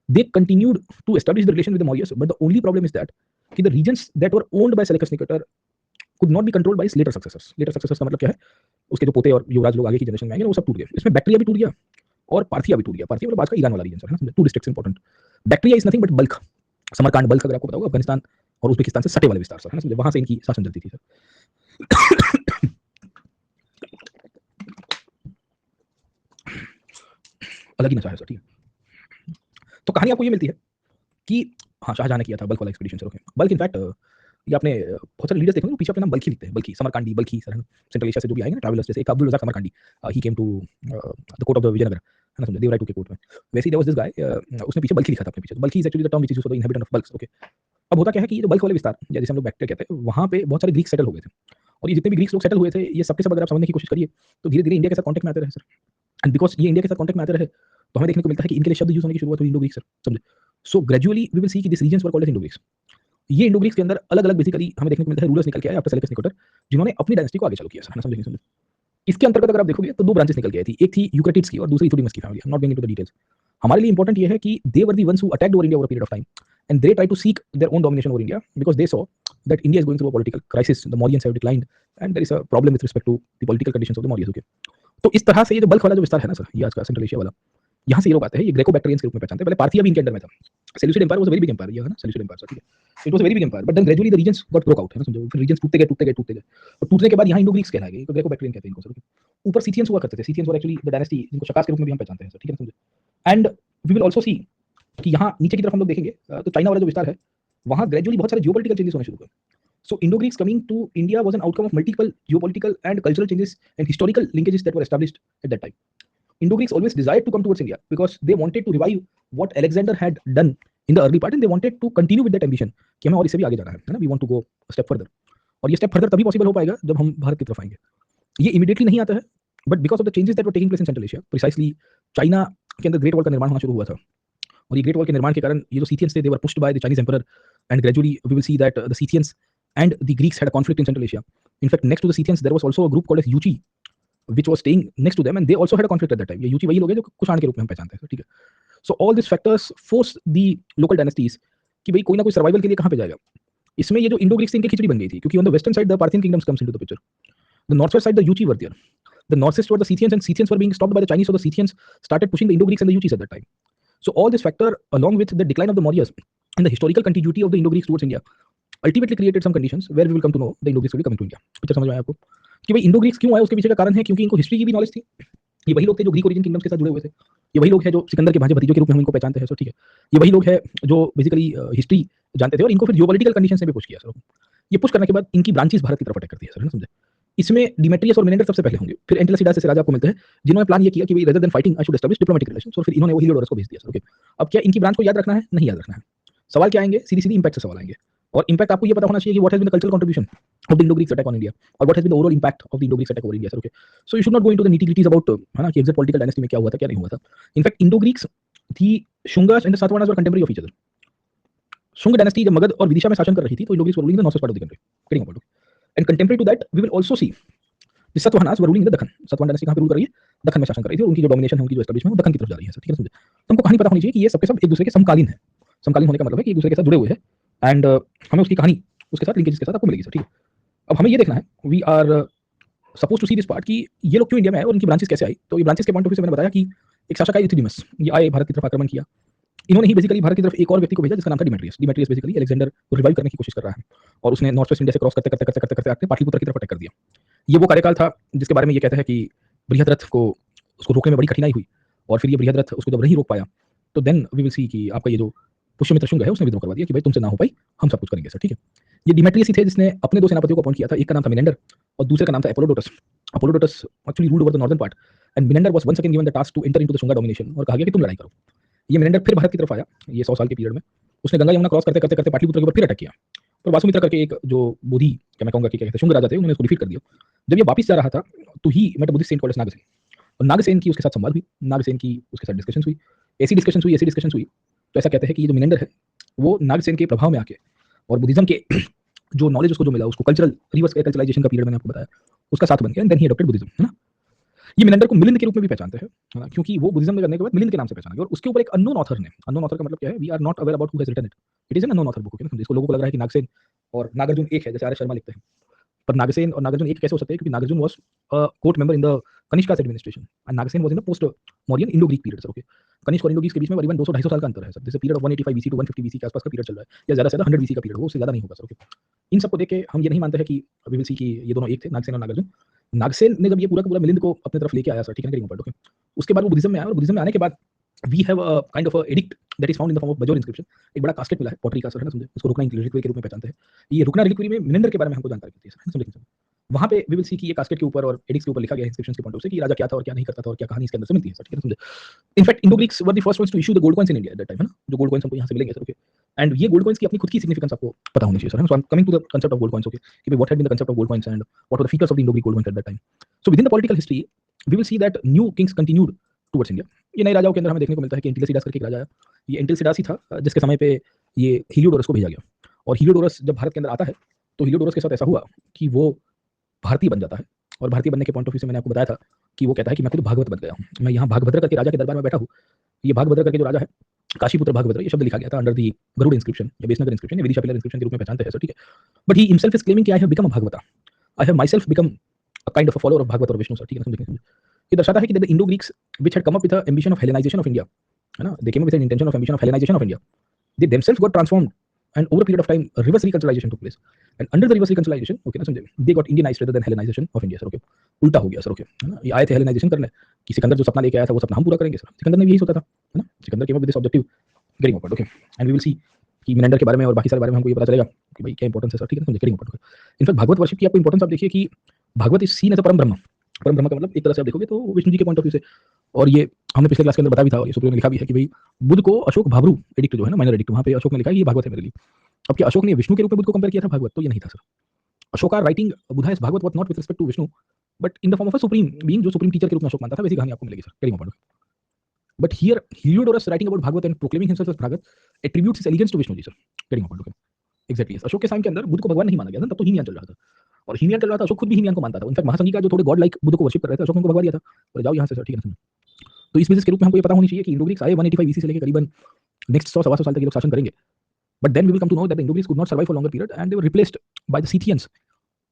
they continued to establish the relation with the Mauryas, but the only problem is that the regions that were owned by Seleucus Nicator could not be controlled by his later successors. Later successors का मतलब क्या है, उसके जो पोते और युवराज लोग आगे की जनरेशन में आएंगे वो सब टूट गए। इसमें बैक्ट्रिया भी टूट गया और पार्थिया भी टूट गया। पार्थिया मतलब आज का ईरान वाला रीजन सर, है ना। Two districts important. Bactria is nothing but Balkh, Samarkand Balkh अगर आपको पता होगा, अफगानिस्तान और उज्बेकिस्तान से सटे वाले विस्तार सर, है ना, वहां से इनकी शासन चलती थी सर। अलग ही नशा है सर, ठीक है। तो कहानी आपको ये मिलती है कि हाँ, शाहजहां ने किया था बल्ख वाला expedition sir, okay. Balkh in fact ये आपने बहुत सारे लीडर्स देखे होंगे पीछे अपने नाम बल्खी लिखते हैं, बल्खी, समरकांडी, बल्खी सर, है ना। सेंट्रल एशिया से जो भी आएंगे ना ट्रैवलर्स, जैसे एक Abdul Razzaq Samarqandi, he came to the court of the Vijayanagar, है ना, समझे, देवराय टू के कोर्ट में। वैसे ही देयर वाज दिस गाय, उसने पीछे बल्खी लिखा था अपने पीछे। Balkhi is actually the term which is used for the inhabitant of Balkhs, okay. अब होता क्या है कि ये जो बल्ख वाले विस्तार या जिसे हम लोग बैक्ट्रिया कहते हैं, वहां पे बहुत सारे ग्रीक सेटल हो गए थे। और ये जितने भी ग्रीक्स लोग सेटल हुए थे, ये सबके सब अगर आप समझने की कोशिश करिए तो धीरे धीरे इंडिया के साथ कॉन्टेक्ट में आते रहे सर। एंड बिकॉज ये इंडिया के साथ कॉन्टेक्ट में आते रहे तो हमें देखने को मिलता है कि इनके लिए शब्द यूज होने की शुरुआत हुई इंडो ग्रीक सर, समझे। So gradually we will see कि this regions were called as Indo Greeks. ये इंडो ग्रीक्स के अंदर अलग अलग बेसिकली हमें देखने को मिलता है रूलर्स निकल के आए आफ्टर सेलेकस निकेटर, जिन्होंने अपनी डायनेस्टी को आगे चालू किया सर, है ना, समझे। इसके अंतर्गत अगर आप देखोगे तो दो ब्रांचेस निकल के आई थी, एक थी यूक्रेटिड्स की और दूसरी इथोडिमस की family. Not going into the details. हमारे लिए इंपॉर्टेंट ये है कि they were the ones who attacked over India over a period of time and they try to seek their own domination over India because they saw that India is going through a political crisis, the Mauryans have declined and there is a problem with respect to the political conditions of the Mauryas, okay। तो इस तरह से ये जो बल्ख वाला जो विस्तार है ना सर, ये आज का सेंट्रल एशिया वाला, यहाँ से ये लोग आते हैं, ये ग्रेको बैक्ट्रियंस के रूप में पहचानते हैं। पहले पार्थिया भी इनके अंडर में था। Seleucid empire was a very big empire, ये है ना सेल्यूसिड एम्पायर सर, ठीक है। It was a very big empire but then gradually the regions got broke out, है ना, समझो। फिर रीजन्स टूटते गए और टूटने के बाद यहाँ इंडो ग्रीक्स कहलाए गए, तो ग्रेको बैक्ट्रियन कहते हैं इनको सर। ऊपर सीथियंस हुआ करते थे। Scythians were actually the dynasty जिनको शकास के रूप में भी हम पहचानते हैं सर, ठीक है, समझे। And we will also see कि यहाँ नीचे की तरफ हम लोग देखेंगे तो चाइना वाला जो विस्तार है, वहाँ ग्रेजुअली बहुत सारे जियोपॉलिटिकल चेंजेस होने शुरू हुए। So Indo-Greeks coming to India was an outcome of multiple geopolitical and cultural changes and historical linkages that were established at that time. Indo-Greeks always desired to come towards India because they wanted to revive what Alexander had done in the early part and they wanted to continue with that ambition कि हमें और इससे भी आगे जाना है ना, we want to go a step further। और ये step further तभी possible हो पाएगा जब हम भारत की तरफ आएंगे। ये immediately नहीं आता है but because of the changes that were taking place in Central Asia, precisely China के अंदर ग्रेट वॉल का निर्माण होना शुरू हुआ था और ये ग्रेट वॉल के निर्माण के कारण ये जो सीथियंस थे they were pushed by the Chinese emperor and gradually we will see that the Scythians and the Greeks had a conflict in Central Asia. In fact, next to the Scythians, there was also a group called as Yuchi, which was staying next to them, and they also had a conflict at that time. ये Yuchi वही लोग हैं जो कुषाण के रूप में हम पहचानते हैं, ठीक है। So all these factors forced the local dynasties कि भाई कोई ना कोई सर्वाइवल के लिए कहाँ पे जाएगा। इसमें ये जो इंडो ग्रीक्स इनकी खिचड़ी बन गई थी क्योंकि on the western side the Parthian kingdoms comes into the picture, the northwest side the Yuchi were there, the northeast were the Scythians and Scythians were being stopped by the Chinese, so the Scythians started pushing the Indo Greeks and the Yuchis at that time. So all this factor along with the decline of the Mauryas and the historical contiguity of the Indo Greeks towards India ultimately created some conditions where we will come to know the Indo Greeks will be coming to India। Picture समझ में आया आपको कि भाई Indo Greeks क्यों आए, उसके पीछे का कारण है क्योंकि इनको हिस्ट्री की भी नॉलेज थी। ये वही लोग थे जो ग्रीक ओरिजिन किंगडम्स के साथ जुड़े हुए थे। ये वही लोग हैं जो सिकंदर के भांजे भतीजों के रूप में हम इनको पहचानते हैं सर, ठीक है। ये वही लोग हैं जो बेसिकली हिस्ट्री जानते थे और इनको फिर जियोपॉलिटिकल कंडीशन से भी पुश किया सर। ये पुश करने के बाद इनकी ब्रांचेस भारत की तरफ अटैक करती है सर, है ना, समझे। इसमें डिमेट्रियस और मिनेंडर सबसे पहले होंगे, फिर एंटिलसिडास जैसे राजा आपको मिलते हैं जिन्होंने प्लान ये किया कि भाई rather than fighting I should establish diplomatic relations, और फिर इन्होंने वो हीलियोडोरस को भेज दिया सर। ओके, अब क्या इनकी ब्रांच को याद रखना है? नहीं याद रखना है। सवाल क्या आएंगे? सीधी सीधी इंपैक्ट से सवाल आएंगे, और इंपैक्ट आपको ये पता होना चाहिए कि what has been the cultural contribution of the Indo Greeks attack on India, और what has been the overall impact of the Indo Greeks attack over India sir. Okay, so you should not go into the nitty gritties about, है ना, कि exact political dynasty में क्या हुआ था क्या नहीं हुआ था। In fact Indo Greeks the Shungas and the Satavahanas were contemporary of each other. Shunga dynasty जब मगध और विदिशा में शासन कर रही थी तो Indo Greeks were ruling the north part of the country, getting about, and contemporary to that we will also see the Satavahanas were ruling the Deccan. Satavahana dynasty कहां पे रूल कर रही है? दक्कन में शासन कर रही थी, और उनकी जो डोमिनेशन है, उनकी जो एस्टैब्लिशमेंट है वो दक्कन की तरफ जा रही है सर। ठीक है, समझे? तो हमको कहानी पता होनी चाहिए कि ये सबके सब एक दूसरे के समकालीन है। समकालीन होने का मतलब है कि एक दूसरे के साथ जुड़े हुए हैं, एंड हमें उसकी कहानी उसके साथ लिंकेजेस के साथ आपको मिलेगी सर। ठीक है, अब हमें ये देखना है, we are suppose to see this part, कि ये लोग क्यों इंडिया में आए और इनकी ब्रांचेस कैसे आई। तो ये ब्रांचेस के पॉइंट ऑफ व्यू से मैंने बताया कि एक शासक आए यूथिडेमस, ये आए भारत की तरफ आक्रमण किया। इन्होंने ही बेसिकली भारत की तरफ एक और व्यक्ति को भेजा जिसका नाम था डिमेट्रियस। डिमेट्रियस बेसिकली अलेक्जेंडर को रिवाइव करने की कोशिश कर रहा है, और उसने नॉर्थ वेस्ट इंडिया से क्रॉस करते करते करते करते करते आके पाटलिपुत्र की तरफ अटैक कर दिया। ये वो कार्यकाल था जिसके बारे में ये कहता है कि बृहद्रथ को उसको रोकने में बड़ी कठिनाई हुई, और फिर ये बृहद्रथ उसको जब नहीं रोक पाया तो देन वी विल सी कि आपका ये जो पुष्यमित्र शुंग है उसने विद्रोह करवा दिया कि भाई तुमसे ना हो पाई, हम सब कुछ करेंगे सर। ठीक है, ये डिमेट्रियस ही थे जिसने अपने दो सेनापतियों को अपॉइंट किया था, एक का नाम था मिनेंडर और दूसरे का नाम था Apollodotus. Apollodotus actually ruled over the northern part, and Menander was once again given the task to enter into the Shunga domination, और कहा गया कि तुम लड़ाई करो। ये मिनेंडर फिर भारत की तरफ आया, ये 100 साल के पीरियड में उसने गंगा यमुना क्रॉस करते करते करते पाटलिपुत्र के ऊपर फिर अटैक किया, और वासुमित्र करके एक जो बोधी, क्या मैं कहूंगा कि क्या कहते हैं, शुंग राजा थे, उन्होंने उसको डिफीट कर दिया। जब ये वापस जा रहा था तो he met Buddhist saint called Nagasena, और नागसेन की उसके साथ संवाद हुई, नागसेन की उसके साथ डिस्कशन हुई, ऐसी डिस्कशन हुई। तो ऐसा कहते हैं कि ये जो मिनेंडर है वो नागसेन के प्रभाव में आके और बुद्धिज्म के जो नॉलेज उसको जो मिला, उसको कल्चरल रिवर्स कल्चराइजेशन का पीरियड मैंने आपको बताया, उसका साथ बन गया, and then he adopted Buddhism, है ना। ये मिनेंडर को मिलिंद के रूप में भी पहचानते हैं, है ना, क्योंकि वो बुद्धिज्म में करने के बाद मिलिंद के नाम से पहचाना गया, और उसके ऊपर एक अननोन ऑथर ने, अननोन ऑथर का मतलब क्या है, we are not aware about who has written it, it is an unknown author book, जिसको लोगों को लग रहा है कि नागसेन और नागार्जुन एक है, जैसे आर एस शर्मा लिखते हैं, पर नागसेन और नागार्जुन एक कैसे हो सकते हैं, क्योंकि Nagarjuna was a court member in the Kanishka's administration and Nagasena was in the post Mauryan Indo Greek period sir. Okay, Kanishka और इंडो ग्रीक के बीच में करीबन 200-250 साल का अंतर है सर। जैसे period of 185 BC to 150 BC के आसपास का पीरियड चल रहा है, या ज्यादा से ज्यादा 100 बीसी का पीरियड हो, उससे ज्यादा नहीं होगा सर। ओके, इन सबको देख के हम ये नहीं मानते हैं कि वी विल सी कि ये दोनों एक थे, नागसेन और नागार्जुन। नागसेन ने जब ये पूरा का पूरा मिलिंद को अपनी तरफ लेके आया सर, ठीक है ना, ओके, उसके बाद वो बुद्धिज्म में आया, और बुद्धिज्म में आने के बाद we have a kind of a edict that is found in the form of Bajaur inscription. एक बड़ा कास्केट मिला है पॉटरी का सर, है ना, समझे, इसको रुकना रिलिक्वी के रूप में पहचानते हैं। ये रुकना रिलिक्वी में मिनेंडर के बारे में हमको जानकारी मिलती है सर, समझे। वहां पे वी विल सी कि ये कास्केट के ऊपर और एडिक्स के ऊपर लिखा गया है इंस्क्रिप्शंस के पॉइंट ऑफ से कि राजा क्या था और क्या नहीं करता था और क्या कहानी इसके अंदर से मिलती है सर, ठीक है, समझे। In fact Indo Greeks were the first ones to issue the gold coins in India at that time, है ना, जो गोल्ड कॉइंस हमको यहाँ से मिलेंगे सर। ओके, एंड ये गोल्ड कॉइंस की अपनी खुद की सिग्निफिकेंस आपको पता होनी चाहिए sir. So I am coming to the concept of gold coins. Okay, कि what had been the concept of gold coins and what were the features of the Indo Greek gold coins at that time. So within the political history we will see that new kings continued towards India. ये नए राजाओं के अंदर हमें देखने को मिलता है कि एंटिलसिडास करके एक राजा है, ये एंटिलसिडास ही था जिसके समय पे ये हीलियोडोरस को भेजा गया, और हीलियोडोरस जब भारत के अंदर आता है तो हीलियोडोरस के साथ ऐसा हुआ कि वो भारतीय बन जाता है, और भारतीय बनने के पॉइंट ऑफ व्यू से मैंने आपको बताया था कि वो कहता है कि मैं खुद भागवत बन गया हूँ, मैं यहाँ भागभद्र करके राजा के दरबार में बैठा हूँ। ये भागभद्र करके जो राजा है, काशीपुत्र भागभद्र, ये शब्द लिखा गया था अंडर दी गरुड़ इंस्क्रिप्शन या बेसनगर इंस्क्रिप्शन या विदिशा पिलर इंस्क्रिप्शन के रूप में पहचानते हैं सर, ठीक है। But he himself is claiming कि I have become a Bhagavata, I have my self become a kind of a follower of Bhagavata और विष्णु सर, ठीक है, समझिए। ये दर्शाता है कि the Indo Greeks which had come up with the ambition of Hellenization of India, है ना, they came with an intention of ambition of Hellenization of India, they themselves got transformed, and over a period of time reverse reconciliation took place, and under the reverse reconciliation, okay ना, समझे, they got Indianized rather than Hellenization of India sir. Okay, उल्टा हो गया sir. Okay, है ना, ये आए थे हेलेनाइजेशन करने कि सिकंदर जो सपना लेके आया था वो सपना हम पूरा करेंगे सर। सिकंदर ने भी यही सोचा था, है ना, Sikandar came up with this objective getting apart. Okay, and we will see कि मिनेंडर के बारे में और बाकी सारे बारे में हमको ये पता चलेगा कि भाई क्या इंपॉर्टेंस है सर, ठीक है, समझे, getting apart. In fact Bhagavata worship की आपको इंपॉर्टेंस आप देखिए कि Bhagavata is seen as a Param Brahm. परम ब्रह्म का मतलब एक तरह से आप देखोगे तो विष्णु जी के पॉइंट ऑफ व्यू से, और ये हमने पिछले क्लास के अंदर बताया भी था, और ये सुप्रियो ने लिखा भी है कि भाई बुद्ध को अशोक भाभरू एडिक्ट जो है ना, माइनर एडिक्ट, वहां पे अशोक ने लिखा है ये भागवत है मेरे लिए। अब क्या अशोक ने विष्णु के रूप में बुद्ध को कंपेयर किया था भागवत? तो ये नहीं था sir. Ashoka are writing Buddha is Bhagavata what not with respect to Vishnu, but in the form of a supreme being, जो सुप्रीम टीचर के रूप में अशोक मानता था, वैसी कहानी आपको मिलेगी sir, getting apart. But here Heliodorus writing about Bhagavata and proclaiming himself as Bhagavata attributes his allegiance to Vishnu ji sir, getting apart. Exactly, Ashoka के टाइम के अंदर बुद्ध को भगवान नहीं माना गया था, तब तो हीनयान चल रहा था, और हीनयान चल रहा था, अशोक खुद भी हीनयान को मानता था। इनफैक्ट महासंघी का जो थोड़े गॉड लाइक बुद्ध को वर्शिप कर रहे थे, अशोक ने उनको भगवा दिया था, और जाओ यहाँ से सर, ठीक है ना। तो इस बिजनेस के रूप में हमको ये पता होनी चाहिए कि इंडो ग्रीक्स आए 185 बीसी से लेकर करीबन नेक्स्ट 100-125 साल तक ये लोग शासन करेंगे। But then we will come to know that the Indo Greeks could not survive for longer period and they were replaced by the Scythians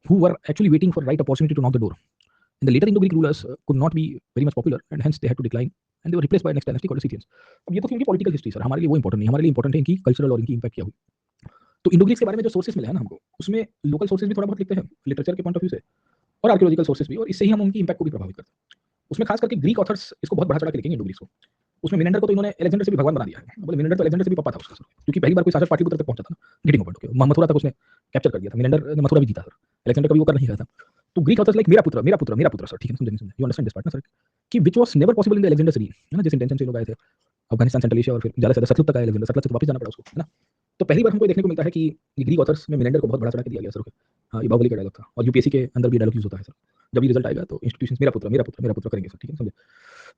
who were actually waiting for right opportunity to knock the door. And the later Indo-Greek rulers could not be very much popular, and hence they had to decline, and they were replaced by next dynasty called the Scythians. अब ये तो इनकी political history sir, हमारे लिए वो important नहीं, हमारे लिए इंपॉर्टेंट है इनकी कल्चरल और इनकी इंपैक्ट क्या हुई। तो इंडो ग्रीक्स के बारे में जो सोर्सेस मिले हैं ना हमको, उसमें लोकल सोर्सेस भी थोड़ा बहुत लिखते हैं लिटरेचर के पॉइंट ऑफ व्यू से, और आर्कियोलॉजिकल सोर्सेस भी, और इससे ही हम उनकी इंपैक्ट को भी प्रभावित करते हैं। उसमें खास करके ग्रीक ऑथर्स इसको बहुत बढ़ा चढ़ा के लिखेंगे इंडो ग्रीक्स को। उसमें मिनेंडर को तो इन्होंने अलेक्जेंडर से भी भगवान बना दिया है, बोले मिनेंडर तो अलेक्जेंडर से भी पापा था उसका सर, क्योंकि पहली बार कोई शासक पाटलिपुत्र तक पहुंचा था ना, गेटिंग अपार्ट। ओके, मथुरा तक उसने कैप्चर कर दिया था, मिनेंडर ने मथुरा भी जीता सर, अलेक्जेंडर कभी वो कर नहीं गया था। तो ग्रीक ऑथर्स लाइक मेरा पुत्र सर, ठीक है, समझे यू अंडरस्टैंड दिस पार्ट ना सर, कि which was never possible in the Alexander city, है ना, जिस इंटेंशन से लोग आए थे अफगानिस्तान, सेंट्रल एशिया और फिर ज्यादा से ज्यादा सतलुज तक आए, अलेक्जेंडर सतलुज से तो वापस जाना पड़ा उसको, है ना। तो पहली बार हमको देखने को मिलता है कि ये ग्रीक ऑथर्स में मिनेंडर को बहुत बड़ा चढ़ा के दिया गया सर, ओके। हाँ, ये बाहुबली का डायलॉग था और यूपीएससी के अंदर भी डायलॉग यूज होता है सर। जब ये रिजल्ट आएगा तो इंस्टीट्यूशंस मेरा पुत्र करेंगे सर, ठीक है, समझे।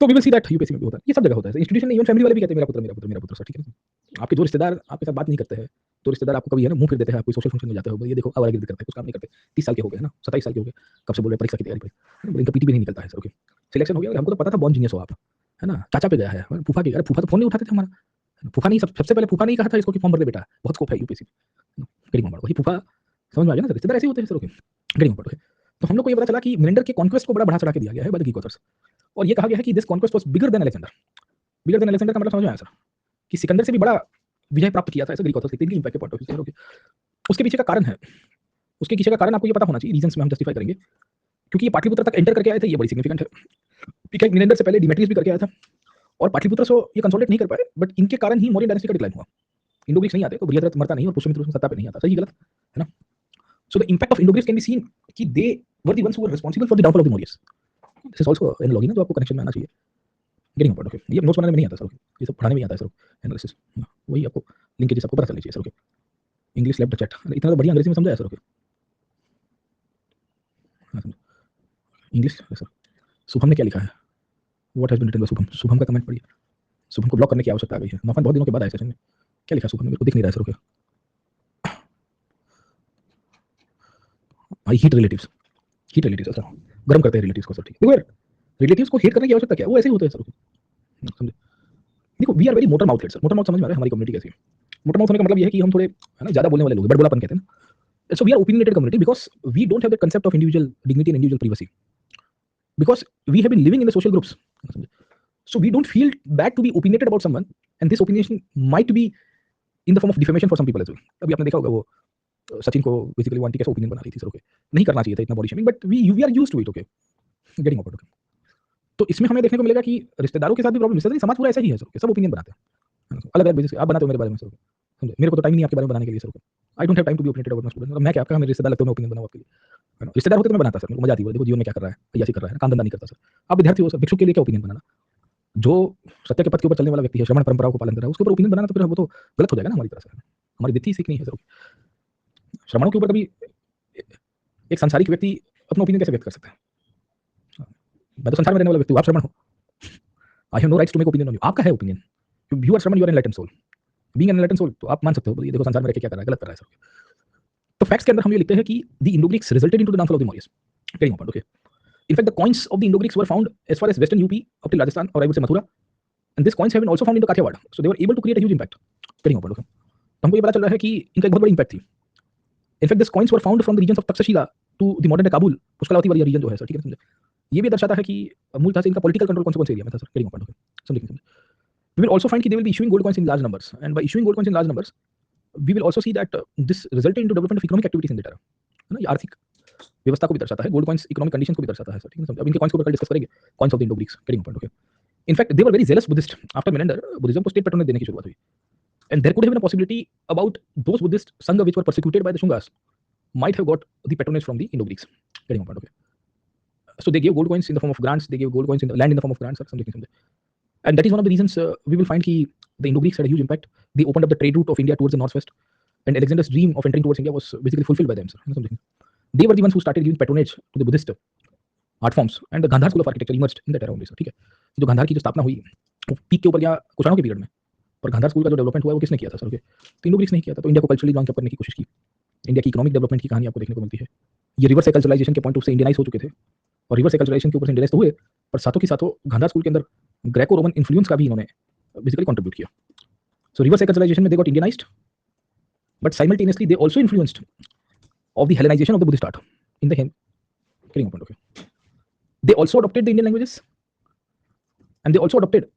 तो we will see that UPSC में भी होता है, ये सब जगह होता है इंस्टीट्यूशन में, इवन फैमिली वाले भी कहते हैं मेरा पुत्र सर, ठीक है। आपके जो रिश्तेदार आपके साथ बात नहीं करते हैं, तो रिश्तेदार आपको कभी है ना मुंह फिर देते हैं, आप कोई सोशल फंक्शन में जाते हो, ये देखो आवारागर्दी करते हैं, कुछ काम नहीं करते, 30 साल के हो गए, है ना, 27 साल के हो गए, कब से बोल रहे परीक्षा की तैयारी पे, इनका पीटी भी नहीं निकलता है सर, ओके। सिलेक्शन हो गया, हमको तो पता था बॉर्न जीनियस हो आप, है ना, चाचा पे गया है, फूफा के, अरे फूफा तो फोन नहीं उठाते थे हमारा, फूफा नहीं, सबसे पहले फूफा नहीं कहा था इसको कि फॉर्म भर दे बेटा, बहुत स्कोप है यूपीएससी में, गेटिंग ऑन बोर्ड, वही फूफा, समझ में आ गया ना, रिश्तेदार ऐसे होते हैं sir, okay, getting on board. तो हम लोग को ये पता चला कि मिनेंडर के कॉन्क्वेस्ट को बड़ा बढ़ा चढ़ा के दिया गया है बाय द ग्रीक ऑथर्स, और ये कहा गया है कि this conquest was bigger than Alexander. Bigger than Alexander का मतलब समझ में आया सर, कि सिकंदर से भी बड़ा विजय प्राप्त किया था ऐसे ग्रीक ऑथर्स लिखते हैं, इनकी इंपैक्ट के पॉइंट ऑफ व्यू से, ओके। उसके पीछे का कारण है, उसके पीछे का कारण आपको ये पता होना चाहिए, रीजंस में हम जस्टिफाई करेंगे, क्योंकि ये पाटलिपुत्र तक एंटर करके आए थे, ये बड़ी सिग्निफिकेंट है। ठीक है, मिनेंडर से पहले डिमेट्रियस भी करके आया था, और पाटलिपुत्र से ये कंसोलिडेट नहीं कर पाए, बट इनके कारण ही मौर्यन डायनेस्टी का डिक्लाइन हुआ। इंडो ग्रीक्स नहीं आते तो बृहद्रथ मरता नहीं और पुष्यमित्र सत्ता पे नहीं आता, सही गलत, है ना। So the impact of Indo Greeks can be seen कि they were the ones who were responsible for the downfall of the Mauryas. This is also analogy ना, जो आपको कनेक्शन में आना चाहिए, गेटिंग अ, ओके। ये नोट्स बनाने में नहीं आता सर, ये सब पढ़ाने में आता है सर, एनालिसिस, वही आपको लिंकेजेस आपको पता चलनी चाहिए sir, okay. English left chat, इतना तो बढ़िया अंग्रेजी में समझाया sir, okay. English sir, Shubham ने क्या लिखा है, what has been written by Shubham, Shubham का कमेंट पढ़िए, शुभम को ब्लॉक करने की आवश्यकता आ गई है, नौफन बहुत दिनों के बाद आए सेशन में, क्या लिखा शुभम ने, मेरे को दिख नहीं रहा है सर, ओके। आई हीट रिलेटिव्स सर, गर्म करते हैं रिलेटिव्स को सर, ठीक है। देखो रिलेटिव्स को हेट करने की आवश्यकता क्या है, वो ऐसे ही होते हैं सर, समझे। देखो we are very motor mouth sir, motor mouth समझ में आ रहा है हमारी कम्युनिटी कैसी है। मोटर माउथ होने का मतलब ये है कि हम थोड़े, है ना, ज्यादा बोलने वाले लोग, बड़बोलापन कहते हैं ना। So we are opinionated community because we don't have the concept of individual dignity and individual privacy, because we have been living in the social groups, so we don't feel bad to be opinionated about someone, and this opinion might be in the form of defamation for some people as well. अभी आपने देखा होगा वो सचिन को basically वो aunty कैसे opinion बना रही थी सर, ओके। नहीं करना चाहिए था इतना body shaming, but we are used to it, okay, getting about, okay. तो इसमें हमें देखने को मिलेगा कि रिश्तेदारों के साथ भी प्रॉब्लम, रिश्तेदारी समाज पूरा ऐसा ही है सर, सब ओपिनियन बनाते हैं, अलग अलग बेसिस, आप बनाते हो मेरे बारे में सर, समझे। मेरे को तो टाइम नहीं आपके बारे में बनाने के लिए sir, I don't have time to be opinionated about my student, मैं क्या आपका मेरे रिश्तेदार लगते हो, मैं ओपिनियन बनाऊं आपके लिए, रिश्तेदार होते तो मैं बनाता सर, मेरे को मजा आती है, देखो जीवन में क्या कर रहा है, कैसी कर रहा है, काम धंधा नहीं करता सर। आप विद्यार्थी हो सर, भिक्षुक के लिए क्या ओपिनियन बनाना, जो सत्य के पथ के ऊपर चलने वाला व्यक्ति है, श्रमण परंपराओं को पालन कर रहा है, उसके ऊपर ओपिनियन बनाना तो फिर वो तो गलत हो जाएगा ना हमारी तरफ से, हमारी वित्तीय सीख नहीं है सर। श्रमणों के ऊपर कभी एक संसारिक व्यक्ति अपना ओपिनियन कैसे व्यक्त कर सकता है, मैं तो संसार में रहने वाला व्यक्ति हूं, आप श्रमण हो, I have no rights to make opinion on you, आपका है opinion, you are Shramana, you are enlightened soul, being an enlightened soul, तो आप मान सकते हो, बोलिए देखो संसार में रह के क्या कर रहा है, गलत कर रहा है सर। तो फैक्ट्स के अंदर हम ये लिखते हैं कि the Indo Greeks resulted into the downfall of the Mauryas, getting a, okay. In fact, the coins of the Indo-Greeks were found as far as western UP up till Rajasthan, or I would say Mathura, and these coins have been also found in the Kathiawad. So they were able to create a huge impact. Getting over, okay. तो हमको ये पता चल रहा है कि इनका एक बहुत बड़ी इम्पैक्ट थी। In fact, these coins were found from the regions of Takshashila to the modern day Kabul, Pushkalavati वाली रीजन जो है सर, ठीक है, समझे। ये भी दर्शाता है कि मूलतः से इनका पॉलिटिकल कंट्रोल कौन से एरिया में था सर, गेटिंग ओवर, ओके, समझे। We will also find that they will be issuing gold coins in large numbers, and by issuing gold coins in large numbers, we will also see that this resulted into development of economic activities in that era, है ना, ये आर्थिक व्यवस्था को भी दर्शाता है, gold coins economic conditions को भी दर्शाता है सर, ठीक है। अब इनके कॉइन्स को कल डिस्कस करेंगे, coins of the Indo Greeks, getting point, okay. In fact they were very jealous Buddhist after Menander, Buddhism को स्टेट पैटर्न देने की शुरुआत हुई, and there could have been a possibility about those Buddhist sangha which were persecuted by the Shungas might have got the patronage from the Indo Greeks, getting point, okay. So they gave gold coins in the form of grants, they gave gold coins in the land in the form of grants, something, and that is one of the reasons we will find that the Indo Greeks had a huge impact. They opened up the trade route of India towards the northwest, and Alexander's dream of entering towards India was basically fulfilled by them, sir, something. They were the ones who started giving patronage to the Buddhist art forms, and the Gandhar school of architecture emerged in that era only, sir, ठीक है। जो गांधार की जो स्थापना हुई वो peak के ऊपर या कुषाणों के पीरियड में, पर गांधार स्कूल का जो डेवलपमेंट हुआ वो किसने किया था सर, ओके, तो इंडो ग्रीक्स नहीं किया था। तो इंडिया को कल्चरली जॉइन करने की कोशिश की, इंडिया की इकोनॉमिक डेवलपमेंट की कहानी आपको देखने को मिलती है। ये रिवर्स कल्चरलाइजेशन के पॉइंट ऑफ से इंडियनाइज हो चुके थे, और रिवर्स कल्चरलाइजेशन के ऊपर से इंडियनाइज तो हुए, पर साथों के साथों गांधार स्कूल के अंदर ग्रेको रोमन इन्फ्लुएंस का भी इन्होंने बेसिकली कंट्रीब्यूट किया। सो रिवर्स कल्चरलाइजेशन में they got Indianised, but simultaneously they also influenced of the Hellenization of the Buddhist art in the getting point, okay. They also adopted the Indian languages, and they also adopted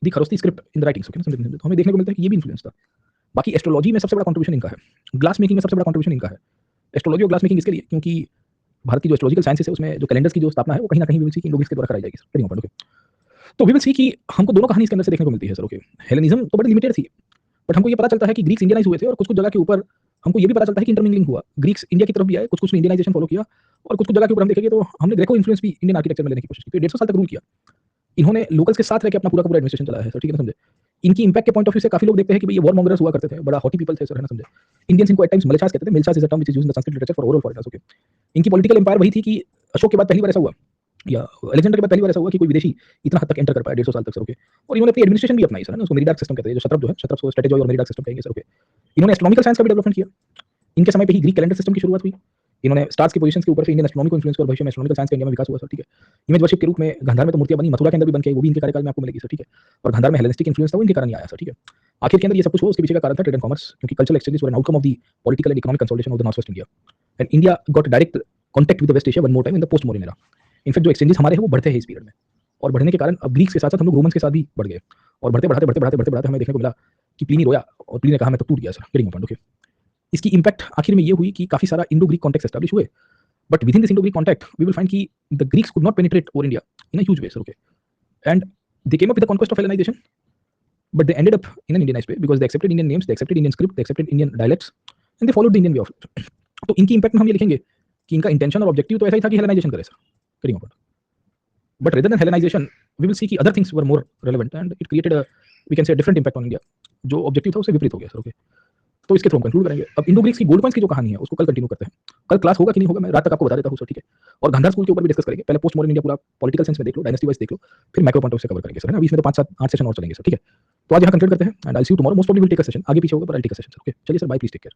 the Kharosti script in the writings, okay. तो हमें देखने को मिलता है कि ये भी influence था। बाकी एस्ट्रोलॉजी में सबसे बड़ा कंट्रीब्यूशन इनका है, ग्लास मेकिंग में सबसे बड़ा कंट्रीब्यूशन इनका है। एस्ट्रोलॉजी और ग्लास मेकिंग इसके लिए क्योंकि भारत की जो एस्ट्रोलॉजिकल साइंसेस है उसमें जो कैलेंडर्स की जो स्थापना है वो कहीं ना कहीं इंडो ग्रीक्स के द्वारा कराई जाएगी, गेटिंग पॉइंट, ओके। तो वी विल सी कि हमको दोनों कहानी इसके अंदर से देखने को मिलती है सर, ओके। हेलेनिज्म तो बड़ी लिमिटेड थी, बट हमको ये पता चलता है कि ग्रीक्स इंडियनाइज हुए थे और कुछ कुछ जगह के ऊपर हमको ये भी पता चलता है कि इंटरमिंगलिंग हुआ, ग्रीक्स इंडिया की तरफ भी आए, कुछ-कुछ ने इंडियनाइजेशन फॉलो किया और कुछ-कुछ जगह के ऊपर हम देखेंगे तो हमने ग्रेको इन्फ्लुएंस भी इंडियन आर्किटेक्चर में लेने की कोशिश की। तो 150 साल तक रूल किया। इन्होंने लोकल्स के साथ रह के अपना पूरा का पूरा एडमिनिस्ट्रेशन चलाया है सर, ठीक है ना समझे। इनकी इंपैक्ट के पॉइंट ऑफ व्यू से काफी लोग देखते हैं कि भाई ये वॉर मॉन्गरर्स हुआ करते थे, बड़ा हॉटी पीपल थे सर, है ना समझे। इंडियंस इनको एट टाइम्स मिलिशियास कहते थे। मिलिशियास is a term which is used in the Sanskrit literature for overall foreigners, okay. इनकी पॉलिटिकल एम्पायर वही थी कि अशोक के बाद पहली बार ऐसा हुआ या अलेक्जेंडर के बाद पहली बार ऐसा हुआ कि कोई विदेशी इतना हद तक एंटर कर पाया 150 साल तक सर, ओके। और इन्होंने अपनी एडमिनिस्ट्रेशन भी अपनाई सर, है ना। उसको मेरिडाक सिस्टम कहते हैं, जो शत्रप जो है, शत्रप को स्ट्रेटेजी और मेरिडाक सिस्टम कहेंगे सर, ओके। इन्होंने एस्ट्रोनॉमिकल साइंस का भी डेवलपमेंट किया। इनके समय पे ही ग्रीक कैलेंडर सिस्टम की शुरुआत हुई। इन्होंने स्टार्स की पोजीशंस के ऊपर से इंडियन एस्ट्रोनॉमी को इन्फ्लुएंस किया और भविष्य में एस्ट्रोनॉमिकल साइंस का इंडिया में विकास हुआ सर, ठीक है। इमेज वर्शिप के रूप में गांधार में तो मूर्तियां बनी, मथुरा के अंदर भी बन के वो भी इनके कार्यकाल में आपको मिलेगी सर, ठीक है। और गांधार में हेलेनिस्टिक इन्फ्लुएंस था, वो इनके कारण ही आया सर, ठीक है। आखिर के अंदर ये सब कुछ हुआ, उसके पीछे का कारण था ट्रेड एंड कॉमर्स, क्योंकि cultural exchanges were an outcome of the political and economic consolidation of the north west India. And India got direct contact with the West Asia one more time in the post modern era. In fact जो exchanges हमारे हैं वो बढ़ते हैं इस period में, और बढ़ने के कारण अब ग्रीक्स के साथ-साथ हम लोग रोमन्स के साथ भी बढ़ गए। और बढ़ते हमें देखने को मिला कि प्लिनी रोया और प्लिनी ने कहा मैं तो टूट गया सर, गेटिंग पॉइंट, ओके। इसकी इंपैक्ट आखिर में ये हुई कि काफी सारा इंडो ग्रीक कॉन्टेक्स्ट एस्टैब्लिश हुए, but within this Indo Greek contact we will find कि the Greeks could not penetrate over India in a huge way sir, okay. And they came up with the conquest of Hellenization, but they ended up in an Indianized way because they accepted Indian names, they accepted Indian script, they accepted Indian dialects and they followed the Indian way of life. तो इनकी impact में हम ये लिखेंगे कि इनका intention और objective तो ऐसा ही था कि हेलेनाइजेशन करे sir, getting point. But rather than Hellenization, we will see कि other things were more relevant and it created a, we can say, a different impact on India. जो ऑब्जेक्टिव था उससे विपरीत हो गया सर, ओके। तो इसके थ्रू हम कंक्लूड करेंगे। अब इंडो ग्रीक्स की गोल्ड कॉइन्स की जो कहानी है उसको कल कंटिन्यू करते हैं। कल क्लास होगा कि नहीं होगा मैं रात तक आपको बता देता हूँ सर, ठीक है। और गांधार स्कूल के ऊपर भी डिस्कस करेंगे। पहले पोस्ट मॉडर्न इंडिया पूरा पॉलिटिकल सेंस में देख लो, डायनेस्टी वाइज देख लो, फिर मैक्रो पॉइंट ऑफ से कवर करेंगे सर, है ना। अभी इसमें तो 5 7 8 सेशन और चलेंगे सर, ठीक है। तो आज यहाँ कंक्लूड करते हैं and I see you tomorrow. Most probably will take a session, आगे पीछे होगा पर I take a session sir, okay. चलिए sir, bye, please take care.